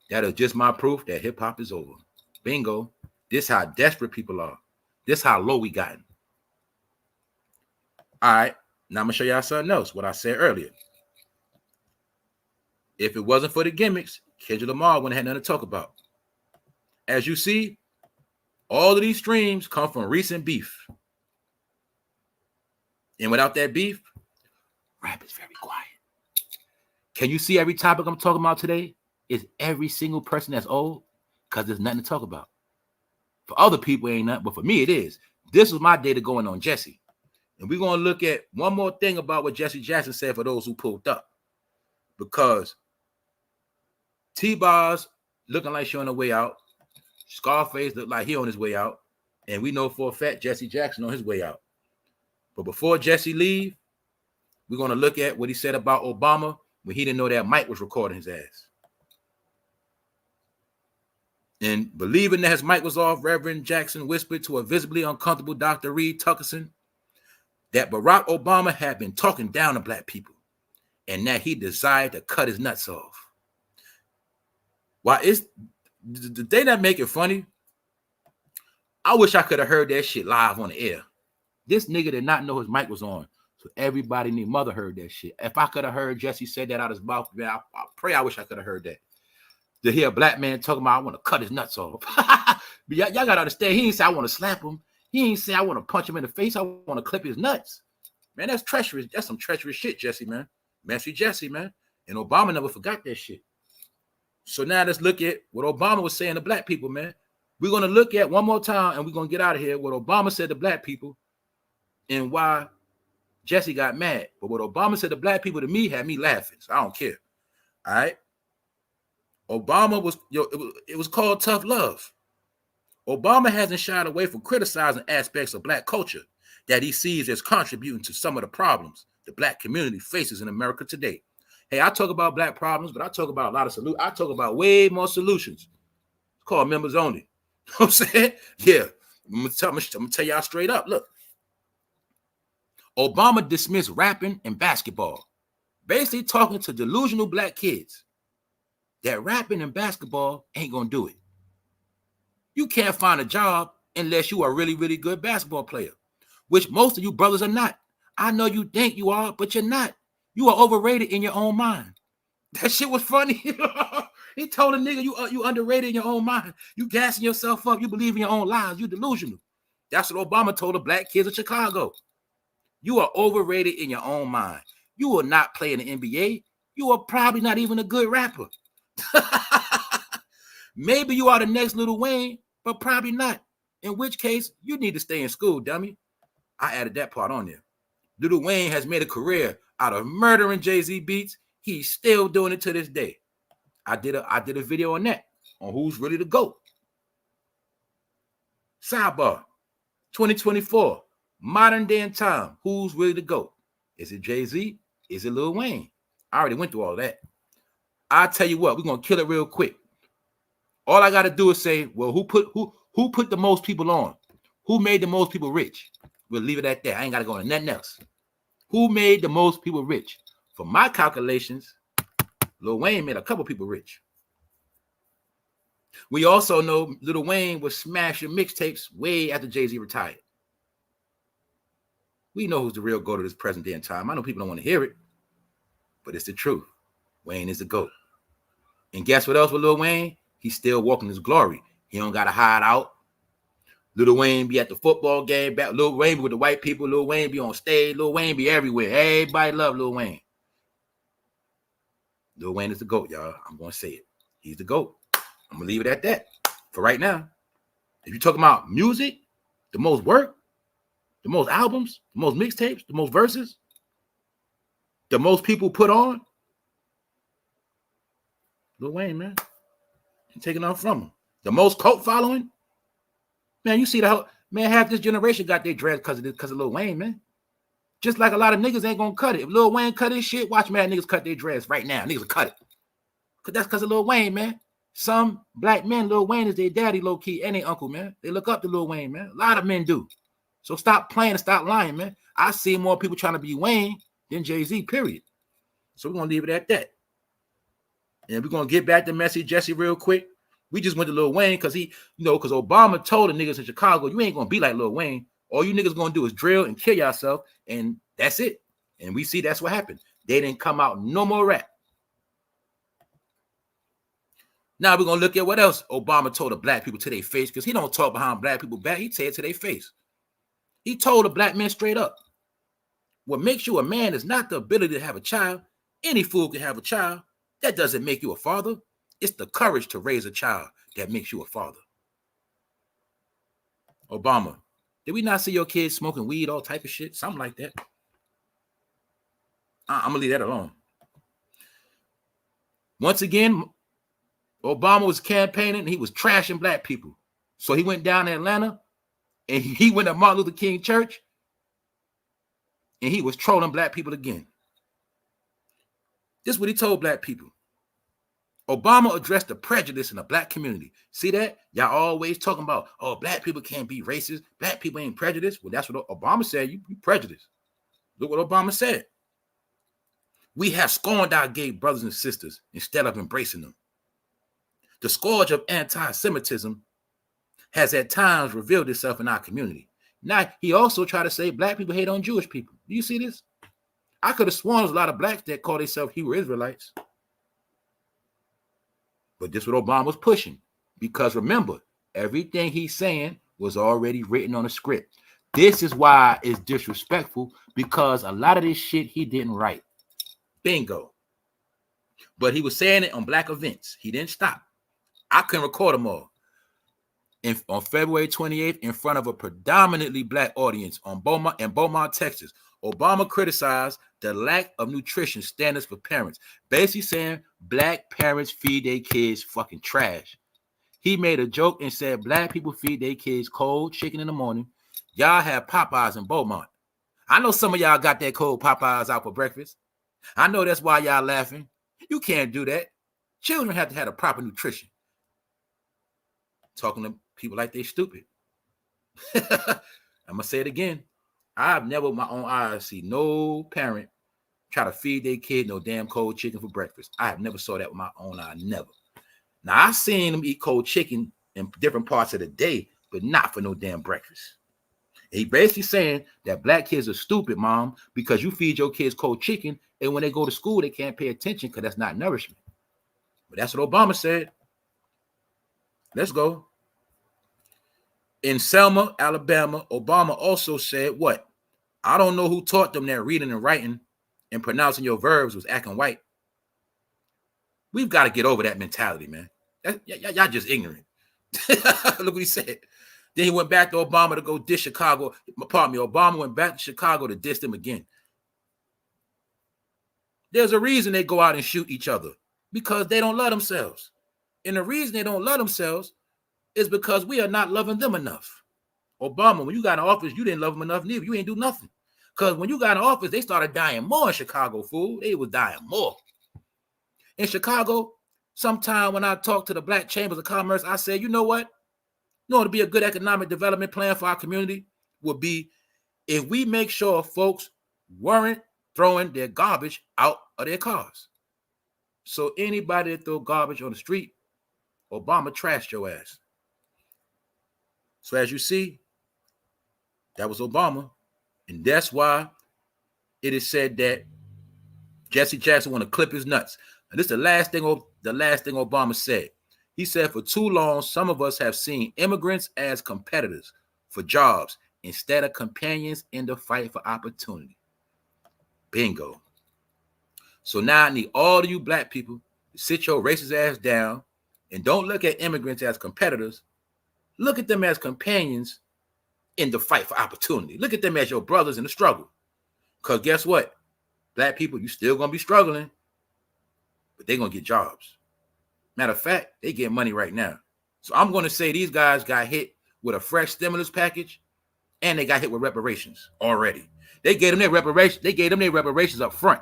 Speaker 1: that is just my proof that hip-hop is over. Bingo. This how desperate people are. This how low we gotten. All right. Now I'm going to show y'all something else, what I said earlier. If it wasn't for the gimmicks, Kendrick Lamar wouldn't have nothing to talk about. As you see, all of these streams come from recent beef. And without that beef, rap is very quiet. Can you see every topic I'm talking about today is every single person that's old? Because there's nothing to talk about. For other people, it ain't nothing, but for me, it is. This was my day to going on Jesse. And we're going to look at one more thing about what Jesse Jackson said for those who pulled up. Because T-BOZ looking like she on the way out. SCARFACE looked like he on his way out. And we know for a fact Jesse Jackson on his way out. But before Jesse leave, we're going to look at what he said about Obama when he didn't know that Mike was recording his ass. And believing that his mic was off, Reverend Jackson whispered to a visibly uncomfortable Dr. Reed Tuckerson that Barack Obama had been talking down to black people and that he desired to cut his nuts off. Why is the thing that make it funny I wish I could have heard that shit live on the air. This nigga did not know his mic was on. So everybody in their mother heard that shit. If I could have heard Jesse say that out of his mouth, man, I pray I wish I could have heard that. To hear a black man talking about, I want to cut his nuts off. But y'all got to understand, he ain't say, I want to slap him. He ain't say, I want to punch him in the face. I want to clip his nuts. Man, that's treacherous. That's some treacherous shit, Jesse, man. Messy Jesse, man. And Obama never forgot that shit. So now let's look at what Obama was saying to black people, man. We're going to look at one more time, and we're going to get out of here, what Obama said to black people and why Jesse got mad. But what Obama said to black people to me had me laughing. So I don't care. All right? Obama was, it was called tough love. Obama hasn't shied away from criticizing aspects of black culture that he sees as contributing to some of the problems the black community faces in America today. Hey, I talk about black problems, but I talk about a lot of solutions. I talk about way more solutions. It's called members only. You know what I'm saying? Yeah. I'm gonna tell y'all straight up. Look, Obama dismissed rapping and basketball, basically talking to delusional black kids that rapping and basketball ain't gonna do it. You can't find a job unless you are a really, really good basketball player, which most of you brothers are not. I know you think you are, but you're not. You are overrated in your own mind. That shit was funny. He told a nigga, you underrated in your own mind. You gassing yourself up. You believe in your own lies. You delusional. That's what Obama told the black kids of Chicago. You are overrated in your own mind. You will not play in the NBA. You are probably not even a good rapper. Maybe you are the next Lil Wayne, but probably not. In which case, you need to stay in school, dummy. I added that part on there. Lil Wayne has made a career out of murdering Jay-Z beats. He's still doing it to this day. I did a video on that, on who's really the GOAT. Sidebar, 2024, modern day and time, who's really the GOAT? Is it Jay-Z? Is it Lil Wayne? I already went through all that. I'll tell you what, we're going to kill it real quick. All I got to do is say, well, who put the most people on? Who made the most people rich? We'll leave it at that. I ain't got to go into nothing else. Who made the most people rich? For my calculations, Lil Wayne made a couple people rich. We also know Lil Wayne was smashing mixtapes way after Jay-Z retired. We know who's the real GOAT of this present day and time. I know people don't want to hear it, but it's the truth. Wayne is the GOAT. And guess what else with Lil Wayne? He's still walking his glory. He don't got to hide out. Lil Wayne be at the football game. Lil Wayne be with the white people. Lil Wayne be on stage. Lil Wayne be everywhere. Everybody love Lil Wayne. Lil Wayne is the GOAT, y'all. I'm going to say it. He's the GOAT. I'm going to leave it at that for right now. If you're talking about music, the most work, the most albums, the most mixtapes, the most verses, the most people put on, Lil Wayne, man. I'm taking off from him. The most cult following, man, you see the whole, man, half this generation got their dreads because of Lil Wayne, man. Just like a lot of niggas ain't gonna cut it. If Lil Wayne cut his shit, watch mad niggas cut their dreads right now. Niggas will cut it. Cause that's because of Lil Wayne, man. Some black men, Lil Wayne is their daddy, low key, and their uncle, man. They look up to Lil Wayne, man. A lot of men do. So stop playing and stop lying, man. I see more people trying to be Wayne than Jay-Z, period. So we're gonna leave it at that. And we're gonna get back to Messy Jesse real quick. We just went to Lil Wayne because because Obama told the niggas in Chicago, you ain't gonna be like Lil Wayne. All you niggas gonna do is drill and kill yourself, and that's it. And we see that's what happened. They didn't come out no more rap. Now we're gonna look at what else Obama told the black people to their face, because he don't talk behind black people back. He say it to their face. He told the black men straight up, what makes you a man is not the ability to have a child. Any fool can have a child. That doesn't make you a father. It's the courage to raise a child that makes you a father. Obama, did we not see your kids smoking weed, all type of shit? Something like that. I'm going to leave that alone. Once again, Obama was campaigning and he was trashing black people. So he went down to Atlanta and he went to Martin Luther King Church and he was trolling black people again. This is what he told black people. Obama addressed the prejudice in the black community. See that? Y'all always talking about, oh, black people can't be racist. Black people ain't prejudiced. Well, that's what Obama said. You prejudiced. Look what Obama said. We have scorned our gay brothers and sisters instead of embracing them. The scourge of anti-Semitism has at times revealed itself in our community. Now, he also tried to say black people hate on Jewish people. Do you see this? I could have sworn there's a lot of blacks that call themselves Hebrew Israelites. But this is what Obama was pushing. Because remember, everything he's saying was already written on a script. This is why it's disrespectful, because a lot of this shit he didn't write. Bingo. But he was saying it on black events. He didn't stop. I couldn't record them all. On February 28th, in front of a predominantly black audience in Beaumont, Texas, Obama criticized the lack of nutrition standards for parents, basically saying black parents feed their kids fucking trash. He made a joke and said black people feed their kids cold chicken in the morning. Y'all have Popeyes in Beaumont. I know some of y'all got that cold Popeyes out for breakfast. I know that's why y'all laughing. You can't do that. Children have to have a proper nutrition. Talking to people like they stupid. I'm going to say it again. I've never with my own eyes seen no parent try to feed their kid no damn cold chicken for breakfast. I have never saw that with my own eye. Never. Now, I've seen them eat cold chicken in different parts of the day, but not for no damn breakfast. And he basically saying that black kids are stupid, mom, because you feed your kids cold chicken, and when they go to school, they can't pay attention because that's not nourishment. But that's what Obama said. Let's go. In Selma, Alabama, Obama also said what? I don't know who taught them that reading and writing and pronouncing your verbs was acting white. We've got to get over that mentality, man. Y'all just ignorant. Look what he said. Then he went back to Obama to go diss Chicago. Pardon me, Obama went back to Chicago to diss them again. There's a reason they go out and shoot each other, because they don't love themselves. And the reason they don't love themselves is because we are not loving them enough. Obama, when you got in office, you didn't love them enough neither. You ain't do nothing. Because when you got in office, they started dying more in Chicago, fool. They was dying more. In Chicago, sometime when I talked to the Black Chambers of Commerce, I said, you know what? You know, to be a good economic development plan for our community would be if we make sure folks weren't throwing their garbage out of their cars. So anybody that throw garbage on the street, Obama trashed your ass. So as you see, that was Obama. And that's why it is said that Jesse Jackson want to clip his nuts. And this is the last thing Obama said. He said, for too long, some of us have seen immigrants as competitors for jobs instead of companions in the fight for opportunity. Bingo. So now I need all of you black people to sit your racist ass down and don't look at immigrants as competitors. Look at them as companions in the fight for opportunity. Look at them as your brothers in the struggle. Because guess what? Black people, you still going to be struggling, but they're going to get jobs. Matter of fact, they get money right now. So I'm going to say these guys got hit with a fresh stimulus package, and they got hit with reparations already. They gave them their reparations. They gave them their reparations up front.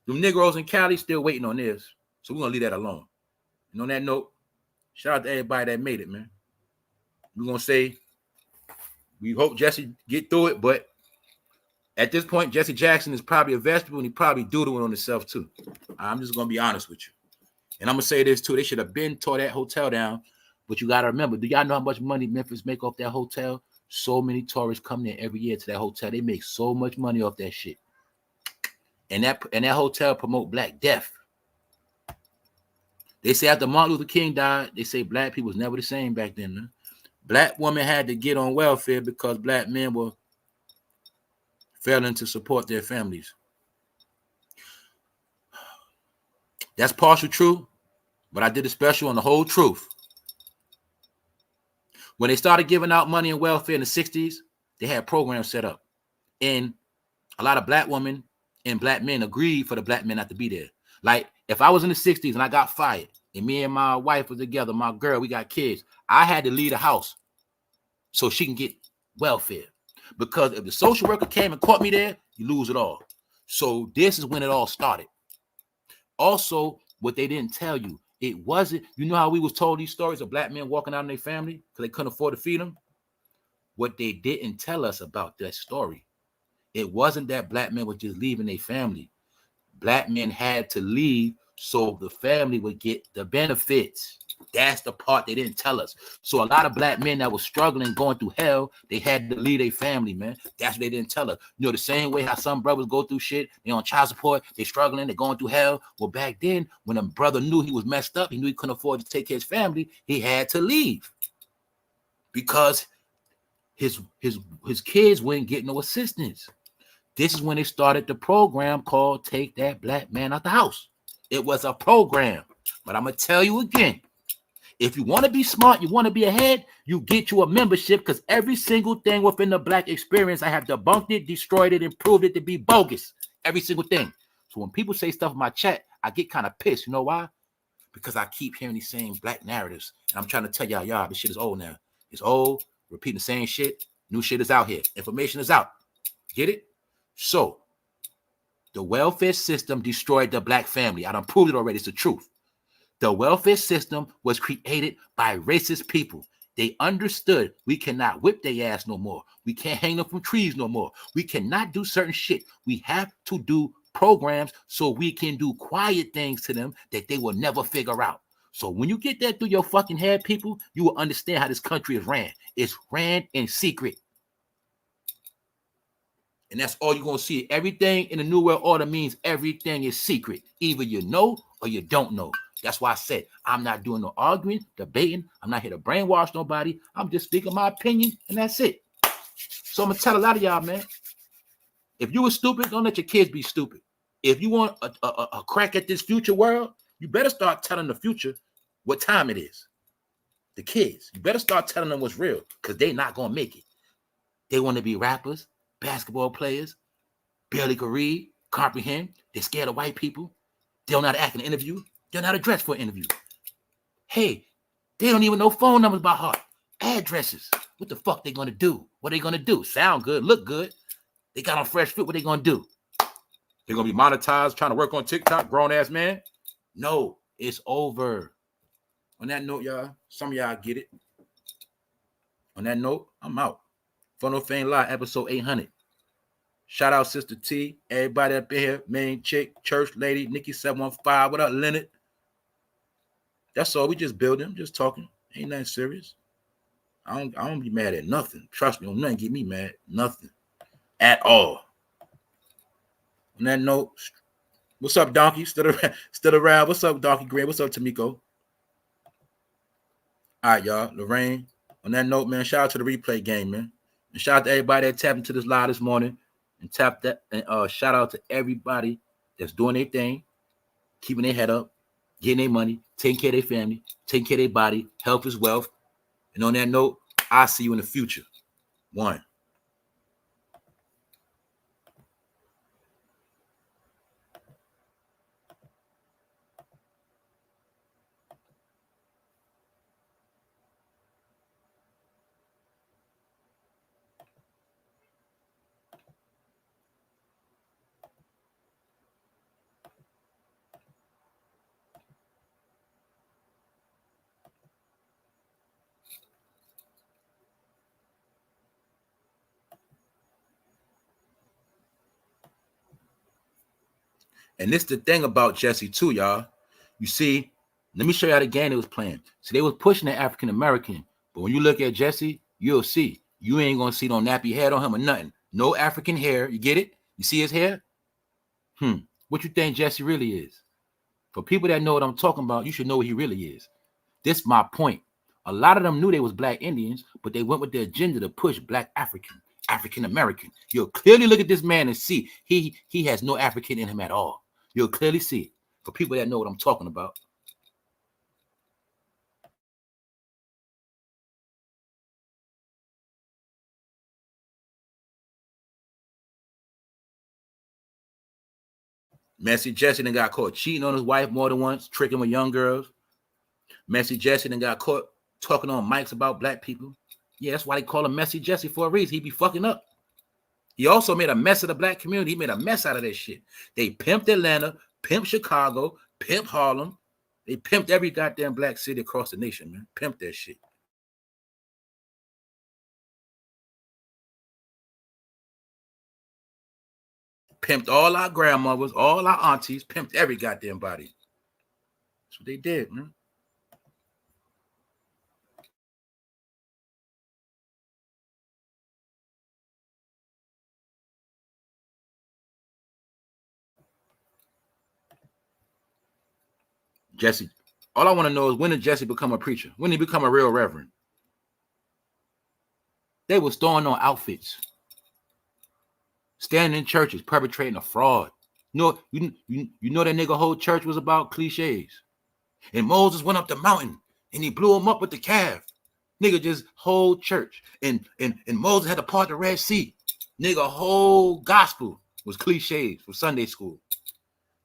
Speaker 1: Them Negroes in Cali still waiting on this. So we're going to leave that alone. And on that note, shout out to everybody that made it, man. We're going to say we hope Jesse get through it, but at this point, Jesse Jackson is probably a vegetable, and he probably doodling on himself too. I'm just going to be honest with you. And I'm going to say this too. They should have been tore that hotel down. But you got to remember, do y'all know how much money Memphis make off that hotel? So many tourists come there every year to that hotel. They make so much money off that shit. And that hotel promote Black death. They say after Martin Luther King died, they say black people was never the same back then. Man. Black women had to get on welfare because black men were failing to support their families. That's partial true, but I did a special on the whole truth. When they started giving out money and welfare in the 60s, they had programs set up. And a lot of black women and black men agreed for the black men not to be there. Like, if I was in the 60s and I got fired, and me and my wife was together, my girl, we got kids, I had to leave the house so she can get welfare. Because if the social worker came and caught me there, you lose it all. So this is when it all started. Also, what they didn't tell you, it wasn't, you know how we was told these stories of black men walking out in their family because they couldn't afford to feed them? What they didn't tell us about that story, it wasn't that black men were just leaving their family. Black men had to leave so the family would get the benefits. That's the part they didn't tell us. So a lot of black men that were struggling, going through hell, they had to leave their family, man. That's what they didn't tell us. You know, the same way how some brothers go through shit, they on child support, they struggling, they going through hell. Well, back then, when a brother knew he was messed up, he knew he couldn't afford to take care of his family, he had to leave. Because his kids wouldn't get no assistance. This is when they started the program called Take That Black Man Out the House. It was a program. But I'm going to tell you again, if you want to be smart, you want to be ahead, you get you a membership, because every single thing within the black experience, I have debunked it, destroyed it, and proved it to be bogus. Every single thing. So when people say stuff in my chat, I get kind of pissed. You know why? Because I keep hearing these same black narratives. And I'm trying to tell y'all, this shit is old now. It's old, repeating the same shit. New shit is out here. Information is out. Get it? So, the welfare system destroyed the black family. I done proved it already. It's the truth. The welfare system was created by racist people. They understood we cannot whip their ass no more. We can't hang them from trees no more. We cannot do certain shit. We have to do programs so we can do quiet things to them that they will never figure out. So when you get that through your fucking head, people, you will understand how this country is ran. It's ran in secret. And that's all you're going to see. Everything in the New World Order means everything is secret. Either you know or you don't know. That's why I said I'm not doing no arguing, debating. I'm not here to brainwash nobody. I'm just speaking my opinion, and that's it. So I'm going to tell a lot of y'all, man, if you were stupid, don't let your kids be stupid. If you want a crack at this future world, you better start telling the future what time it is. The kids, you better start telling them what's real, because they're not going to make it. They want to be rappers, basketball players, barely can read, comprehend. They're scared of white people. They don't know how to act in an interview. They don't know how to dress for an interview. Hey, they don't even know phone numbers by heart. Addresses. What the fuck they going to do? What are they going to do? Sound good, look good. They got on fresh fit. What they going to do? They're going to be monetized, trying to work on TikTok, grown-ass man? No, it's over. On that note, y'all, some of y'all get it. On that note, I'm out. Fun No Fame Live, episode 800. Shout out Sister T, everybody up in here, main chick, church lady, Nikki 715. What up, Leonard? That's all. We just building, just talking. Ain't nothing serious. I don't be mad at nothing. Trust me, don't nothing get me mad. Nothing at all. On that note, what's up, Donkey? Still around. What's up, Donkey Green? What's up, Tamiko? All right, y'all. Lorraine. On that note, man, shout out to the replay game, man. And shout out to everybody that tapped into this live this morning. And tap that, and shout out to everybody that's doing their thing, keeping their head up, getting their money, taking care of their family, taking care of their body. Health is wealth. And on that note, I'll see you in the future. One. And this is the thing about Jesse too, y'all. You see, let me show you how the game they was playing. So they was pushing the African American, but when you look at Jesse, you'll see you ain't gonna see no nappy head on him or nothing. No African hair. You get it? You see his hair? What you think Jesse really is? For people that know what I'm talking about, you should know what he really is. This is my point. A lot of them knew they was black Indians, but they went with the agenda to push black African American. You'll clearly look at this man and see he has no African in him at all. You'll clearly see it. For people that know what I'm talking about. Messy Jesse done got caught cheating on his wife more than once, tricking with young girls. Messy Jesse done got caught talking on mics about black people. Yeah, that's why they call him Messy Jesse for a reason. He be fucking up. He also made a mess of the black community. He made a mess out of that shit. They pimped Atlanta, pimped Chicago, pimped Harlem. They pimped every goddamn black city across the nation, man. Pimped that shit. Pimped all our grandmothers, all our aunties, pimped every goddamn body. That's what they did, man. Jesse. All I want to know is, when did Jesse become a preacher? When did he become a real reverend? They was throwing on outfits, standing in churches, perpetrating a fraud. You know that nigga whole church was about cliches. And Moses went up the mountain and he blew him up with the calf. Nigga, just whole church. And Moses had to part the Red Sea. Nigga, whole gospel was cliches from Sunday school.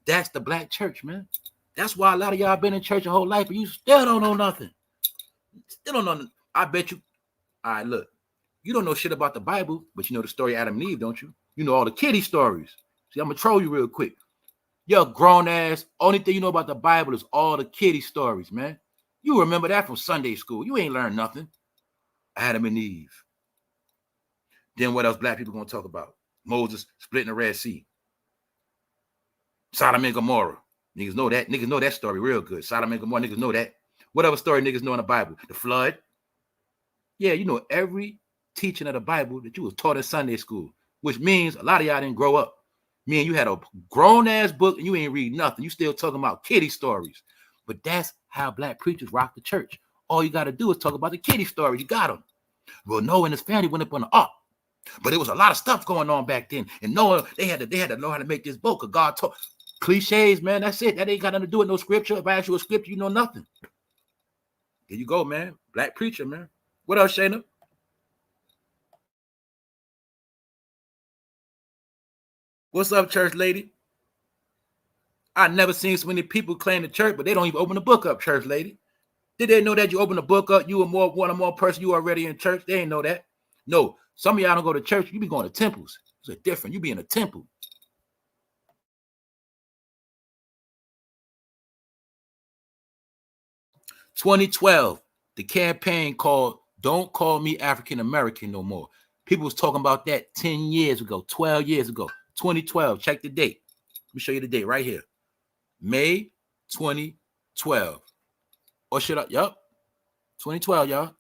Speaker 1: That's the black church, man. That's why a lot of y'all been in church your whole life, but you still don't know nothing. Still don't know. I bet you. All right, look. You don't know shit about the Bible, but you know the story of Adam and Eve, don't you? You know all the kiddie stories. See, I'm going to troll you real quick. You're a grown ass. Only thing you know about the Bible is all the kiddie stories, man. You remember that from Sunday school. You ain't learned nothing. Adam and Eve. Then what else black people going to talk about? Moses splitting the Red Sea. Sodom and Gomorrah. Niggas know that. Niggas know that story real good. Sodom and Gomorrah, niggas know that. What other story niggas know in the Bible? The flood. Yeah, you know every teaching of the Bible that you was taught in Sunday school, which means a lot of y'all didn't grow up. Me and you had a grown-ass book and you ain't read nothing. You still talking about kiddie stories. But that's how black preachers rock the church. All you got to do is talk about the kiddie stories. You got them. Well, Noah and his family went up on the ark. But there was a lot of stuff going on back then. And Noah, they had to know how to make this boat, because God taught. Cliches, man. That's it. That ain't got nothing to do with no scripture. If I ask you a scripture, you know nothing. There you go, man. Black preacher, man. What else, Shayna? What's up, church lady? I never seen so many people claim the church, but they don't even open the book up, church lady. Did they know that you open the book up, you were one or more person you already in church? They ain't know that. No, some of y'all don't go to church. You be going to temples. It's different. You be in a temple. 2012, the campaign called "Don't Call Me African American No More." People was talking about that 10 years ago, 12 years ago. 2012, check the date. Let me show you the date right here. May 2012. Or should I? Yup. 2012, y'all.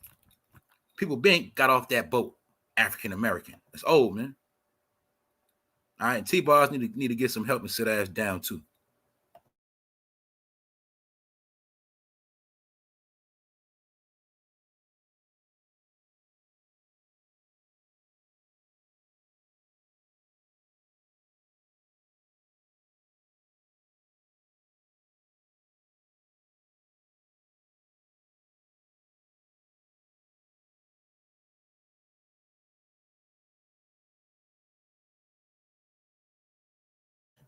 Speaker 1: People been got off that boat. African American. It's old, man. All right, T-BOZ need to get some help and sit ass down too.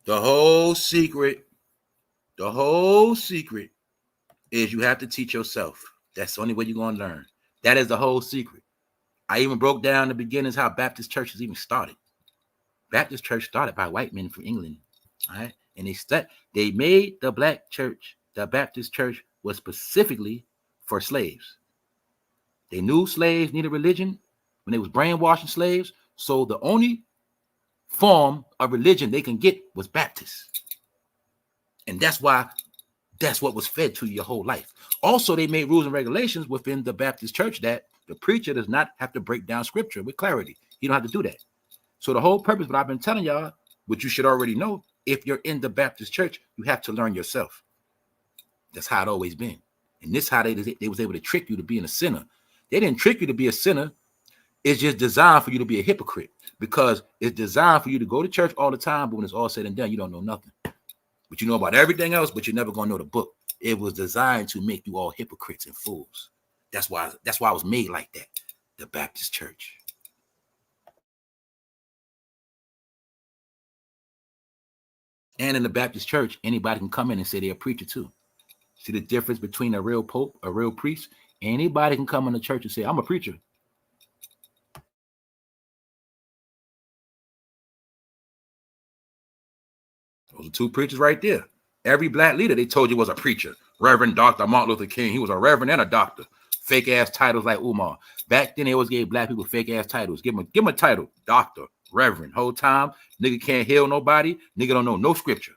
Speaker 1: The whole secret is you have to teach yourself. That's the only way you're going to learn. That is the whole secret. I even broke down the beginnings how Baptist churches even started. Baptist church started by white men from England. All right. And they made the black church, the Baptist church, was specifically for slaves. They knew slaves needed religion when they was brainwashing slaves. So the only form of religion they can get was Baptist. And that's what was fed to you your whole life. Also, they made rules and regulations within the Baptist church that the preacher does not have to break down scripture with clarity. He don't have to do that. So the whole purpose, what I've been telling y'all, which you should already know, if you're in the Baptist church, you have to learn yourself. That's how it always been. And this how they was able to trick you to being a sinner. They didn't trick you to be a sinner. It's just designed for you to be a hypocrite, because it's designed for you to go to church all the time, but when it's all said and done, you don't know nothing. But you know about everything else, but you're never going to know the book. It was designed to make you all hypocrites and fools. That's why it was made like that, the Baptist church. And in the Baptist church, anybody can come in and say they're a preacher too. See the difference between a real pope, a real priest? Anybody can come in the church and say, I'm a preacher. Those are two preachers right there. Every black leader they told you was a preacher. Reverend Dr. Martin Luther King. He was a reverend and a doctor. Fake ass titles like Umar. Back then they always gave black people fake ass titles. Give him a title. Doctor, reverend. Whole time, nigga can't heal nobody. Nigga don't know no scripture.